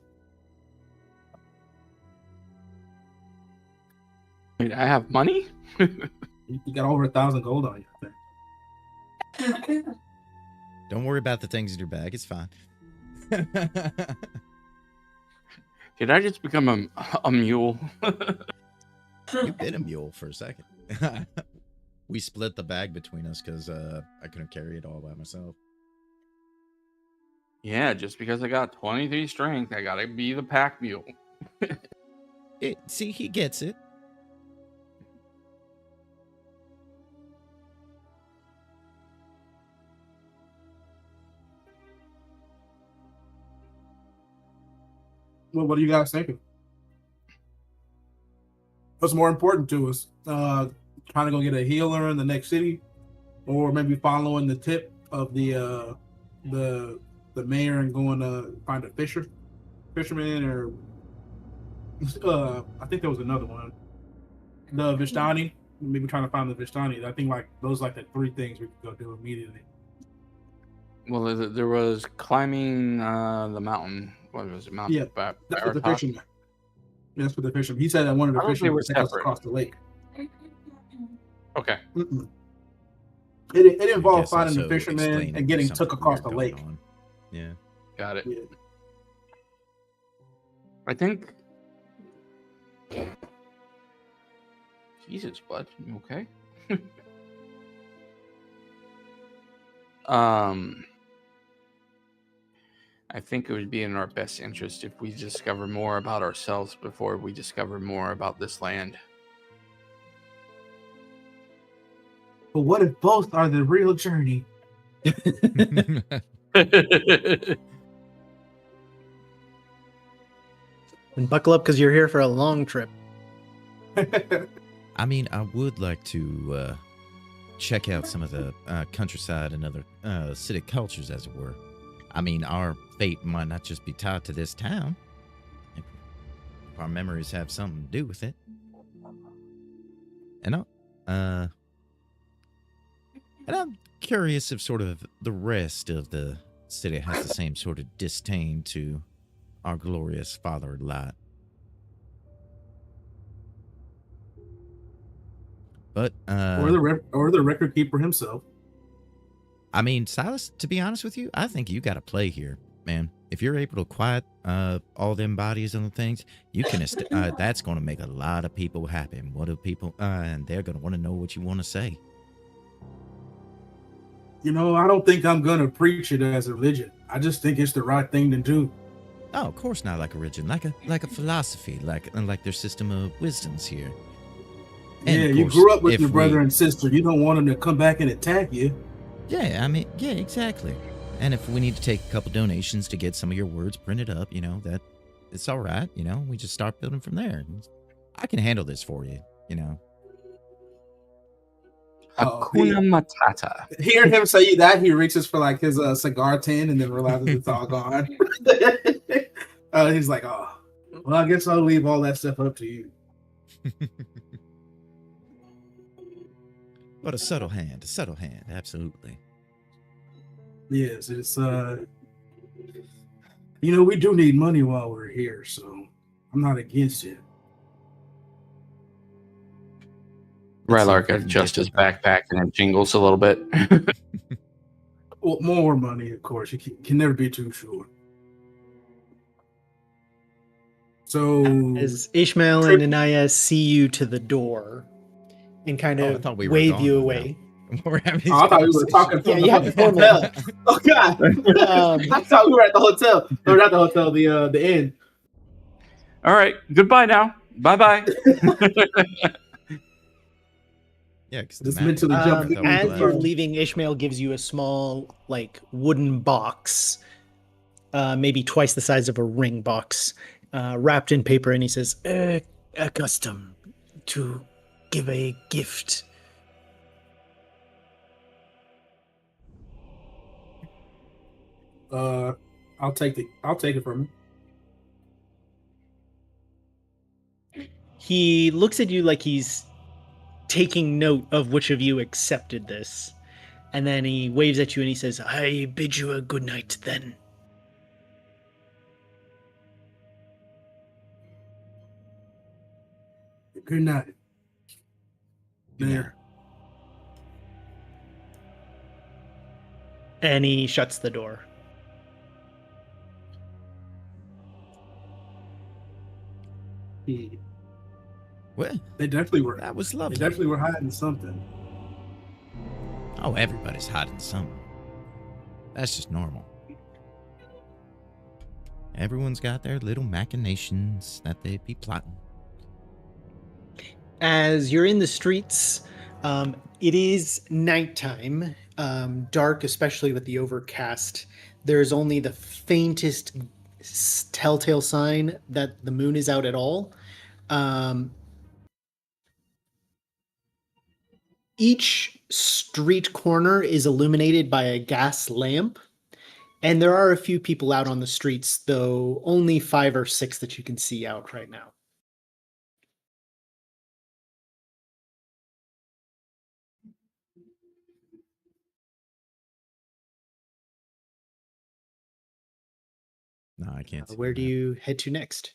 Wait, I have money? You got over 1,000 gold on you, I think. Don't worry about the things in your bag. It's fine. Did I just become a mule? You've been a mule for a second. We split the bag between us because I couldn't carry it all by myself. Yeah, just because I got 23 strength, I gotta be the pack mule. See, he gets it. Well, what do you guys think? What's more important to us? Trying to go get a healer in the next city, or maybe following the tip of the mayor and going to find a fisherman, or I think there was another one, the Vishtani. Maybe trying to find the Vishtani. I think like those like the three things we could go do immediately. Well, there was climbing the mountain. What was it? Mountain? Yeah, that's what the fisherman. That's for the fisherman. He said that one of the I thought they fishermen were would take us separate. across the lake. Okay. Mm-mm. It I involved guess finding the also fisherman explaining and getting something took across weird the going lake. on. Yeah. Got it. Yeah. I think. Jesus, bud. You okay? I think it would be in our best interest if we discover more about ourselves before we discover more about this land. But what if both are the real journey? And buckle up because you're here for a long trip. I mean, I would like to check out some of the countryside and other city cultures, as it were. I mean, our fate might not just be tied to this town. If our memories have something to do with it. And I'm curious if sort of the rest of the city has the same sort of disdain to our glorious Father Light. But or the record keeper himself. I mean, Silas, to be honest with you, I think you got to play here, man. If you're able to quiet all them bodies and things, you can. That's going to make a lot of people happy. And what do people? And they're going to want to know what you want to say. You know, I don't think I'm gonna preach it as a religion. I just think it's the right thing to do. Oh, of course not like a religion, like a philosophy, like their system of wisdoms here. And yeah, of you course, grew up with if your brother we- and sister. You don't want them to come back and attack you. Yeah, I mean, yeah, exactly. And if we need to take a couple donations to get some of your words printed up, you know, that it's all right. You know, we just start building from there. I can handle this for you. You know. Hakuna Matata. Hearing him say that, he reaches for like his cigar tin and then realizes it's all gone. He's like, oh, well, I guess I'll leave all that stuff up to you. But a subtle hand, absolutely. Yes, it's you know, we do need money while we're here, so I'm not against it. Rylark adjusts his backpack and it jingles a little bit. Well, more money, of course. You can never be too sure. So As Ishmael and Anaya see you to the door and kind Oh, I of thought we were wave gone you by now. away. We're having I thought we were talking Yeah, from you the have the phone hotel. line. Oh God! I thought we were at the hotel. No, not the hotel. The inn. All right. Goodbye now. Bye-bye. Yeah, because Just mentally jumped. As you're leaving, Ishmael gives you a small, like, wooden box, maybe twice the size of a ring box, wrapped in paper, and he says, "A custom to give a gift." I'll take it from him. He looks at you like he's taking note of which of you accepted this. And then he waves at you and he says, "I bid you a good night then." Good night. There. And he shuts the door. Well, They definitely were. that was They lovely. definitely were hiding something. Oh, everybody's hiding something. That's just normal. Everyone's got their little machinations that they be plotting. As you're in the streets, it is nighttime, dark, especially with the overcast. There's only the faintest telltale sign that the moon is out at all. Each street corner is illuminated by a gas lamp, and there are a few people out on the streets, though only 5 or 6 that you can see out right now. No, I can't see Where do that. you head to next?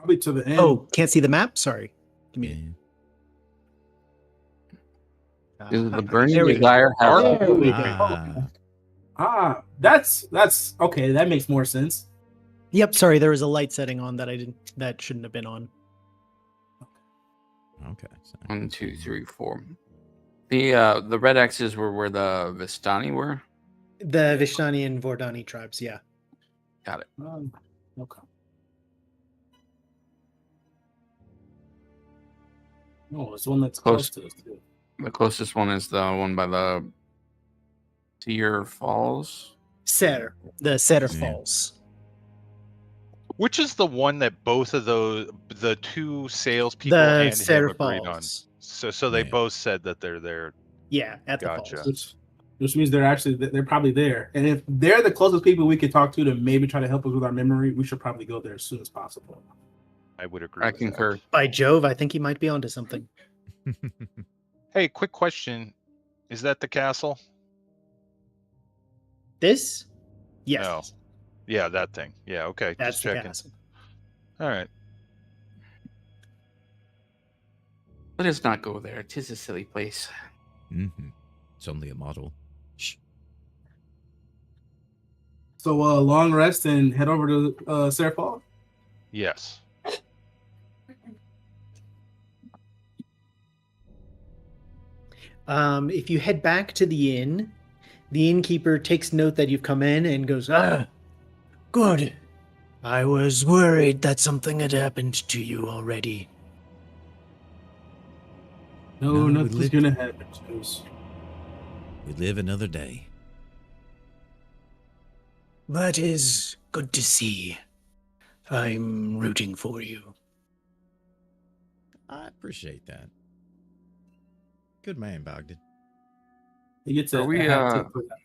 Probably to the end. Oh, can't see the map? Sorry. Give Yeah. me Does the there burning we go. desire have Dark. There we Ah, go. That's okay. That makes more sense. Yep, sorry, there was a light setting on that shouldn't have been on. okay. So 1, 2, 3, 4? The red X's were where the Vistani were. The Vishnani and Vordani tribes, yeah. Got it. Okay. Oh, it's one that's close to us too. The closest one is the one by the Seer Falls. The Ser Yeah. Falls. Which is the one that both of the two salespeople The and him Ser agreed on? Falls. So they Yeah. both said that they're there. Yeah, at the Gotcha. falls. Which means they're probably there. And if they're the closest people we could talk to maybe try to help us with our memory, we should probably go there as soon as possible. I would agree. I with concur. By Jove, I think he might be onto something. That. Hey, quick question: is that the castle? This? Yes. No. Yeah, that thing. Yeah. Okay. That's Just the checking. castle. All right. Let us not go there. 'Tis a silly place. Mhm. It's only a model. Shh. So long rest and head over to Sarah Fall. Yes. If you head back to the inn, the innkeeper takes note that you've come in and goes, good. I was worried that something had happened to you already. No, No, we nothing's lived- gonna happen to us. We live another day. That is good to see. I'm rooting for you. I appreciate that. Good man, Bogdan. He gets Are a we, hat tip for that.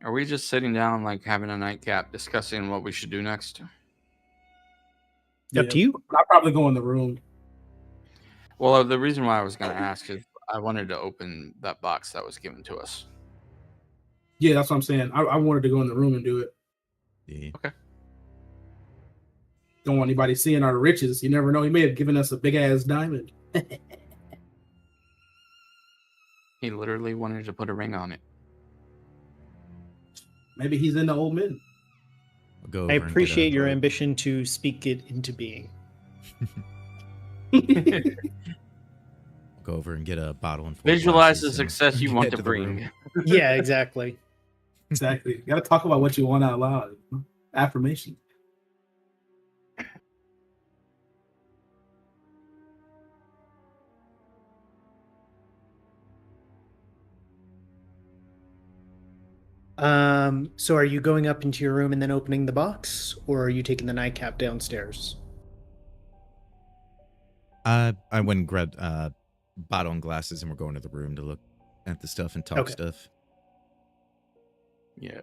Are we just sitting down, like having a nightcap, discussing what we should do next? Up to you. I'll probably go in the room. Well, the reason why I was going to ask is I wanted to open that box that was given to us. Yeah, that's what I'm saying. I wanted to go in the room and do it. Yeah. Don't want anybody seeing our riches. You never know. He may have given us a big ass diamond. He literally wanted to put a ring on it. Maybe he's in the old men. I'll go over I and get appreciate your a- ambition to speak it into being. Go over and get a bottle and four Visualize the glasses and success you want head to the room. bring. Yeah, exactly. Exactly. You got to talk about what you want out loud. Affirmation. So are you going up into your room and then opening the box, or are you taking the nightcap downstairs? I went and grabbed bottle and glasses, and we're going to the room to look at the stuff and talk Okay. stuff. Yeah.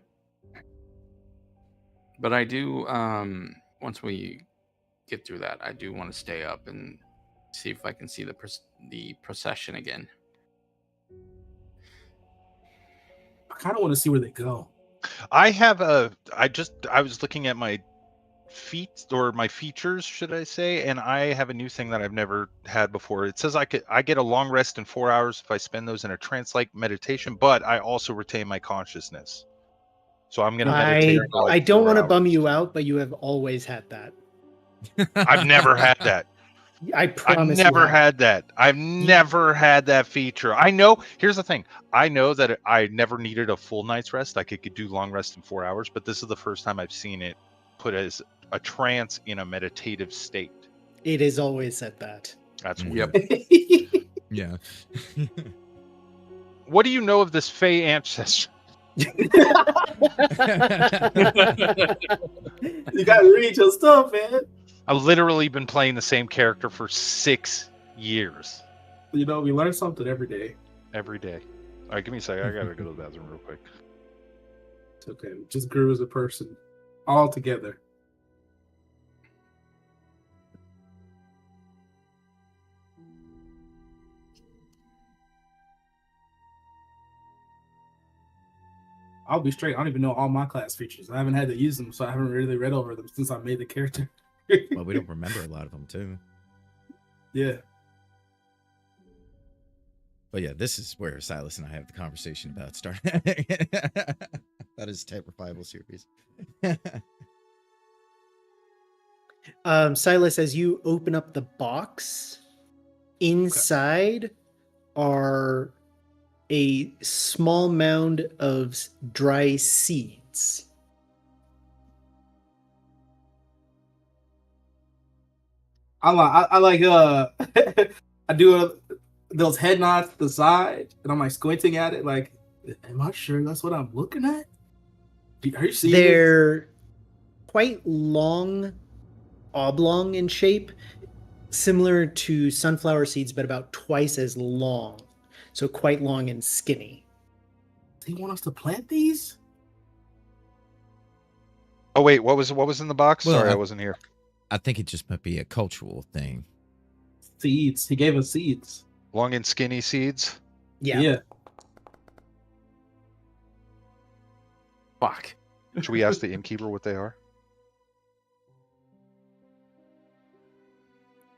But I do, once we get through that, I do want to stay up and see if I can see the procession again. I kind of want to see where they go. I was looking at my feet or my features, should I say, and I have a new thing that I've never had before. It says I get a long rest in 4 hours if I spend those in a trance-like meditation, but I also retain my consciousness. So I'm gonna meditate. for like I don't 4 want to hours. bum you out, but you have always had that. I've never had that. I I've promise. never had that. I've never had that feature. I know. Here's the thing. I know that I never needed a full night's rest. Like I could do long rest in 4 hours, but this is the first time I've seen it put as a trance in a meditative state. It is always said that. That's Mm. weird. Yep. Yeah. What do you know of this Fey ancestor? You got to read your stuff, man. I've literally been playing the same character for 6 years. You know, we learn something every day. Every day. All right, give me a second. I gotta go to the bathroom real quick. It's okay. We just grew as a person. All together. I'll be straight. I don't even know all my class features. I haven't had to use them, so I haven't really read over them since I made the character. Well, we don't remember a lot of them too. Yeah. But yeah, this is where Silas and I have the conversation about Star. That is type revival series. Silas, as you open up the box, inside are a small mound of dry seeds. I like I do those head nods to the side, and I'm like squinting at it. Like, am I sure that's what I'm looking at? Are you seeing this? They're quite long, oblong in shape, similar to sunflower seeds, but about twice as long. So quite long and skinny. Does he want us to plant these Oh wait, what was in the box? Well, Sorry, I wasn't here. I think it just might be a cultural thing. seeds? He gave us seeds. Long and skinny seeds. Yeah. Fuck. Should we ask the innkeeper what they are?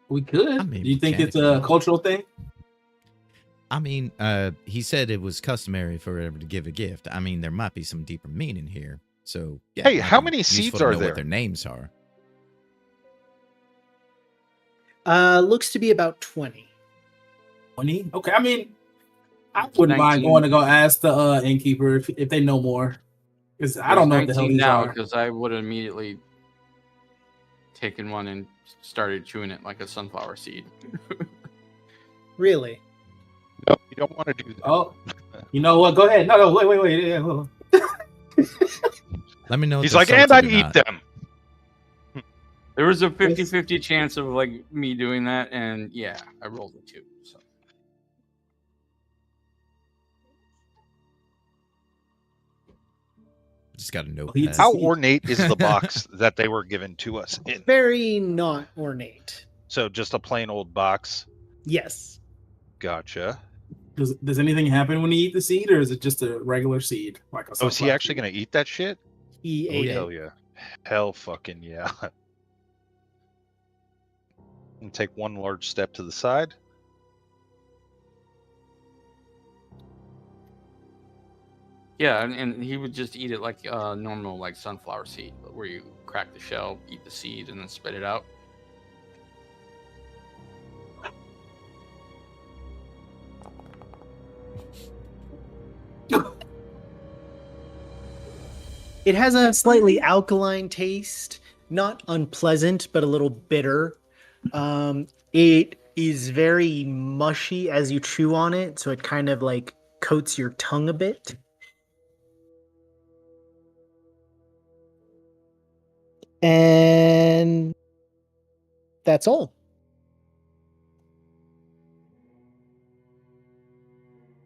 We could. I mean, Do you think it's a mechanically. cultural thing? I mean, he said it was customary for everyone to give a gift. I mean, there might be some deeper meaning here. So, yeah, Hey, it might how be many useful seeds to are know there? What their names are. Looks to be about 20. 20? Okay, I mean, I wouldn't mind 19. going to go ask the innkeeper if they know more. Because I don't know what the hell 19 these now are. because I would have immediately taken one and started chewing it like a sunflower seed. Really? No, you don't want to do that. Oh, you know what? Go ahead. No, wait. Yeah, hold on. Let me know. He's if like, they're and I'd salted or eat not." them. There was a 50-50 chance of like me doing that, and yeah, I rolled a 2. So Just got a notepad. He's- How ornate is the box that they were given to us in? Very not ornate. So just a plain old box. Yes. Gotcha. Does anything happen when you eat the seed, or is it just a regular seed? Like a Oh, is he sunflower actually seed? going to eat that shit? He Oh, ate yeah. Hell it. yeah. Hell fucking yeah. And take one large step to the side. yeah, and he would just eat it like normal like sunflower seed, but where you crack the shell, eat the seed, and then spit it out. It has a slightly alkaline taste, not unpleasant, but a little bitter. It is very mushy as you chew on it, so it kind of like coats your tongue a bit. And that's all.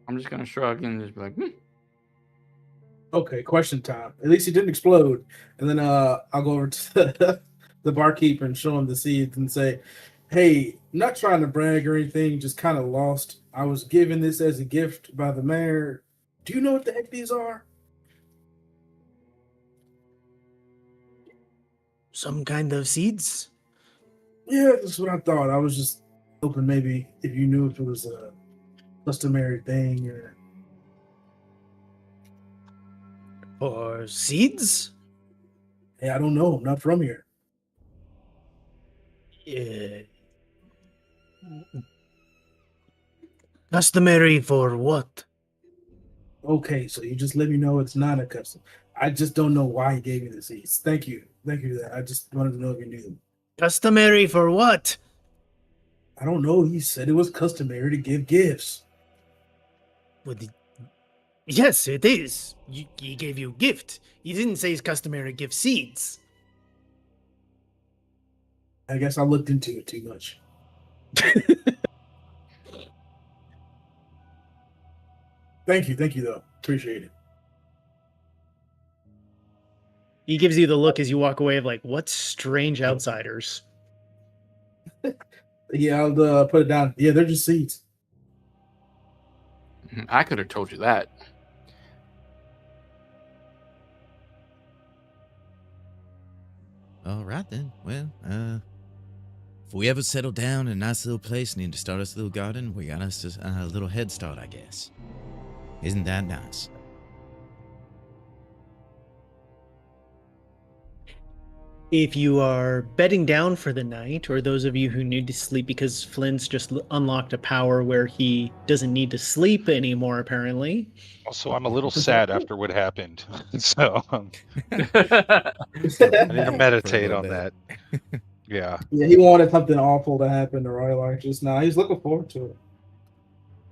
I'm just gonna shrug and just be like, Okay, question time. At least he didn't explode. And then I'll go over to the barkeep and show him the seeds and say, "Hey, not trying to brag or anything, just kind of lost. I was given this as a gift by the mayor. Do you know what the heck these are?" Some kind of seeds? Yeah, that's what I thought. I was just hoping maybe if you knew if it was a customary thing or. Or seeds? Hey, I don't know. I'm not from here. Customary for what? Okay, so you just let me know it's not a custom. I just don't know why he gave me the seeds. Thank you. Thank you for that. I just wanted to know if you knew them. Customary for what? I don't know. He said it was customary to give gifts. Yes, it is. He gave you a gift. He didn't say it's customary to give seeds. I guess I looked into it too much. Thank you though. Appreciate it. He gives you the look as you walk away of like, what strange outsiders. Yeah, I'll put it down. Yeah, they're just seeds. I could have told you that. All right then. Well, if we ever settle down in a nice little place and need to start us a little garden, we got us a little head start, I guess. Isn't that nice? If you are bedding down for the night, or those of you who need to sleep because Flynn's just unlocked a power where he doesn't need to sleep anymore, apparently. Also, I'm a little sad after what happened, so I need to For a meditate little on bit. that. Yeah. Yeah, he wanted something awful to happen to Royal Arch just now. He's looking forward to it.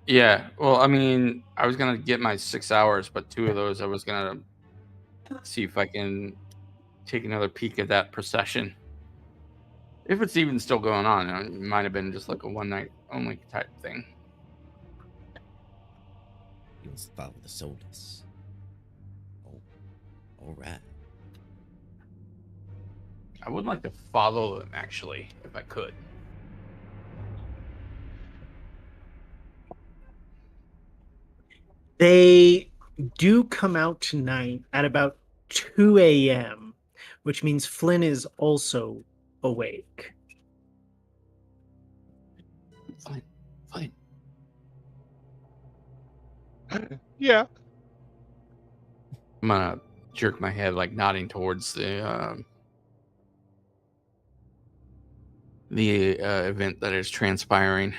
Yeah, well, I mean, I was gonna get my 6 hours, but 2 of those I was gonna see if I can take another peek at that procession. If it's even still going on, it might have been just like a one night only type thing. You must follow the soulless. Oh, all right. I would like to follow them actually, if I could. They do come out tonight at about 2 a.m., which means Flynn is also awake. Fine, fine. Yeah. I'm gonna jerk my head, like nodding towards the event that is transpiring.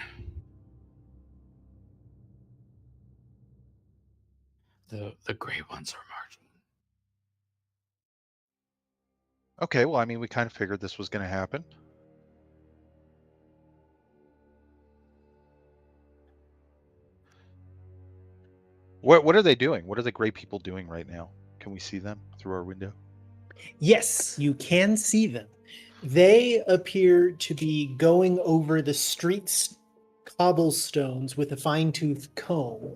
The gray ones are marching. Okay, well, I mean, we kind of figured this was going to happen. What are they doing? What are the gray people doing right now? Can we see them through our window? Yes, you can see them. They appear to be going over the street's cobblestones with a fine-tooth comb,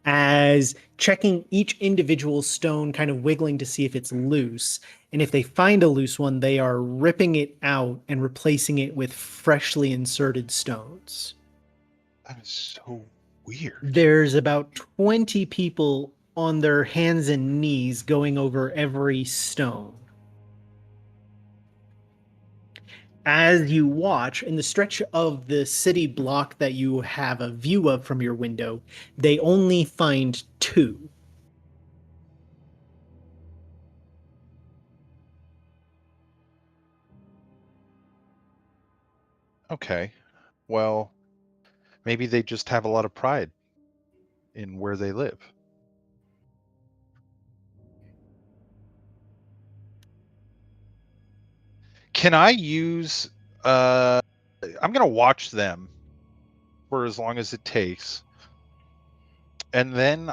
as checking each individual stone, kind of wiggling to see if it's loose. And if they find a loose one, they are ripping it out and replacing it with freshly inserted stones. That is so weird. There's about 20 people on their hands and knees going over every stone. As you watch, in the stretch of the city block that you have a view of from your window, they only find 2. Okay. Well, maybe they just have a lot of pride in where they live. Can I use I'm going to watch them for as long as it takes. And then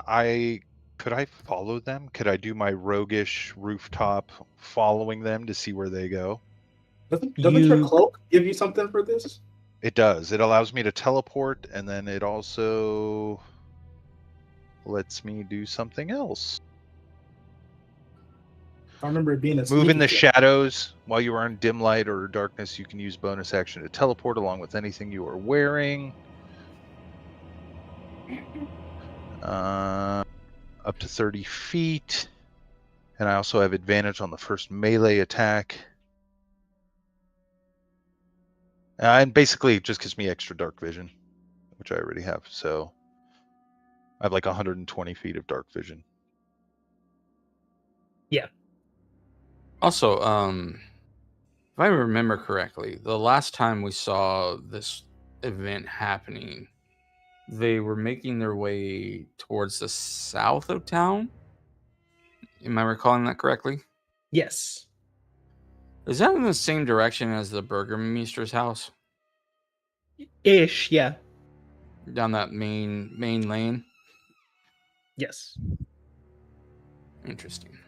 could I follow them? Could I do my roguish rooftop following them to see where they go? Doesn't your cloak give you something for this? It does. It allows me to teleport, and then it also lets me do something else. I remember it being a Move in the sneaky shadows. While you are in dim light or darkness, you can use bonus action to teleport along with anything you are wearing. Up to 30 feet. And I also have advantage on the first melee attack. And basically, it just gives me extra dark vision, which I already have. So I have like 120 feet of dark vision. Yeah. Also, if I remember correctly, the last time we saw this event happening, they were making their way towards the south of town. Am I recalling that correctly? Yes. Is that in the same direction as the Burgermeister's house? Ish, yeah. Down that main lane? Yes. Interesting.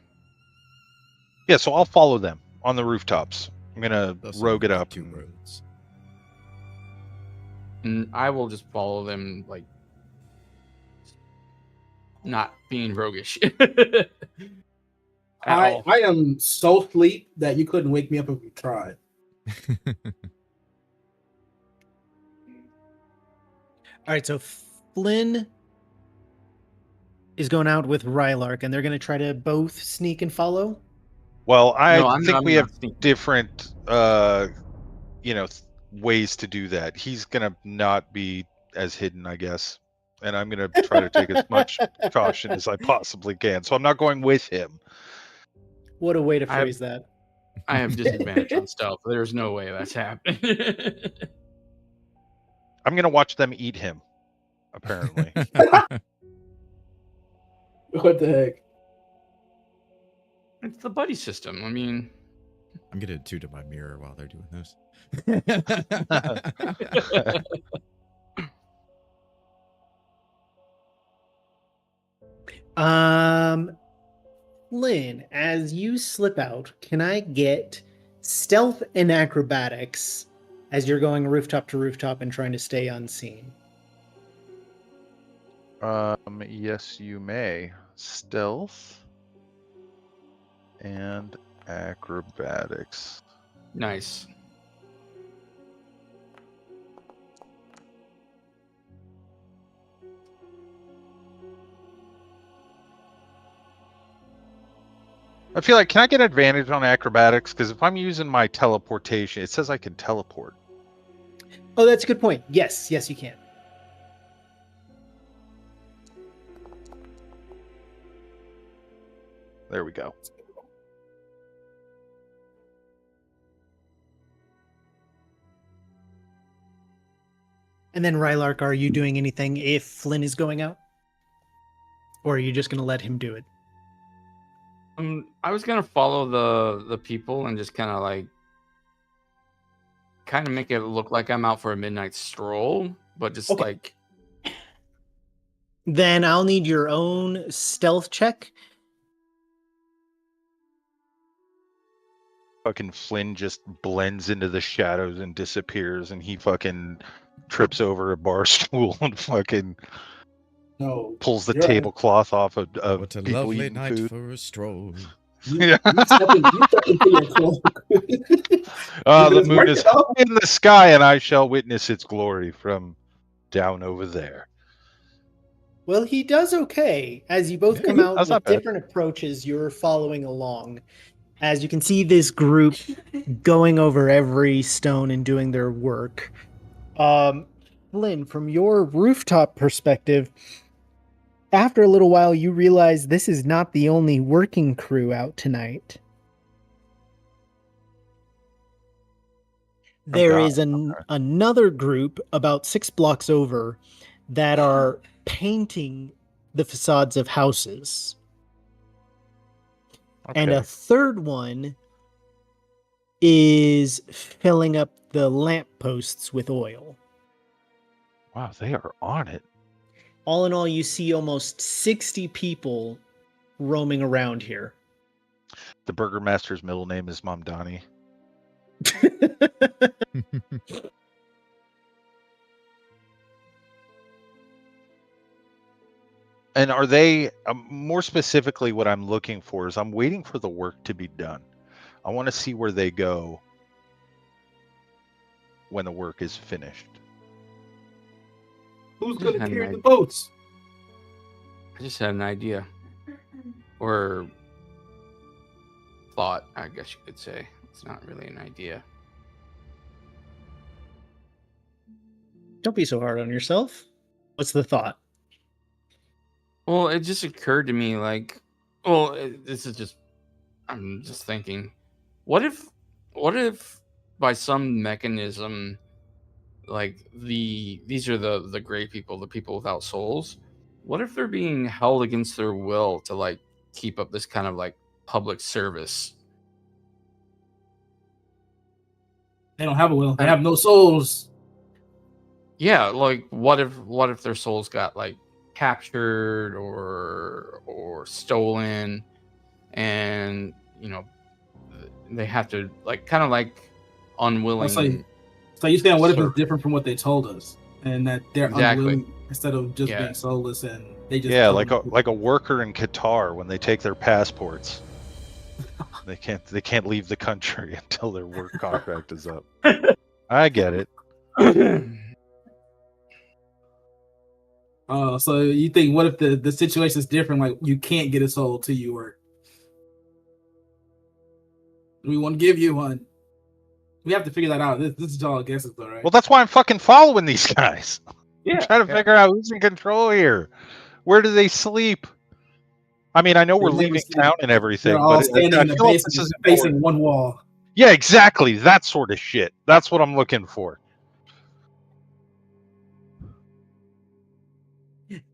Yeah, so I'll follow them on the rooftops. I'm going to Those rogue are it the up. 2 roads. And I will just follow them, like, not being roguish. I am so asleep that you couldn't wake me up if you tried. All right, so Flynn is going out with Rylark, and they're going to try to both sneak and follow? Well, I No, I'm think not, we I'm have not sneaking. different, ways to do that. He's gonna not be as hidden, I guess, and I'm gonna try to take as much caution as I possibly can. So I'm not going with him. What a way to I have- phrase that. I have disadvantage on stealth. There's no way that's happening. I'm gonna watch them eat him. Apparently, What the heck? It's the buddy system. I mean, I'm gonna toot at my mirror while they're doing this. Lynn, as you slip out, can I get stealth and acrobatics as you're going rooftop to rooftop and trying to stay unseen? yes, you may. Stealth and acrobatics. nice. I feel like, can I get advantage on acrobatics? Because if I'm using my teleportation, it says I can teleport. Oh, that's a good point. Yes, you can. There we go. And then Rylark, are you doing anything if Flynn is going out? Or are you just going to let him do it? I was gonna follow the people and just kind of make it look like I'm out for a midnight stroll, but just Okay. Then I'll need your own stealth check. Fucking Flynn just blends into the shadows and disappears, and he fucking trips over a bar stool and fucking No. pulls the You're right. tablecloth off of What a people lovely eating night food. for a stroll. You step into your cloak. The moon is high in the sky, and I shall witness its glory from down over there. Well, he does okay. As you both Yeah, come out that's with not bad. different approaches, you're following along. As you can see this group going over every stone and doing their work. Lynn, from your rooftop perspective, after a little while, you realize this is not the only working crew out tonight. There God. is another group about 6 blocks over that are painting the facades of houses. Okay. And a third one is filling up the lampposts with oil. Wow, they are on it. All in all, you see almost 60 people roaming around here. The burgermaster's middle name is Mamdani. And are they, more specifically, what I'm looking for is I'm waiting for the work to be done. I want to see where they go when the work is finished. Who's going to Had an carry the idea. boats? I just had an idea, or thought, I guess you could say. It's not really an idea. Don't be so hard on yourself. What's the thought? Well, it just occurred to me, I'm just thinking, what if by some mechanism, these are the gray people, the people without souls, what if they're being held against their will to keep up this kind of public service? They don't have a will. They have no souls. Yeah, what if their souls got captured or stolen, and they have to unwilling. So you saying what if it's different from what they told us, and that they're Exactly. unwilling instead of just being soulless, and they just like a worker in Qatar when they take their passports. They can't leave the country until their work contract is up. I get it. So you think, what if the situation is different? Like, you can't get a soul till you work. We won't give you one. We have to figure that out. This is all guesses, though, right? Well, that's why I'm fucking following these guys. Yeah. I'm trying to figure out who's in control here. Where do they sleep? I mean, I know we're They never leaving sleep. town and everything, They're all but standing I in the feel like this basement, is facing important. one wall. Yeah, exactly. That sort of shit. That's what I'm looking for.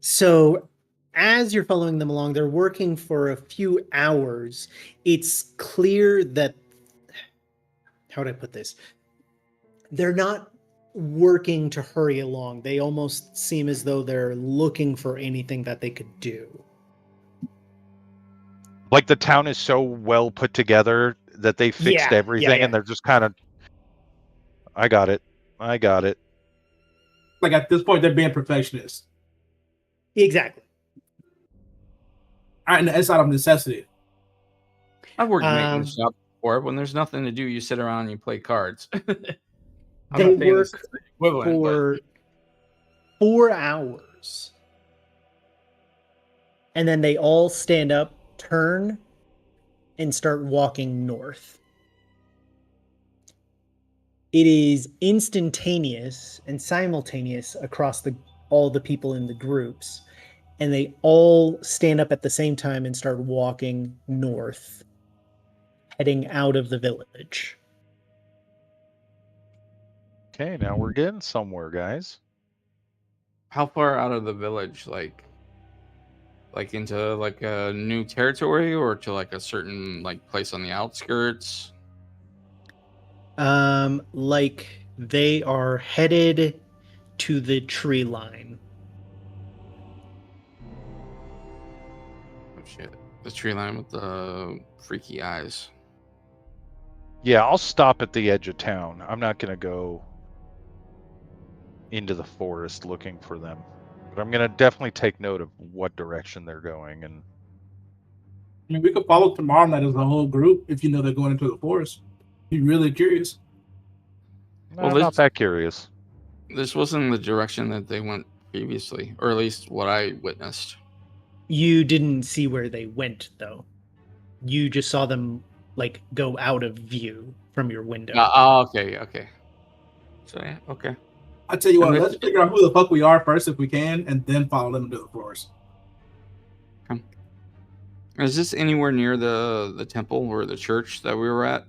So, as you're following them along, they're working for a few hours. It's clear that, how would I put this? They're not working to hurry along. They almost seem as though they're looking for anything that they could do. Like the town is so well put together that they fixed everything, yeah. and they're just kind of. I got it. Like at this point, they're being perfectionists. Exactly. And it's out of necessity. I've worked maintenance shop before. When there's nothing to do, you sit around and you play cards. They work for 4 hours. And then they all stand up, turn, and start walking north. It is instantaneous and simultaneous across all the people in the groups. And they all stand up at the same time and start walking north, heading out of the village. Okay, now we're getting somewhere, guys. How far out of the village, like into like a new territory, or to like a certain like place on the outskirts? Like they are headed to the tree line. Oh shit! The tree line with the freaky eyes. Yeah, I'll stop at the edge of town. I'm not going to go into the forest looking for them. But I'm going to definitely take note of what direction they're going. And I mean, we could follow tomorrow night as a whole group if you know they're going into the forest. Be really curious. I'm not that curious. This wasn't the direction that they went previously, or at least what I witnessed. You didn't see where they went, though. You just saw them like go out of view from your window. Okay. So yeah, okay. I tell you what, let's figure out who the fuck we are first if we can, and then follow them to the forest. Okay. Is this anywhere near the temple or the church that we were at?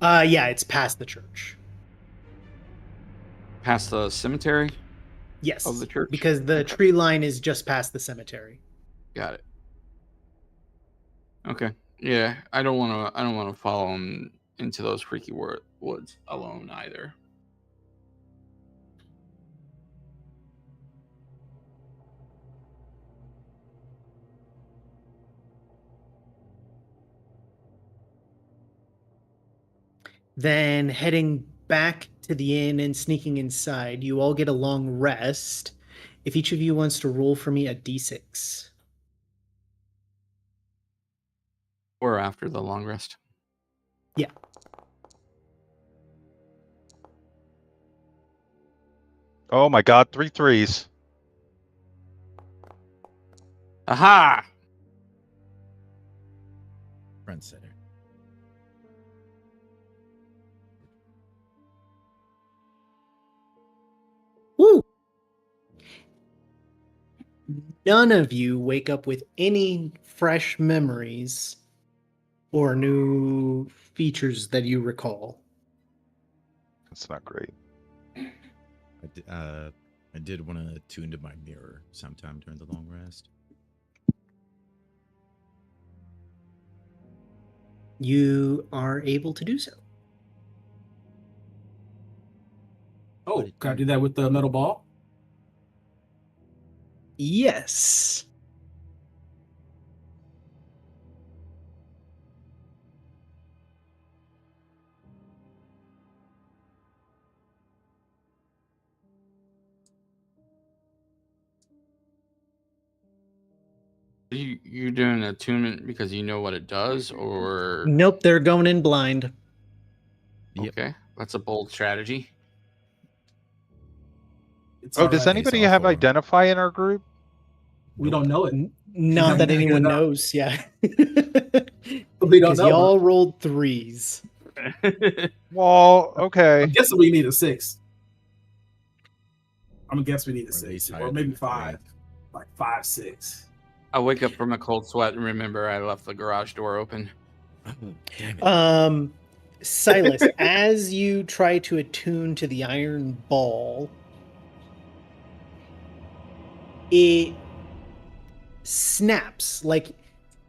Yeah, it's past the church. Past the cemetery? Yes. Of the church? Because the tree line is just past the cemetery. Got it. Okay. Yeah, I don't want to follow them into those freaky woods alone either. Then heading back to the inn and sneaking inside, you all get a long rest. If each of you wants to roll for me a d6. Or after the long rest. Yeah. Oh my god, 3 3s. Aha! Front center. Woo! None of you wake up with any fresh memories or new features that you recall. That's not great. I did want to tune to my mirror sometime during the long rest. You are able to do so. Oh, can I do that with the metal ball? Yes. You're doing attunement because you know what it does, or Nope, they're going in blind. Yep. okay, that's a bold strategy. It's Oh, does alright. anybody all have for 'em. identify in our group? We don't know it. Not that Figure it anyone out. knows, yeah. We don't Because know. y'all rolled 3s. Well, okay. I'm guessing we need a 6. I'm gonna guess we need a Or at least 6, higher or maybe than a 5, like 5, 6. I wake up from a cold sweat and remember I left the garage door open. Oh, damn it. Silas, as you try to attune to the iron ball, it snaps. Like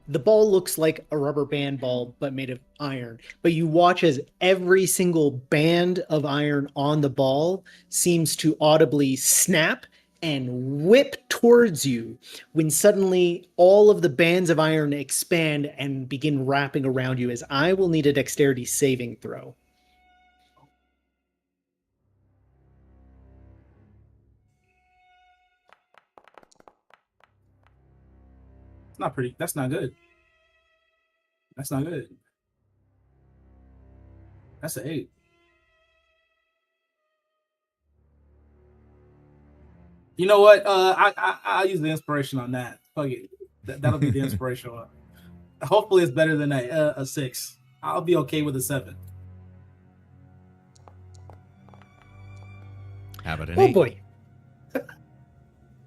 the ball looks like a rubber band ball, but made of iron. But you watch as every single band of iron on the ball seems to audibly snap and whip towards you when suddenly all of the bands of iron expand and begin wrapping around you, as I will need a dexterity saving throw. It's not pretty. That's not good. That's not good. That's an 8. You know what? I'll use the inspiration on that. Fuck it. That'll be the inspiration one. Hopefully, it's better than a 6. I'll be okay with a 7. How about an Oh 8? boy.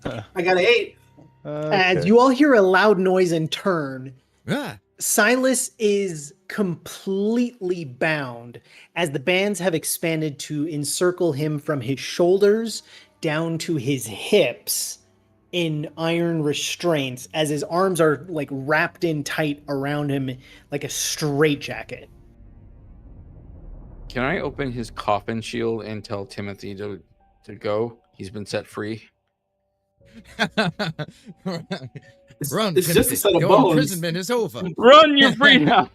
I got an 8. As you all hear a loud noise and turn, Ah, Silas is completely bound as the bands have expanded to encircle him from his shoulders down to his hips in iron restraints, as his arms are like wrapped in tight around him like a straitjacket. Can I open his coffin shield and tell Timothy to go? He's been set free. Run, it's just a Timothy. set of Your bones. imprisonment is over. Run, you're free now.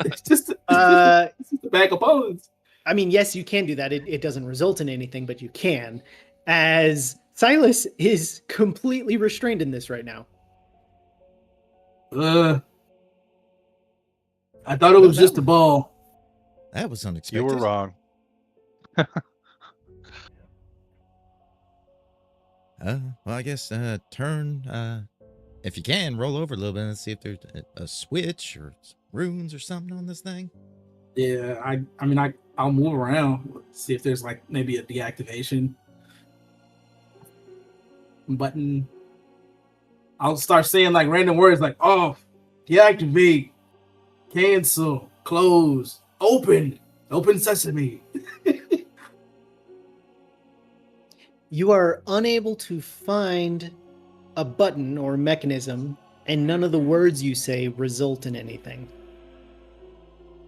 It's just a bag of bones. I mean, yes, you can do that. It doesn't result in anything, but you can. As Silas is completely restrained in this right now. I thought it was just a ball. That was unexpected. You were wrong. Well, I guess turn. If you can, roll over a little bit and see if there's a switch or runes or something on this thing. Yeah, I'll move around, see if there's like maybe a deactivation button. I'll start saying like random words like off, deactivate, cancel, close, open sesame. You are unable to find a button or mechanism, and none of the words you say result in anything.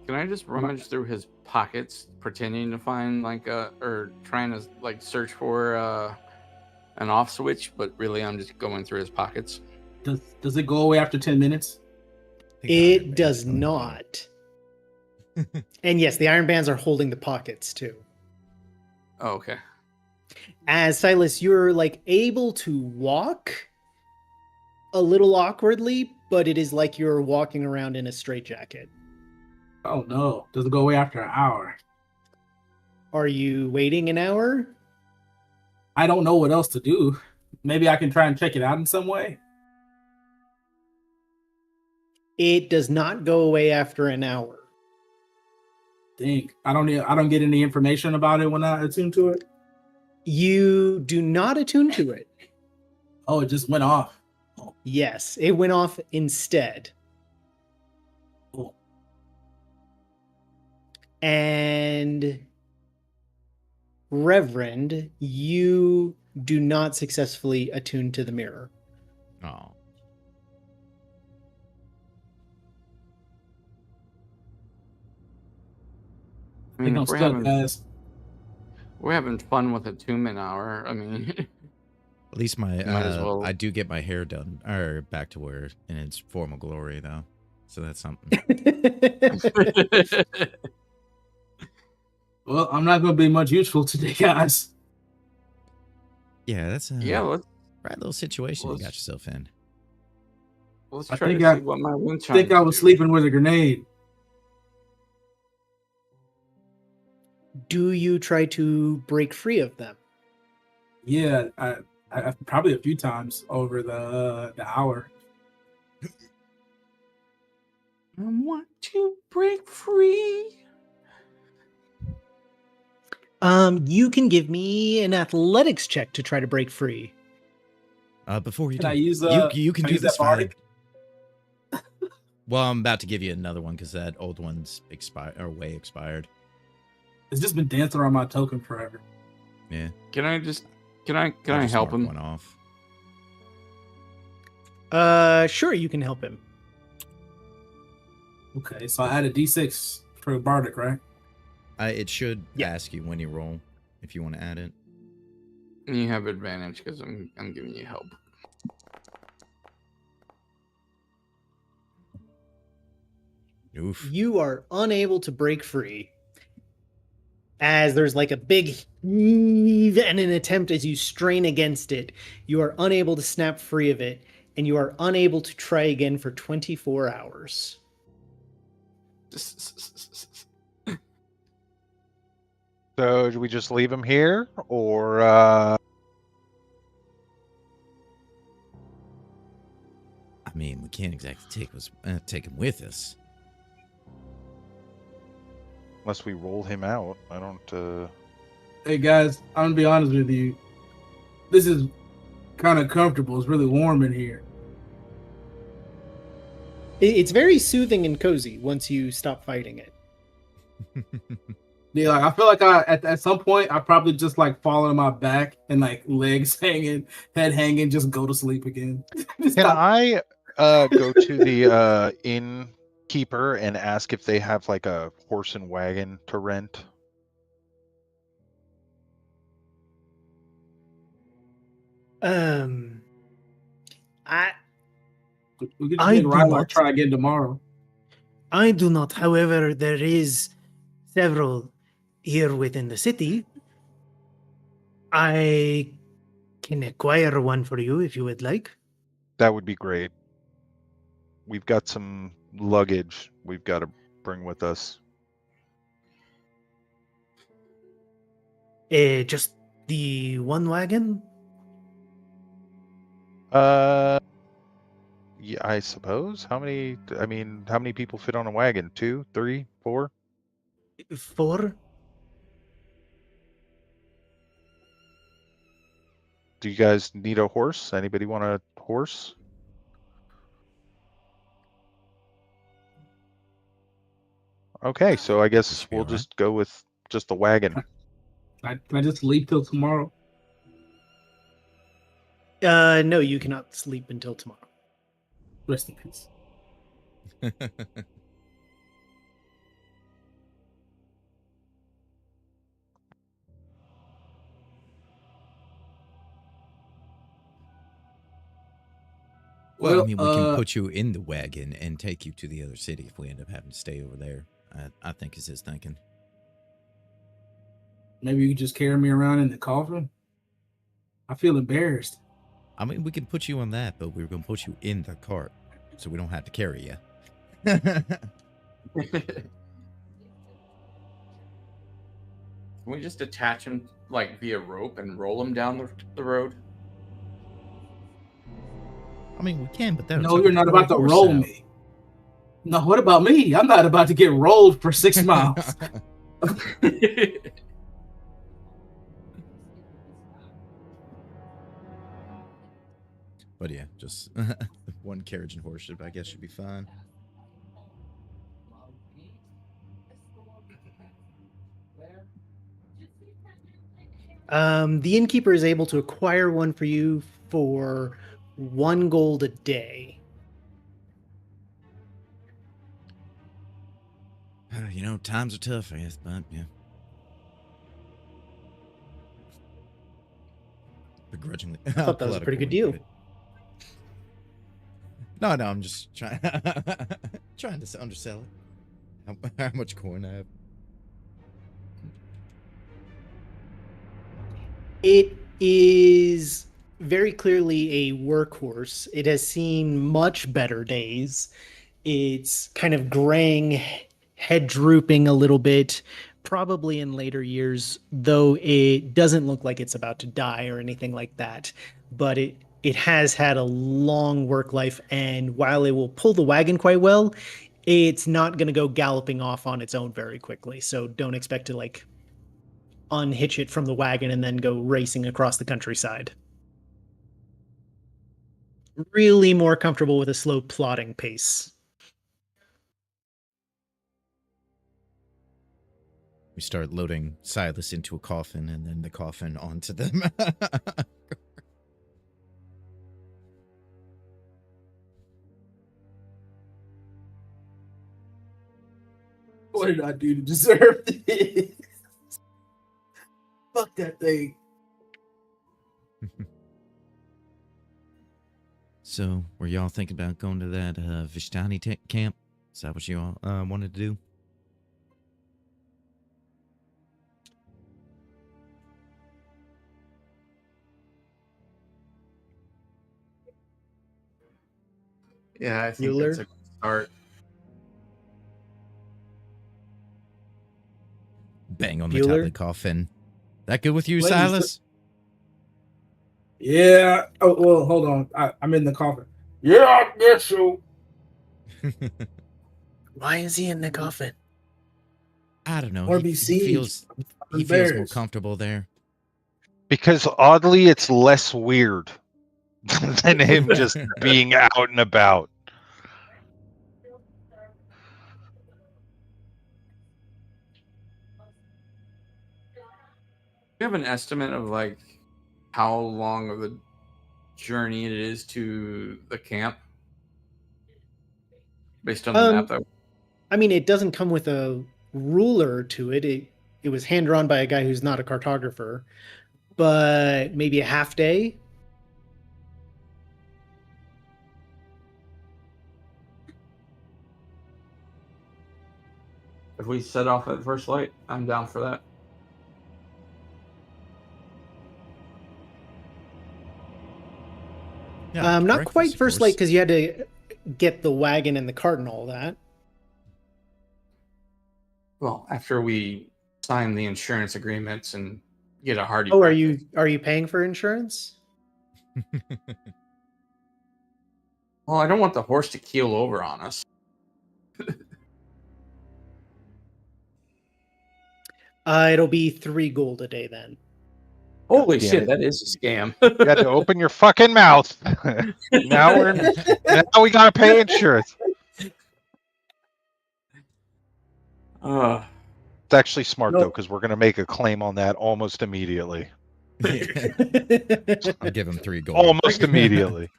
Can I just rummage through his pockets, pretending to find or trying to like search for an off switch, but really I'm just going through his pockets. Does it go away after 10 minutes? It does not. And yes, the iron bands are holding the pockets too. Oh, okay. As Silas, you're like able to walk a little awkwardly, but it is like you're walking around in a straitjacket. Oh no. Does it go away after an hour? Are you waiting an hour? I don't know what else to do. Maybe I can try and check it out in some way. It does not go away after an hour. Dang. I don't get any information about it when I attune to it. You do not attune to it. Oh, it just went off. Oh, Yes, it went off instead. cool. And Reverend, you do not successfully attune to the mirror. Oh. I I mean, think I'm if stuck, guys. we're having fun with attunement hour. I mean, At least my Might as well. I do get my hair done or back to where in its formal glory though, so that's something. Well, I'm not going to be much useful today, guys. Yeah, that's a yeah, let's right little situation you let's- got yourself in. let's I try think to I- see what my wind I think chimes I was do. sleeping with a grenade. Do you try to break free of them? Yeah, Probably a few times over the hour. I want to break free. You can give me an athletics check to try to break free. Before you Can do, I use you can can I do use this that fine. bardic? Well, I'm about to give you another one because that old one's way expired. It's just been dancing around my token forever. Yeah. Can I I'll just help mark him? one off. Sure, you can help him. Okay, so I add a d6 for bardic, right? It should Yeah. ask you when you roll if you want to add it. You have advantage because I'm giving you help. Oof. You are unable to break free. As there's like a big heave and an attempt as you strain against it, you are unable to snap free of it, and you are unable to try again for 24 hours. So do we just leave him here, or I mean, we can't exactly take him with us. unless we roll him out? I don't. Hey guys, I'm gonna be honest with you. This is kind of comfortable. It's really warm in here. It's very soothing and cozy once you stop fighting it. Yeah, like, I feel like at some point I probably just like fall on my back and like legs hanging, head hanging, just go to sleep again. Just Can stop. I go to the innkeeper and ask if they have like a horse and wagon to rent? I We could I just make do Rylar not. try again tomorrow. I do not. However, there is several here within the city. I can acquire one for you if you would like. That would be great. We've got some luggage we've got to bring with us. Just the one wagon? Yeah, I suppose. How many? I mean, how many people fit on a wagon? 2, 3, 4? 4? Do you guys need a horse? Anybody want a horse? Okay, so I guess should be we'll all right. just go with just the wagon. Can I just sleep till tomorrow? No, you cannot sleep until tomorrow. Rest in peace. Well, I mean, we can put you in the wagon and take you to the other city if we end up having to stay over there. I think is his thinking. Maybe you could just carry me around in the coffin. I feel embarrassed. I mean, we can put you on that, but we're going to put you in the cart so we don't have to carry you. Can we just attach him like via rope and roll him down the road? I mean, we can, but that No, you're not about to roll me. No, what about me? I'm not about to get rolled for 6 miles. But yeah, just one carriage and horse I guess should be fine. The innkeeper is able to acquire one for you for 1 gold a day. You know, times are tough, I guess, but yeah. Begrudgingly. I thought that was a pretty good deal. No, I'm just trying trying to undersell it. How much coin I have. It is very clearly a workhorse. It has seen much better days. It's kind of graying, head drooping a little bit, probably in later years, though it doesn't look like it's about to die or anything like that. But it has had a long work life, and while it will pull the wagon quite well, it's not going to go galloping off on its own very quickly. So don't expect to like unhitch it from the wagon and then go racing across the countryside. Really more comfortable with a slow plodding pace. We start loading Silas into a coffin and then the coffin onto them. What did I do to deserve this? Fuck that thing. So, were y'all thinking about going to that Vishtani camp? Is that what you all wanted to do? Yeah, I think Bueller? that's a good start. Bang on the top of Bueller? the coffin. That good with you, Wait, Silas? Yeah. Oh, well, hold on. I'm in the coffin. Yeah, I guess so. Why is he in the coffin? I don't know. Wanna be He seen. feels I'm he feels more embarrassed. comfortable there. Because oddly, it's less weird than him just being out and about. Do you have an estimate of like how long of a journey it is to the camp based on the map that I mean, it doesn't come with a ruler to it. It was hand drawn by a guy who's not a cartographer, but maybe a half day. if we set off at first light, I'm down for that. Yeah, Not breakfast, quite of first course. light because you had to get the wagon and the cart and all that. Well, after we sign the insurance agreements and get a hearty Oh, breakfast. are you paying for insurance? Well, I don't want the horse to keel over on us. It'll be 3 gold a day then. Holy damn shit, it. that is a scam. You had to open your fucking mouth. now we gotta pay insurance. It's actually smart though, because we're gonna make a claim on that almost immediately. I'll give him 3 gold. Almost immediately.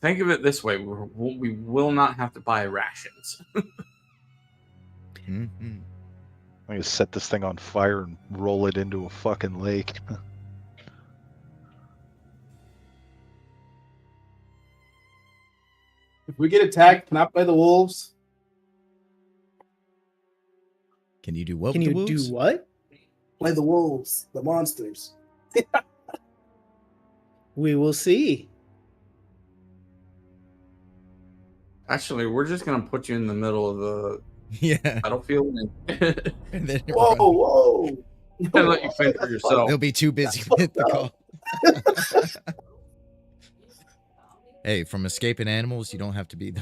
Think of it this way: we will not have to buy rations. Mhm. I'm gonna set this thing on fire and roll it into a fucking lake. If we get attacked, can I play the wolves? Can you do what Can with you the do wolves? what? Play the wolves, the monsters. We will see. Actually, we're just gonna put you in the middle of the Yeah. battlefield and, And then Whoa, whoa. and let you fend for yourself. they'll be too busy with the call. Hey, from escaping animals, you don't have to be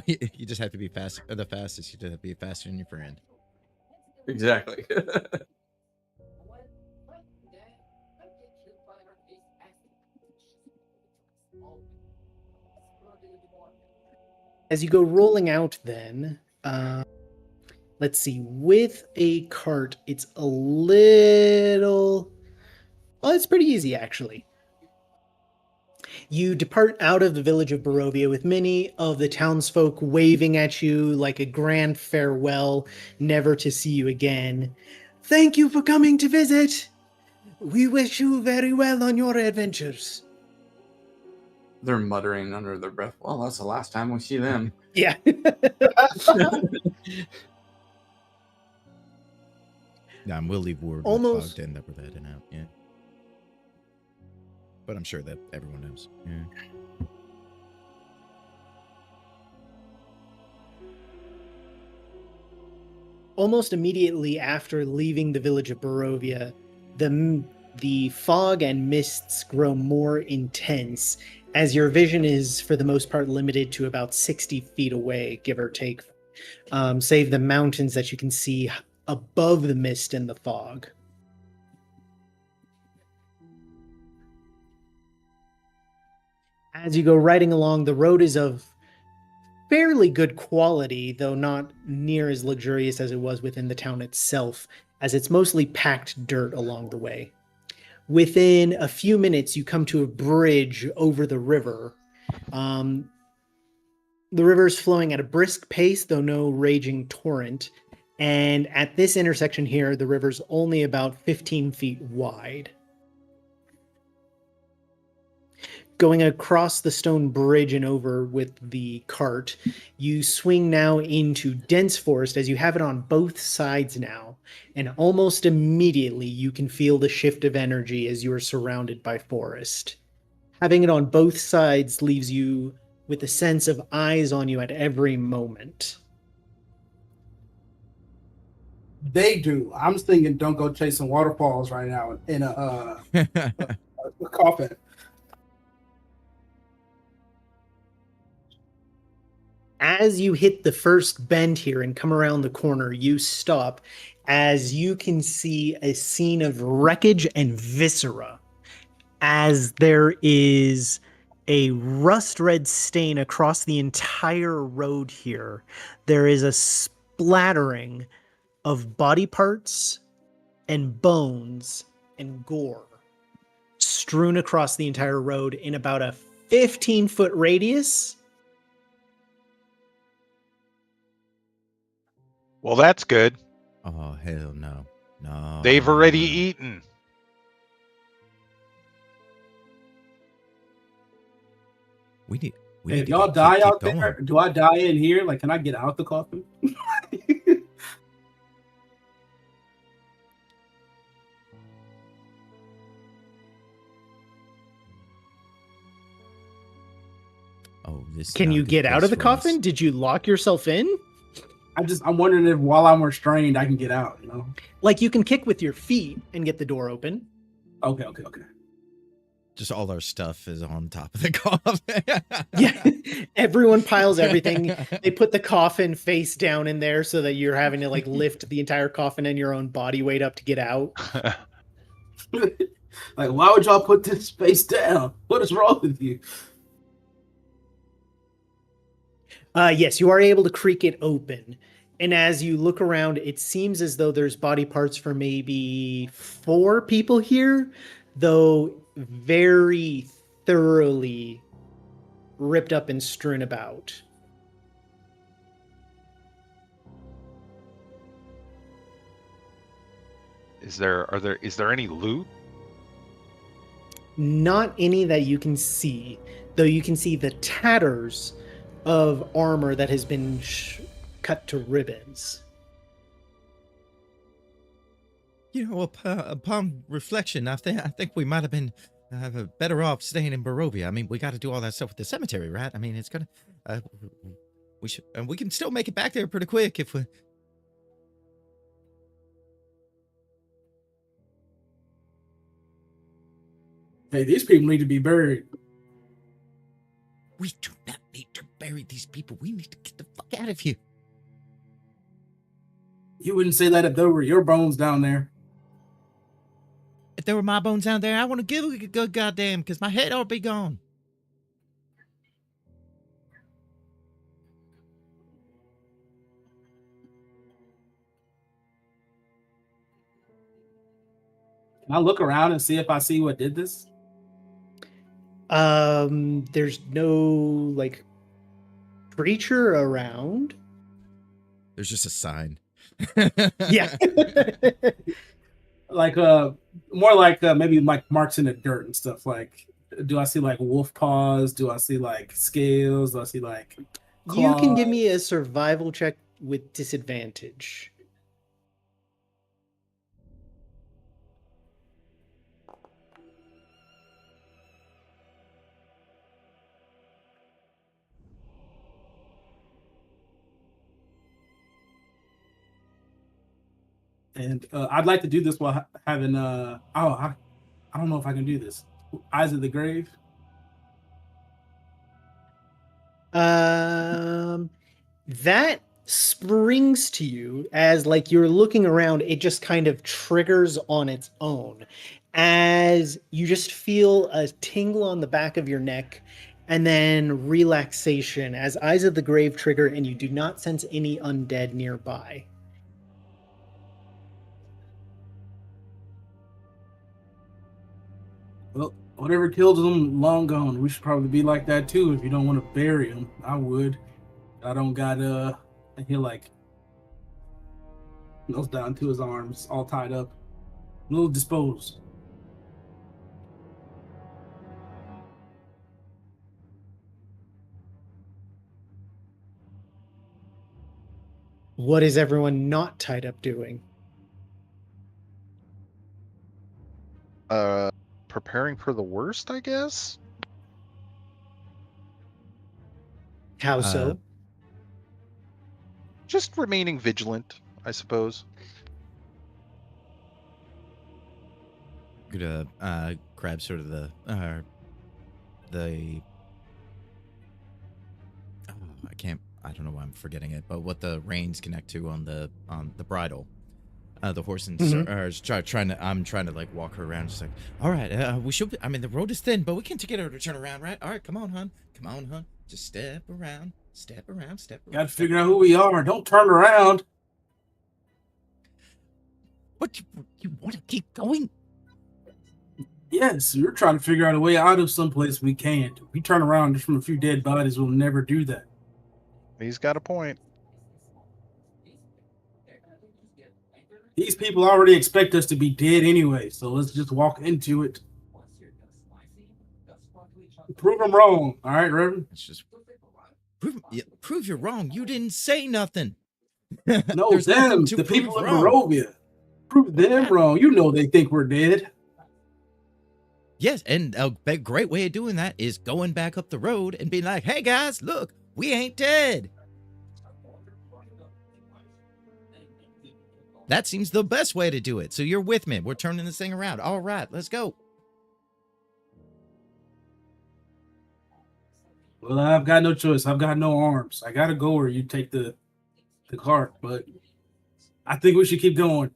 you just have to be fast. The fastest. You just have to be faster than your friend. Exactly. As you go rolling out, then, let's see. With a cart, it's a little. Well, it's pretty easy actually. You depart out of the village of Barovia with many of the townsfolk waving at you like a grand farewell, never to see you again. Thank you for coming to visit. We wish you very well on your adventures. They're muttering under their breath. Well, that's the last time we see them. Yeah. Nah, we'll leave word Almost- with Bogdan that we're heading out. Yeah. But I'm sure that everyone knows. Yeah. almost immediately after leaving the village of Barovia, the fog and mists grow more intense as your vision is, for the most part, limited to about 60 feet away, give or take, save the mountains that you can see above the mist and the fog. As you go riding along, the road is of fairly good quality, though not near as luxurious as it was within the town itself, as it's mostly packed dirt along the way. Within a few minutes, you come to a bridge over the river. The river is flowing at a brisk pace, though no raging torrent. And at this intersection here, the river's only about 15 feet wide. Going across the stone bridge and over with the cart, you swing now into dense forest as you have it on both sides now. And almost immediately, you can feel the shift of energy as you are surrounded by forest. Having it on both sides leaves you with a sense of eyes on you at every moment. They do. I'm just thinking, don't go chasing waterfalls right now in a coffin. As you hit the first bend here and come around the corner, you stop as you can see a scene of wreckage and viscera, as there is a rust red stain across the entire road here. There is a splattering of body parts and bones and gore strewn across the entire road in about a 15-foot radius. Well, that's good. Oh, hell no. No. They've no, already no. eaten. We Hey, need if to y'all keep die out going. there, do I die in here? Like, can I get out the coffin? Oh, this. Can you get out of the coffin? Did you lock yourself in? I'm wondering if while I'm restrained, I can get out, you know? Like, you can kick with your feet and get the door open. Okay. Just all our stuff is on top of the coffin. Yeah, everyone piles everything. They put the coffin face down in there so that you're having to like lift the entire coffin and your own body weight up to get out. Like, why would y'all put this face down? What is wrong with you? Yes, you are able to creak it open. And as you look around, it seems as though there's body parts for maybe 4 people here, though very thoroughly ripped up and strewn about. Is there any loot? Not any that you can see, though you can see the tatters of armor that has been cut to ribbons. You know, upon reflection, I think we might have been better off staying in Barovia. I mean, we got to do all that stuff with the cemetery, right? I mean, it's gonna. We can still make it back there pretty quick if we. Hey, these people need to be buried. We do not need to bury these people. We need to get the fuck out of here. You wouldn't say that if there were your bones down there. If there were my bones down there, I want to give a good goddamn, because my head ought to be gone. Can I look around and see if I see what did this? There's no like creature around. There's just a sign. Yeah. Like more like maybe like marks in the dirt and stuff. Like, do I see like wolf paws? Do I see like scales? Do I see like claws? You can give me a survival check with disadvantage. And I'd like to do this while having I don't know if I can do this. Eyes of the Grave. That springs to you as like you're looking around, it just kind of triggers on its own as you just feel a tingle on the back of your neck and then relaxation as Eyes of the Grave trigger, and you do not sense any undead nearby. Well, whatever killed them, long gone. We should probably be like that too. If you don't want to bury them, I would. I don't got I feel like goes down to his arms, all tied up, a little disposed. What is everyone not tied up doing? Preparing for the worst, I guess. How so? Just remaining vigilant, I suppose. Gonna grab sort of the oh, I don't know why I'm forgetting it, but what the reins connect to on the bridle. The horse and I'm trying to like walk her around, just like, all right, we should. I mean, the road is thin, but we can get her to turn around, right? All right, come on, hon. Just step around. Got to figure out who we are. Don't turn around. What, you want to keep going? Yes, we're trying to figure out a way out of someplace we can't. If we turn around just from a few dead bodies, we'll never do that. He's got a point. These people already expect us to be dead anyway, so let's just walk into it. Prove them wrong, all right, Reverend? It's just prove you're wrong. You didn't say nothing. No, There's them, nothing to the prove people of wrong. Barovia. Prove them wrong. You know they think we're dead. Yes, and a great way of doing that is going back up the road and being like, hey guys, look, we ain't dead. That seems the best way to do it. So you're with me. We're turning this thing around. All right, let's go. Well, I've got no choice. I've got no arms. I gotta go where you take the cart, but I think we should keep going.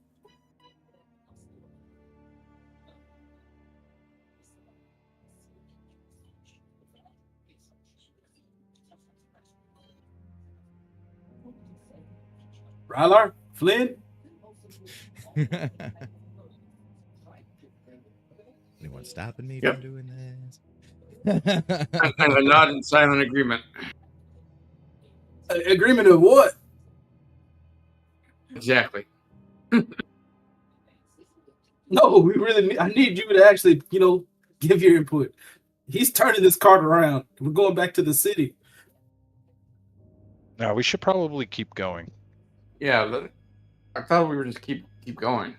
Rylar? Flynn? Anyone stopping me Yep. from doing this? And a nod in silent agreement. Agreement of what? Exactly. No, we really need, I need you to actually, give your input. He's turning this cart around. We're going back to the city. No, we should probably keep going. Yeah, I thought we were just keep going.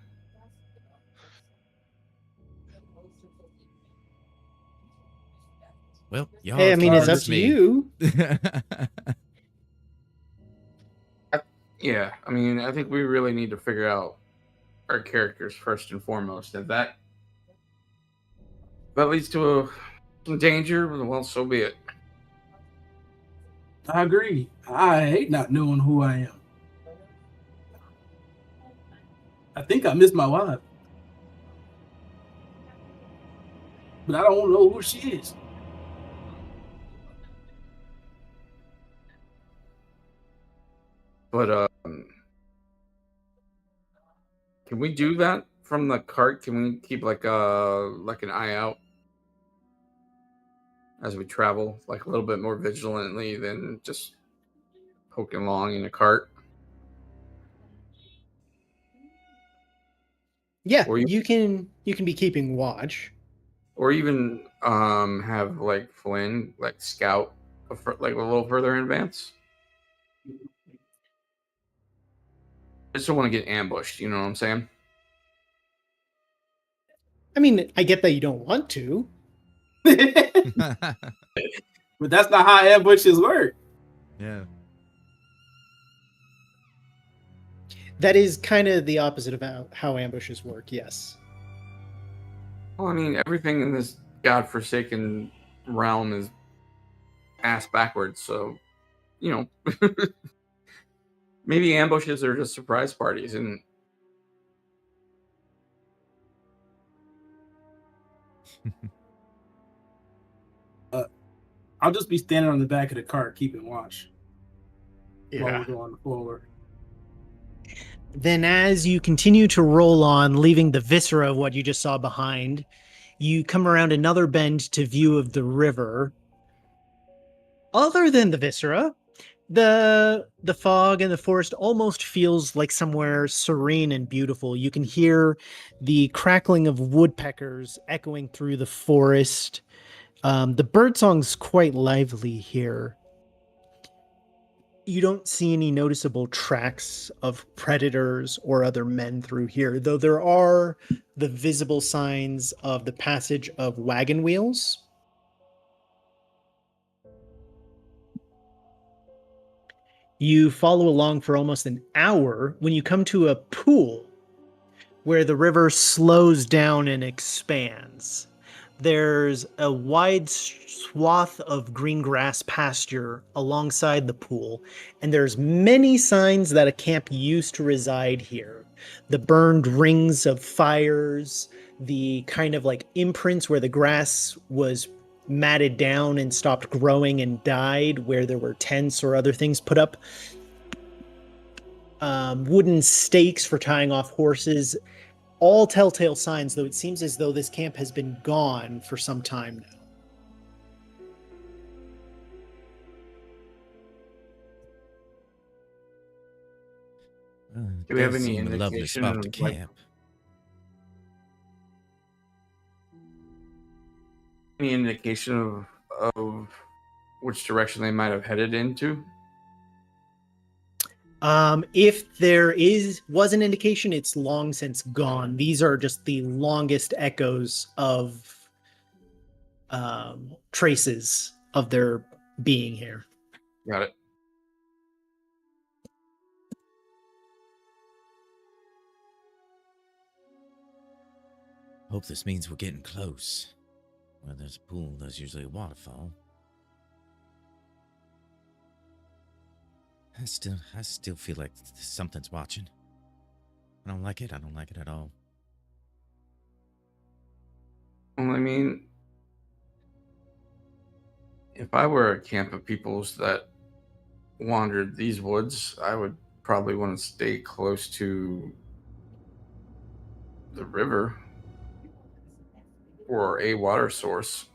Well, y'all. Hey, I mean, it's up convinced to me. you. Yeah, I mean, I think we really need to figure out our characters first and foremost. If that leads to some danger, well, so be it. I agree. I hate not knowing who I am. I think I miss my wife. But I don't know who she is. But can we do that from the cart? Can we keep like an eye out as we travel, like a little bit more vigilantly than just poking along in a cart? Yeah, Or you can be keeping watch. Or even have like Flynn like scout like a little further in advance. I just don't want to get ambushed. You know what I'm saying? I mean, I get that you don't want to. But that's not how ambushes work. Yeah. That is kind of the opposite of how ambushes work, yes. Well, I mean, everything in this godforsaken realm is ass backwards, so, you know, maybe ambushes are just surprise parties, and I'll just be standing on the back of the cart keeping watch while we're going forward. Then as you continue to roll on, leaving the viscera of what you just saw behind, you come around another bend to view of the river. Other than the viscera, the fog and the forest almost feels like somewhere serene and beautiful. You can hear the crackling of woodpeckers echoing through the forest. The birdsong's quite lively here. You don't see any noticeable tracks of predators or other men through here, though there are the visible signs of the passage of wagon wheels. You follow along for almost an hour when you come to a pool where the river slows down and expands. There's a wide swath of green grass pasture alongside the pool, and there's many signs that a camp used to reside here. The burned rings of fires, the kind of like imprints where the grass was matted down and stopped growing and died, where there were tents or other things put up. Wooden stakes for tying off horses. All telltale signs, though it seems as though this camp has been gone for some time now. Do we have Does any seem a lovely indication spot to of, like, camp. any indication of which direction they might have headed into? If there was an indication, it's long since gone. These are just the longest echoes of traces of their being here. Got it. Hope this means we're getting close. Where there's a pool, there's usually a waterfall. I still feel like something's watching. I don't like it. I don't like it at all. Well, I mean, if I were a camp of peoples that wandered these woods, I would probably want to stay close to the river or a water source.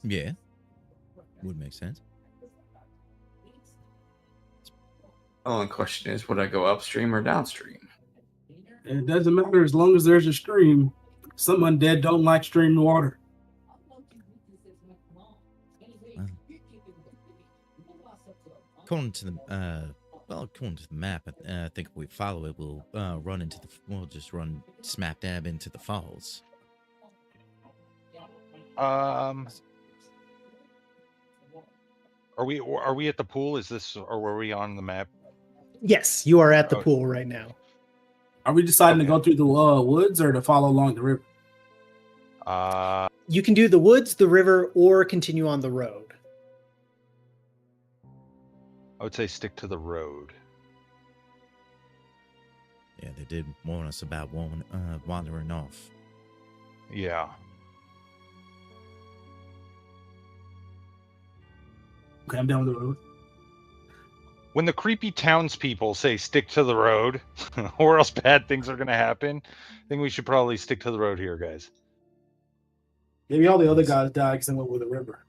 Yeah. Would make sense. The only question is, would I go upstream or downstream? It doesn't matter as long as there's a stream. Some undead don't like stream water. According to the map, I think if we follow it, we'll we'll just run smack dab into the falls. Are we at the pool? Is this, or were we on the map? Yes, you are at the Okay. pool right now. Are we deciding to Okay. go through the woods or to follow along the river? You can do the woods, the river, or continue on the road. I would say stick to the road. Yeah, they did warn us about wandering off. Yeah. Okay, I'm down the road. When the creepy townspeople say stick to the road, or else bad things are going to happen, I think we should probably stick to the road here, guys. Maybe all the other guys died because they went with the river.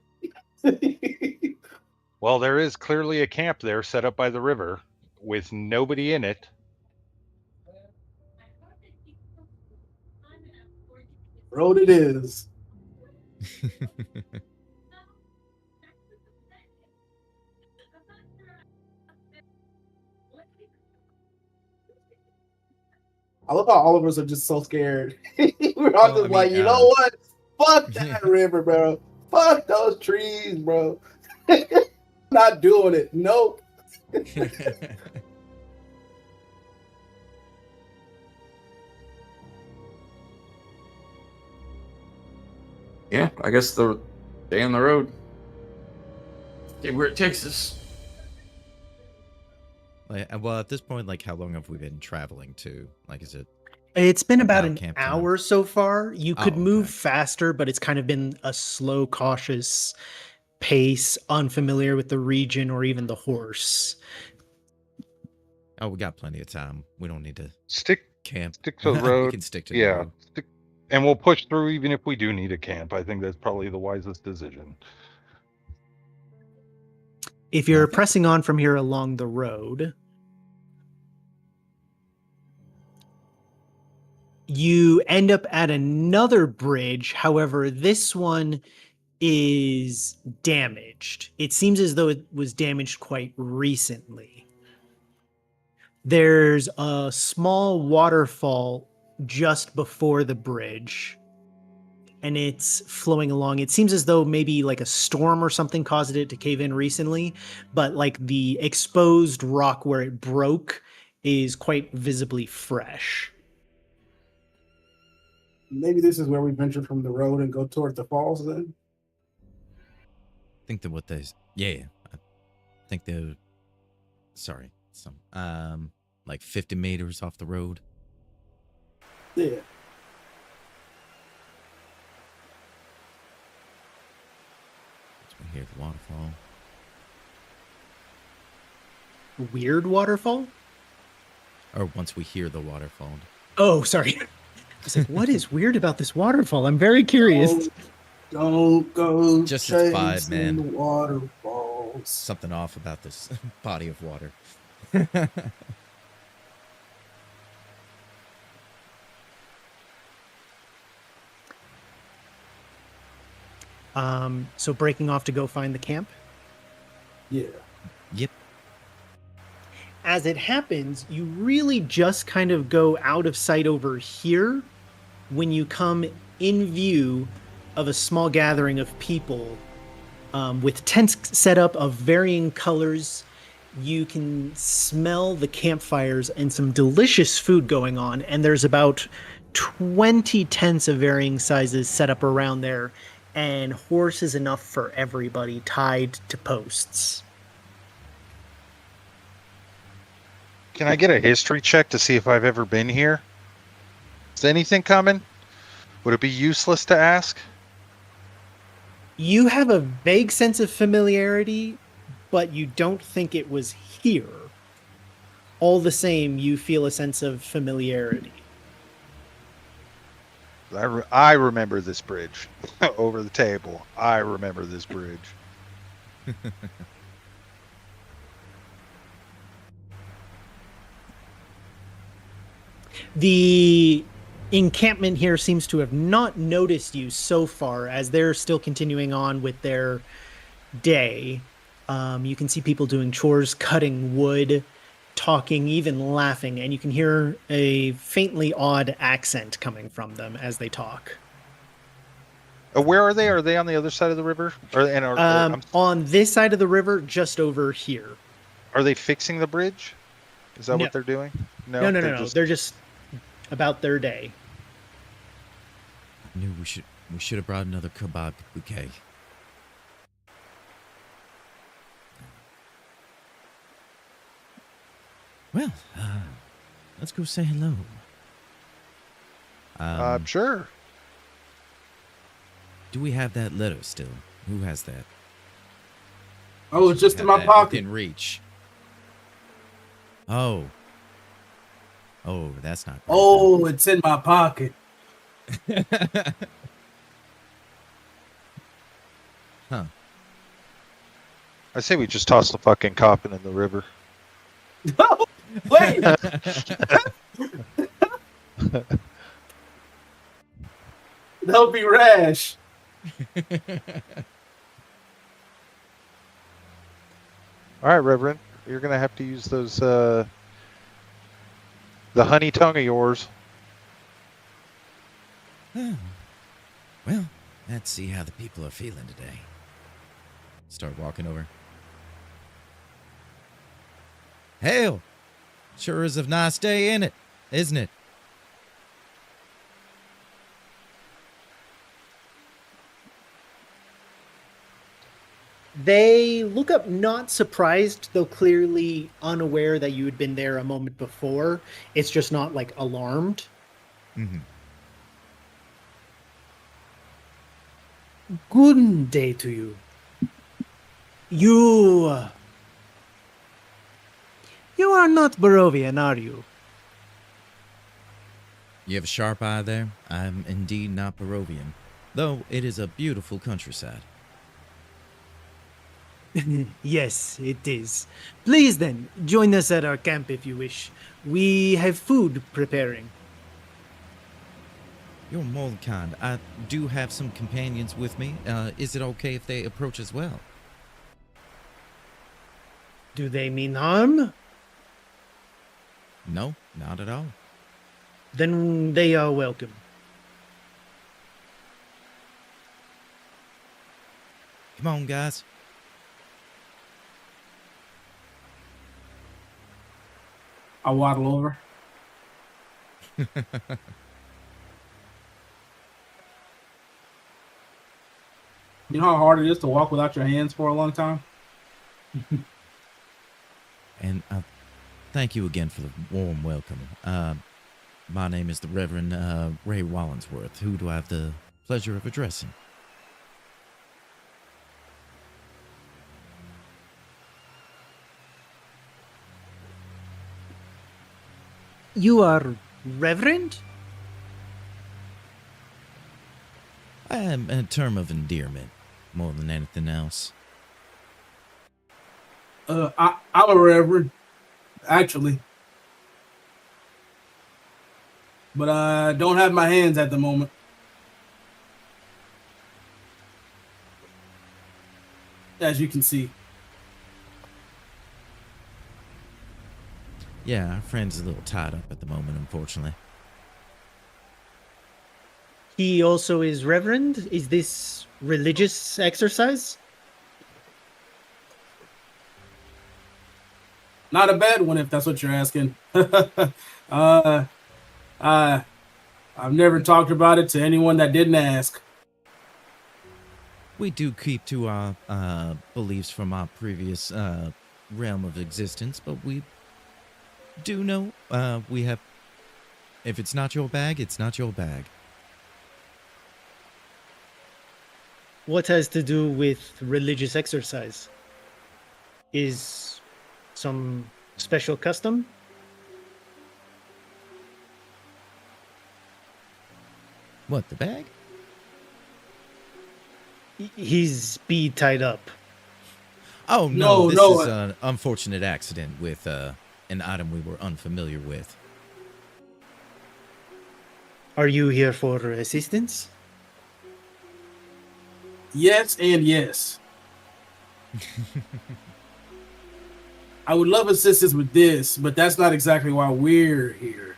Well, there is clearly a camp there set up by the river with nobody in it. Road it is. I love how all of us are just so scared. We're all Well, just I like, mean, you know what? Fuck that river, bro. Fuck those trees, bro. Not doing it. Nope. Yeah, I guess the stay on the road. See where it takes us. Like, well, at this point, like, how long have we been traveling to? Like, is it? It's been about an camp time? hour so far. You could Oh, move okay. faster, but it's kind of been a slow, cautious pace, unfamiliar with the region or even the horse. Oh, we got plenty of time. We don't need to Stick camp. to the We road. can stick to the Yeah. road. And we'll push through even if we do need a camp. I think that's probably the wisest decision. If you're Okay. pressing on from here along the road, you end up at another bridge. However, this one is damaged. It seems as though it was damaged quite recently. There's a small waterfall just before the bridge, and it's flowing along. It seems as though maybe like a storm or something caused it to cave in recently, but like the exposed rock where it broke is quite visibly fresh. Maybe this is where we venture from the road and go toward the falls then? I think that what they, yeah, I think they're, sorry, some, like 50 meters off the road. Yeah. We hear the waterfall. Weird waterfall? Or once we hear the waterfall. Oh, sorry. I was like, what is weird about this waterfall? I'm very curious. Don't go Just its vibe, chasing man. the waterfalls. Something off about this body of water. So breaking off to go find the camp? Yeah. Yep. As it happens, you really just kind of go out of sight over here when you come in view of a small gathering of people with tents set up of varying colors. You can smell the campfires and some delicious food going on, and there's about 20 tents of varying sizes set up around there, and horses enough for everybody tied to posts. Can I get a history check to see if I've ever been here? Is anything coming? Would it be useless to ask? You have a vague sense of familiarity, but you don't think it was here. All the same, you feel a sense of familiarity. I remember this bridge. Over the table. I remember this bridge. The encampment here seems to have not noticed you so far, as they're still continuing on with their day. You can see people doing chores, cutting wood, talking, even laughing, and you can hear a faintly odd accent coming from them as they talk. Where are they? Are they on the other side of the river? On this side of the river, just over here. Are they fixing the bridge? Is that No. what they're doing? No. They're just about their day. I knew we should have brought another kebab bouquet. Well, let's go say hello. Sure. Do we have that letter still? Who has that? Oh, it's just in my Have that pocket. within reach. Oh, that's not. Great. Oh, it's in my pocket. Huh. I say we just toss the fucking coffin in the river. No, wait. That would be rash. All right, Reverend. You're going to have to use those, the honey tongue of yours. Well, let's see how the people are feeling today. Start walking over. Hail! Sure is a nice day, ain't it? Isn't it? They look up, not surprised, though clearly unaware that you had been there a moment before. It's just not like alarmed. Mm-hmm. Good day to you. You are not Barovian, are you? You have a sharp eye there. I'm indeed not Barovian, though it is a beautiful countryside. Yes, it is. Please then, join us at our camp if you wish. We have food preparing. You're more than kind. I do have some companions with me. Is it okay if they approach as well? Do they mean harm? No, not at all. Then they are welcome. Come on, guys. I waddle over. You know how hard it is to walk without your hands for a long time? And thank you again for the warm welcome. My name is the Reverend Ray Wallensworth. Who do I have the pleasure of addressing? You are Reverend? I am a term of endearment, more than anything else. I'm a reverend, actually. But I don't have my hands at the moment. As you can see. Yeah, our friend's a little tied up at the moment, unfortunately. He also is Reverend? Is this religious exercise? Not a bad one, if that's what you're asking. I've never talked about it to anyone that didn't ask. We do keep to our beliefs from our previous realm of existence, but we do know we have. If it's not your bag, it's not your bag. What has to do with religious exercise? Is some special custom? What, the bag? His speed tied up. Oh, No, this no. is an unfortunate accident with an item we were unfamiliar with. Are you here for assistance? Yes and yes. I would love assistance with this, but that's not exactly why we're here.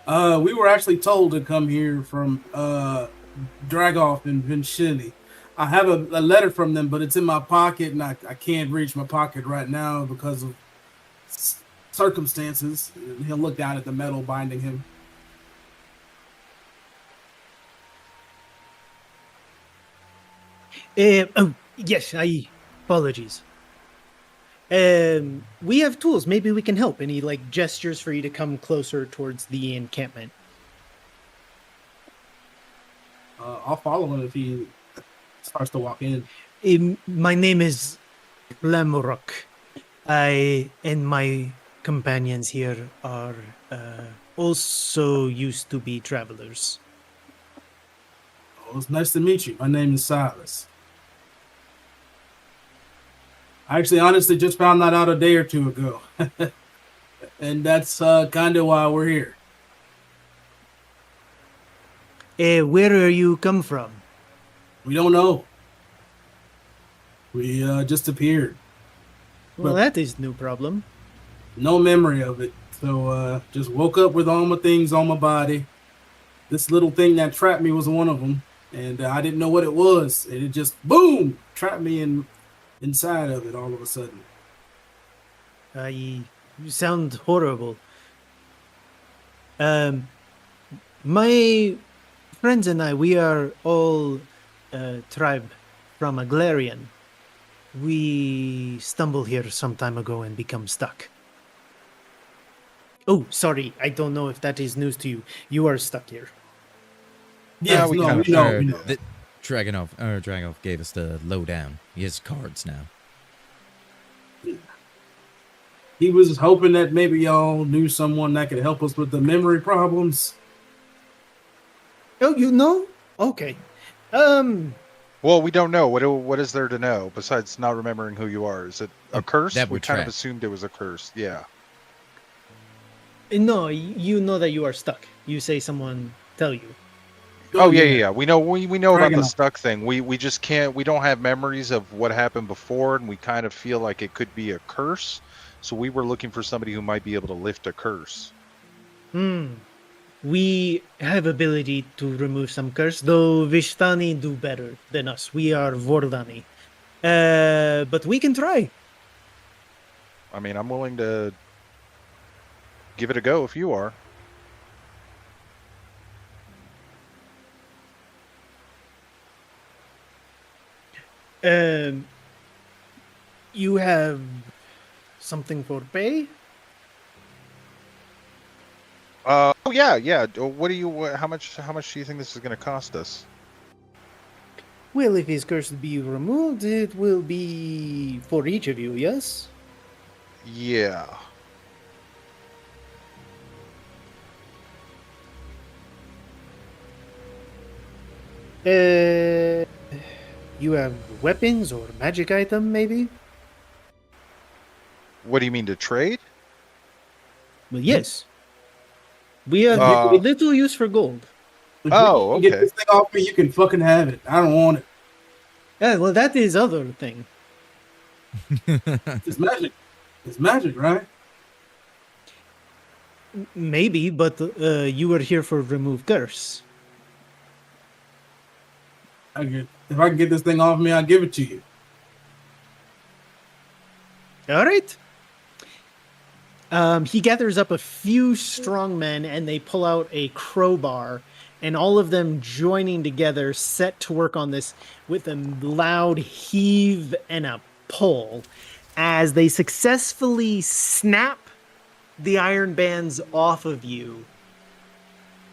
We were actually told to come here from Dragoff and Vincenzi. I have a letter from them, but it's in my pocket, and I can't reach my pocket right now because of circumstances. He'll look down at the metal binding him. Oh, yes, apologies. We have tools. Maybe we can help. And he like gestures for you to come closer towards the encampment. I'll follow him if he starts to walk in. My name is Lamurok. I and my companions here are also used to be travelers. Oh, it's nice to meet you. My name is Silas. I actually honestly just found that out a day or two ago. And that's kind of why we're here. Where are you come from? We don't know. We just appeared. Well, that is no problem. No memory of it. So just woke up with all my things on my body. This little thing that trapped me was one of them. And I didn't know what it was. And it just, boom, trapped me inside of it all of a sudden. You sound horrible. My friends and I, we are all tribe from Aglarian. We stumbled here some time ago and become stuck. Oh, sorry. I don't know if that is news to you. You are stuck here. Yes, we no, kind we of know, we know. The Dragonov gave us the lowdown. He has cards now. He was hoping that maybe y'all knew someone that could help us with the memory problems. Oh, you know? Okay. Well, we don't know. What is there to know besides not remembering who you are? Is it a curse? that We would kind of track. assumed it was a curse. Yeah. No, you know that you are stuck. You say someone tell you. Oh yeah. We know about the Dragonov. stuck thing. We just can't. We don't have memories of what happened before, and we kind of feel like it could be a curse. So we were looking for somebody who might be able to lift a curse. We have ability to remove some curse, though Vishtani do better than us. We are Vordani. But we can try. I mean, I'm willing to give it a go if you are. You have something for pay? Oh yeah. What do you? How much do you think this is going to cost us? Well, if his curse be removed, it will be for each of you, yes? Yeah. You have weapons or magic item, maybe? What do you mean to trade? Well, yes. We have Uh, little use for gold. If Oh, you can get okay. this thing off me, you can fucking have it. I don't want it. Yeah, well, that is other thing. It's magic. It's magic, right? Maybe, but you were here for remove curse. If I can get this thing off me, I'll give it to you. All right. He gathers up a few strong men and they pull out a crowbar, and all of them joining together set to work on this with a loud heave and a pull as they successfully snap the iron bands off of you.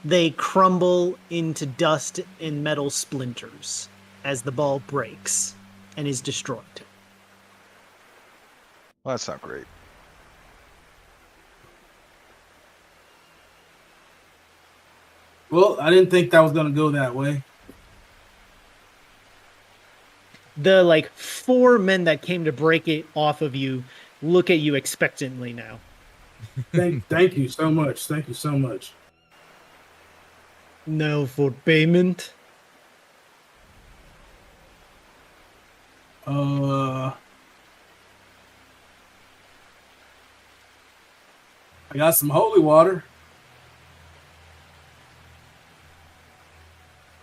They crumble into dust and metal splinters as the ball breaks and is destroyed. Well, that's not great. Well, I didn't think that was gonna go that way. The 4 men that came to break it off of you look at you expectantly now. Thank you so much. Thank you so much. Now for payment. I got some holy water.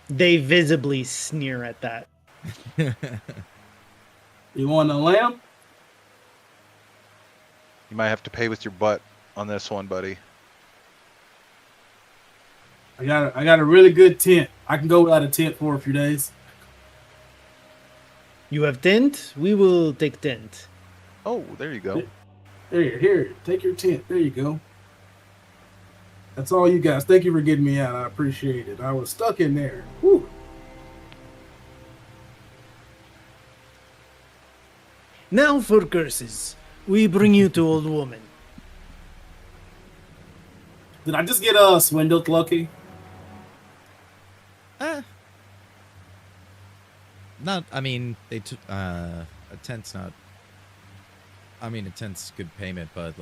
They visibly sneer at that. You want a lamp? You might have to pay with your butt on this one, buddy. I got a really good tent. I can go without a tent for a few days. You have tent? We will take tent. Oh, there you go. Here, take your tent. There you go. That's all you guys. Thank you for getting me out. I appreciate it. I was stuck in there. Whew. Now for curses. We bring you to old woman. Did I just get swindled, Lucky? Not. I mean, they took a tent's not. I mean, a tent's good payment, but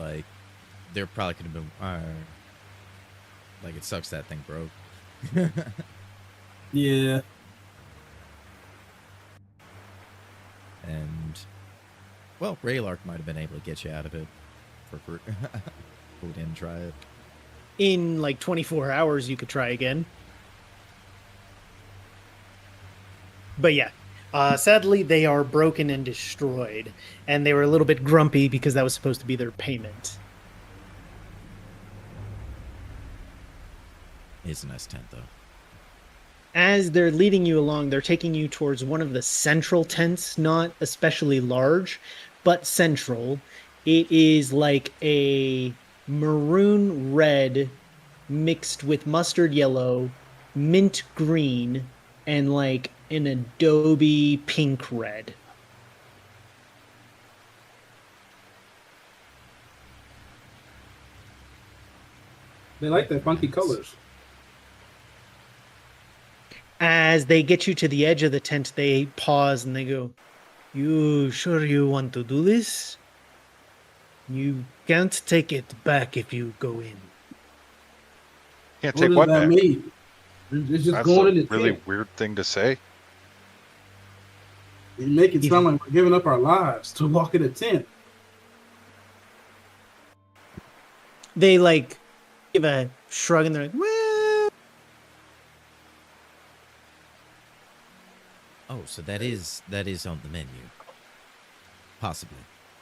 there probably could have been. It sucks that thing broke. Yeah. And well, Raylark might have been able to get you out of it for free. We didn't try it. In 24 hours, you could try again. But yeah, sadly, they are broken and destroyed. And they were a little bit grumpy because that was supposed to be their payment. It's a nice tent, though. As they're leading you along, they're taking you towards one of the central tents, not especially large, but central. It is like a maroon red mixed with mustard yellow, mint green, and like an adobe pink red. They like their funky colors. As they get you to the edge of the tent, they pause and they go, "You sure you want to do this? You can't take it back if you go in." Can't What take does what that back? mean? It's just That's going a in the really tent. weird thing to say. You make it sound like we're giving up our lives to walk in a tent. They like give a shrug and they're like, "Well," Oh, so that is on the menu. Possibly.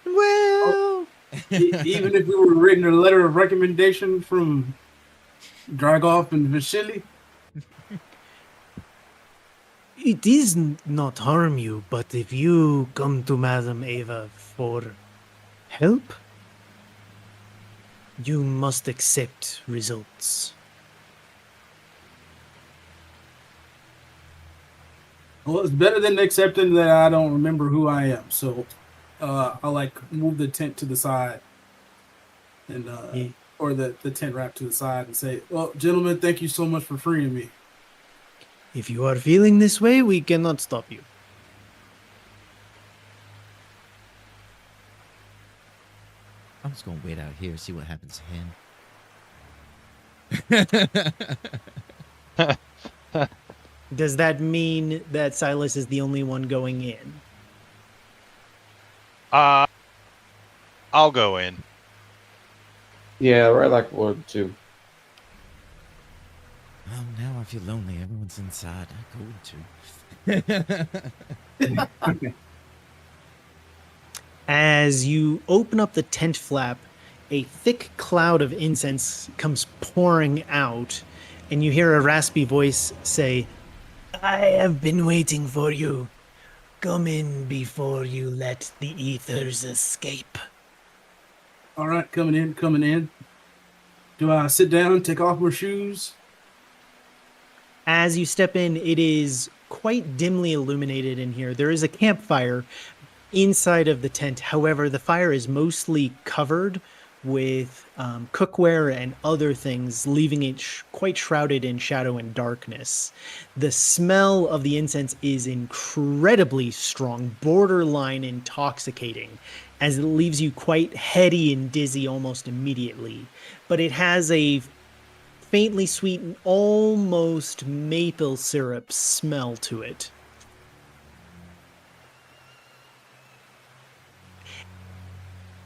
well. Even if we were written a letter of recommendation from Dragoff and Vasily. It is not harm you, but if you come to Madame Eva for help, you must accept results. Well, it's better than accepting that I don't remember who I am. So I like move the tent to the side and Yeah. or the tent wrap to the side and say, "Well, gentlemen, thank you so much for freeing me." If you are feeling this way, we cannot stop you. I'm just gonna wait out here, see what happens to him. Does that mean that Silas is the only one going in? I'll go in. Yeah, right, like wood too. Now I feel lonely. Everyone's inside. I go to. As you open up the tent flap, a thick cloud of incense comes pouring out, and you hear a raspy voice say, "I have been waiting for you. Come in before you let the ethers escape." All right, coming in. Do I sit down, take off my shoes? As you step in, it is quite dimly illuminated in here. There is a campfire inside of the tent. However, the fire is mostly covered with cookware and other things, leaving it quite shrouded in shadow and darkness. The smell of the incense is incredibly strong, borderline intoxicating, as it leaves you quite heady and dizzy almost immediately. But it has a faintly sweet, almost maple syrup smell to it.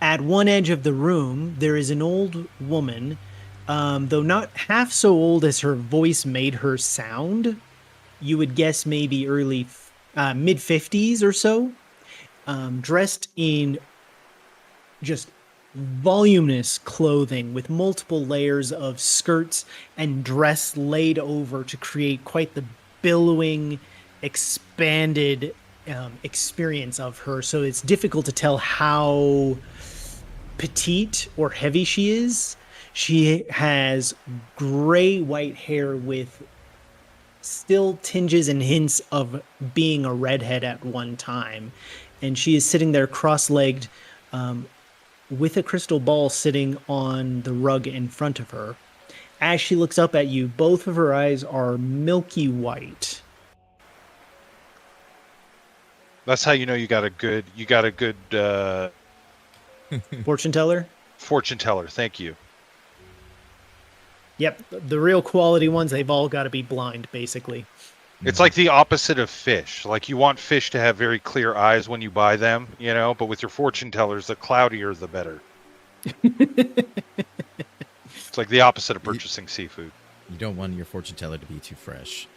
At one edge of the room, there is an old woman, though not half so old as her voice made her sound. You would guess maybe mid 50s or so, dressed in just voluminous clothing with multiple layers of skirts and dress laid over to create quite the billowing, expanded experience of her. So it's difficult to tell how petite or heavy she is. She has gray white hair with still tinges and hints of being a redhead at one time. And she is sitting there cross-legged, with a crystal ball sitting on the rug in front of her. As she looks up at you, both of her eyes are milky white. That's how you know you got a good Fortune teller? fortune teller. Thank you. Yep, the real quality ones, they've all got to be blind, basically. It's like the opposite of fish. Like you want fish to have very clear eyes when you buy them, you know, but with your fortune tellers, the cloudier the better. It's like the opposite of purchasing seafood. You don't want your fortune teller to be too fresh.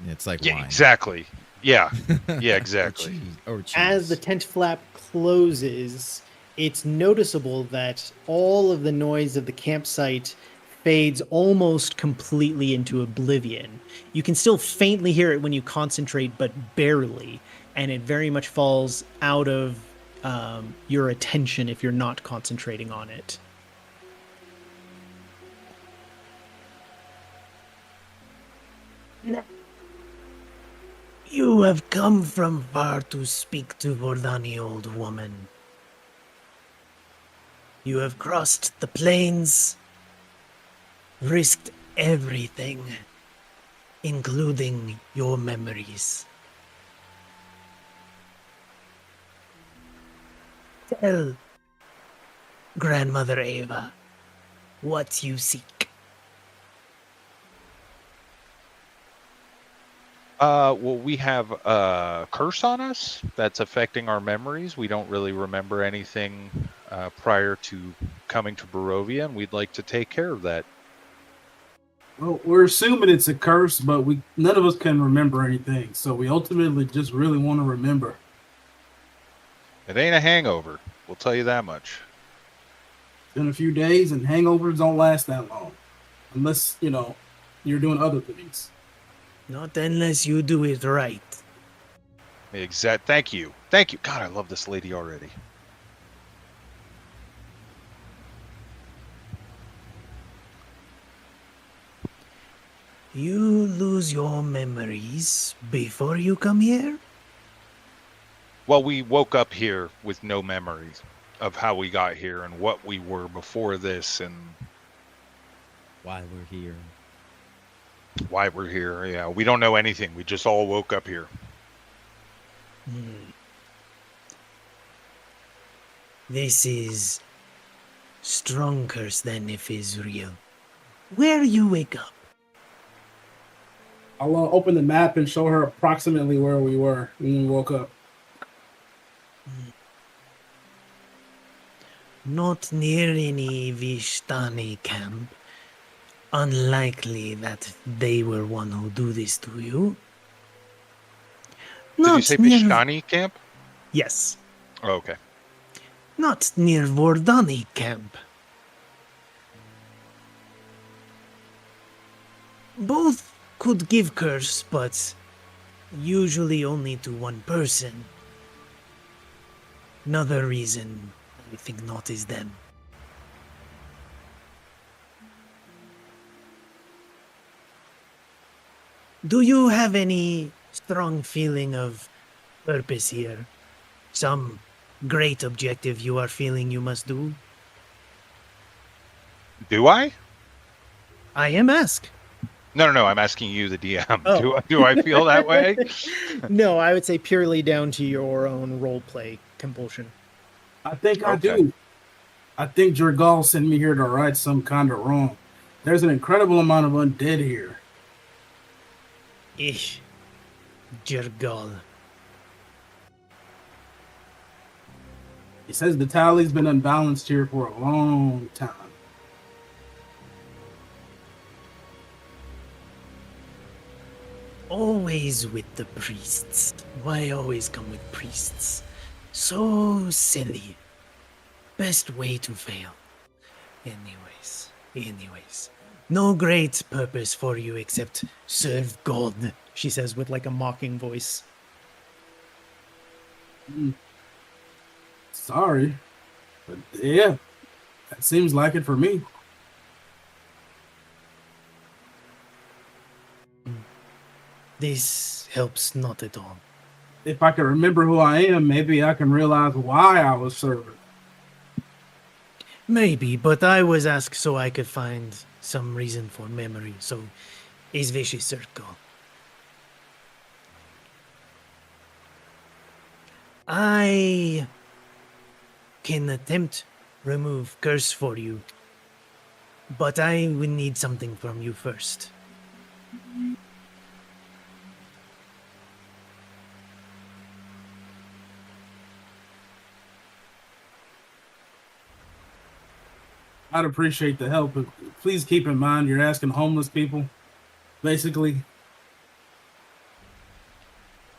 It's like Yeah, wine. exactly. Yeah. Yeah, exactly. Or cheese. As the tent flap closes, it's noticeable that all of the noise of the campsite fades almost completely into oblivion. You can still faintly hear it when you concentrate, but barely, and it very much falls out of your attention if you're not concentrating on it. You have come from far to speak to Vordani, old woman. You have crossed the plains, risked everything, including your memories. Tell Grandmother Ava what you seek. Well, we have a curse on us that's affecting our memories. We don't really remember anything prior to coming to Barovia, and we'd like to take care of that. Well, we're assuming it's a curse, but none of us can remember anything. So we ultimately just really want to remember. It ain't a hangover. We'll tell you that much. It's been a few days, and hangovers don't last that long, unless you're doing other things. Not unless you do it right. Exact. Thank you. Thank you. God, I love this lady already. You lose your memories before you come here? Well, we woke up here with no memories of how we got here and what we were before this and Why we're here. why we're here. Yeah, we don't know anything. We just all woke up here. This is strong curse then if is real. Where you wake up? I'll open the map and show her approximately where we were when we woke up. Not near any Vishtani camp. Unlikely that they were one who do this to you. Did you say Pishtani camp? Yes. Oh, okay. Not near Vordani camp. Both could give curse, but usually only to one person. Another reason I think not is them. Do you have any strong feeling of purpose here? Some great objective you are feeling you must do? Do I? I am asked. No. I'm asking you, the DM. Oh. Do I feel that way? No, I would say purely down to your own roleplay compulsion. I think I Okay. do. I think Jergal sent me here to right some kind of wrong. There's an incredible amount of undead here. Ich. Jergal. He says the tally's been unbalanced here for a long time. Always with the priests. Why always come with priests? So silly. Best way to fail. Anyways. No great purpose for you except serve God, she says with like a mocking voice. Sorry. But yeah, that seems like it for me. This helps not at all. If I can remember who I am, maybe I can realize why I was serving. Maybe, but I was asked so I could find some reason for memory, so is Vishy Circle. I can attempt remove curse for you, but I will need something from you first. I'd appreciate the help, but please keep in mind you're asking homeless people, basically.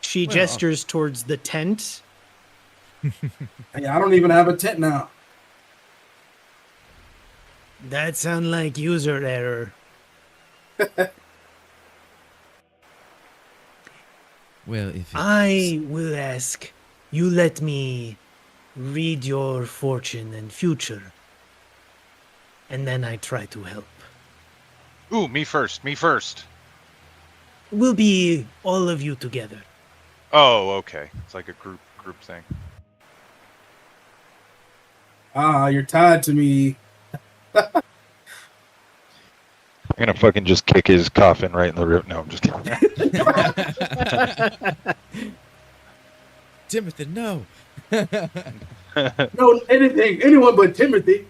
She Well, gestures towards the tent. Hey, I don't even have a tent now. That sounds like user error. Well, if it's... I will ask, you let me read your fortune and future, and then I try to help. Ooh, me first. Me first. We'll be all of you together. Oh, okay. It's like a group thing. You're tied to me. I'm gonna fucking just kick his coffin right in the rib. No, I'm just kidding. Timothy, no. No, anyone but Timothy.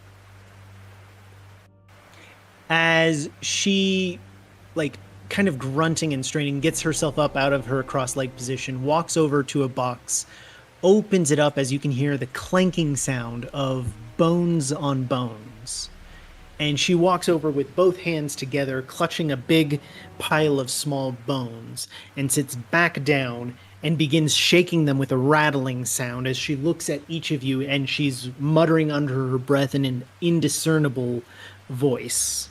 As she, like, kind of grunting and straining, gets herself up out of her cross-legged position, walks over to a box, opens it up as you can hear the clanking sound of bones on bones. And she walks over with both hands together, clutching a big pile of small bones, and sits back down and begins shaking them with a rattling sound as she looks at each of you, and she's muttering under her breath in an indiscernible voice.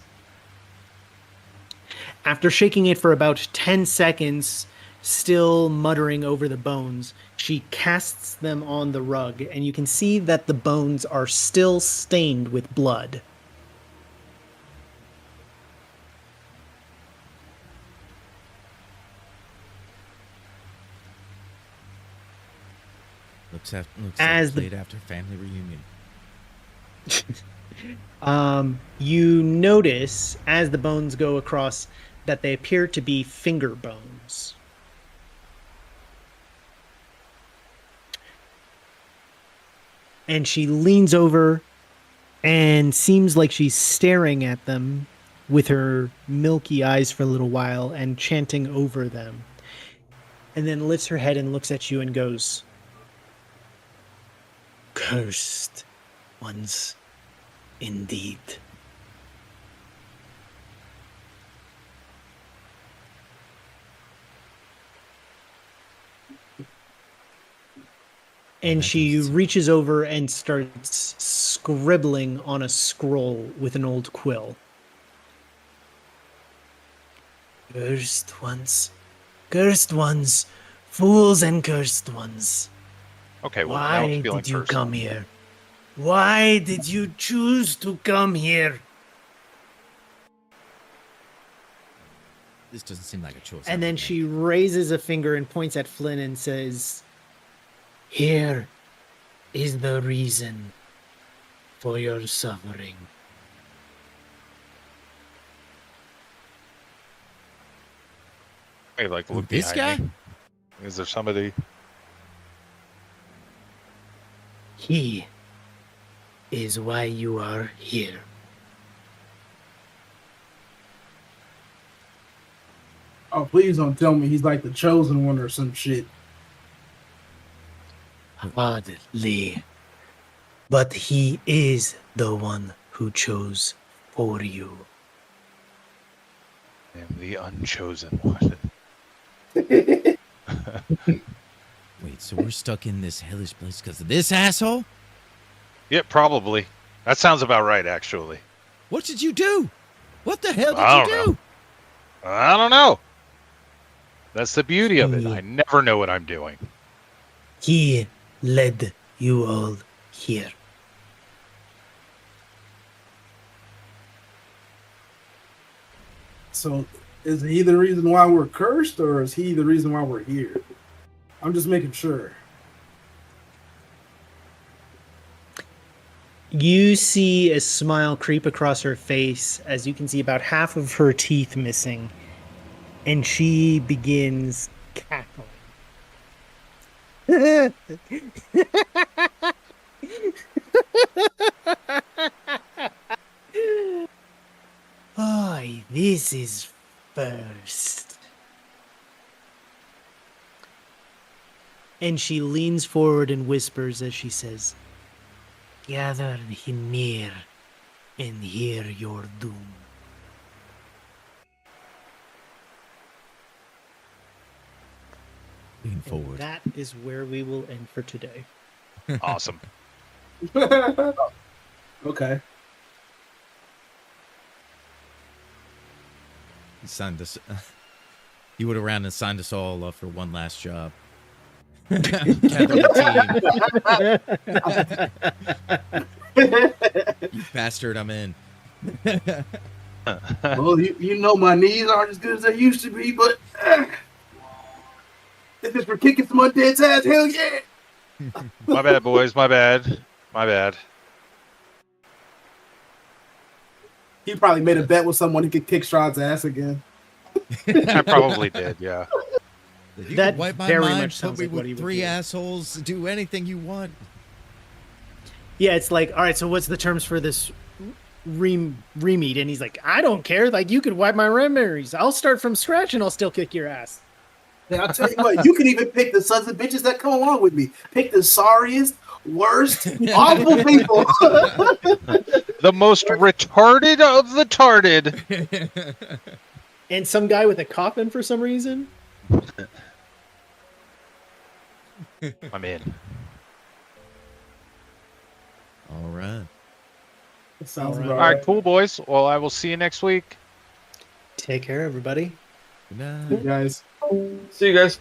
After shaking it for about 10 seconds, still muttering over the bones, she casts them on the rug, and you can see that the bones are still stained with blood. Looks like As the- played after family reunion. You notice as the bones go across that they appear to be finger bones. And she leans over and seems like she's staring at them with her milky eyes for a little while and chanting over them. And then lifts her head and looks at you and goes, "Cursed ones, indeed." And she reaches over and starts scribbling on a scroll with an old quill. Cursed ones, fools and cursed ones. Okay, well, now Why it's feeling did you personal. come here? Why did you choose to come here? This doesn't seem like a choice. And then she raises a finger and points at Flynn and says, "Here is the reason for your suffering." Hey, like, Who, look this behind guy? me. Is there somebody? He is why you are here. Oh, please don't tell me he's like the chosen one or some shit. Hardly. But he is the one who chose for you. I am the unchosen one. Wait, so we're stuck in this hellish place because of this asshole? Yeah, probably. That sounds about right, actually. What did you do? What the hell I did you don't do? know. I don't know. That's the beauty of it. Hmm. I never know what I'm doing. He led you all here. So is he the reason why we're cursed, or is he the reason why we're here? I'm just making sure. You see a smile creep across her face as you can see about half of her teeth missing, and she begins cackling. Oh, this is first. And she leans forward and whispers as she says, "Gather near and hear your doom." Lean And forward. that is where we will end for today. Awesome. Okay. He signed us. He would have ran and signed us all up for one last job. Gather the team. You bastard, I'm in. Well, you know my knees aren't as good as they used to be, but if it's for kicking some undead's ass, hell yeah! My bad, boys. My bad. My bad. He probably made a bet with someone who could kick Strahd's ass again. I probably did, yeah. You That can wipe my very mind, much put sounds me like what he with would 3 do. assholes, do anything you want. Yeah, it's like, all right, so what's the terms for this re-meet? And he's like, I don't care. Like, you could wipe my memories. I'll start from scratch and I'll still kick your ass. And I'll tell you what, you can even pick the sons of bitches that come along with me. Pick the sorriest, worst, awful people. The most retarded of the tarded. And some guy with a coffin for some reason. I'm in. All right. Sounds All about All right, cool, boys. Well, I will see you next week. Take care, everybody. Good night. You guys. See you guys.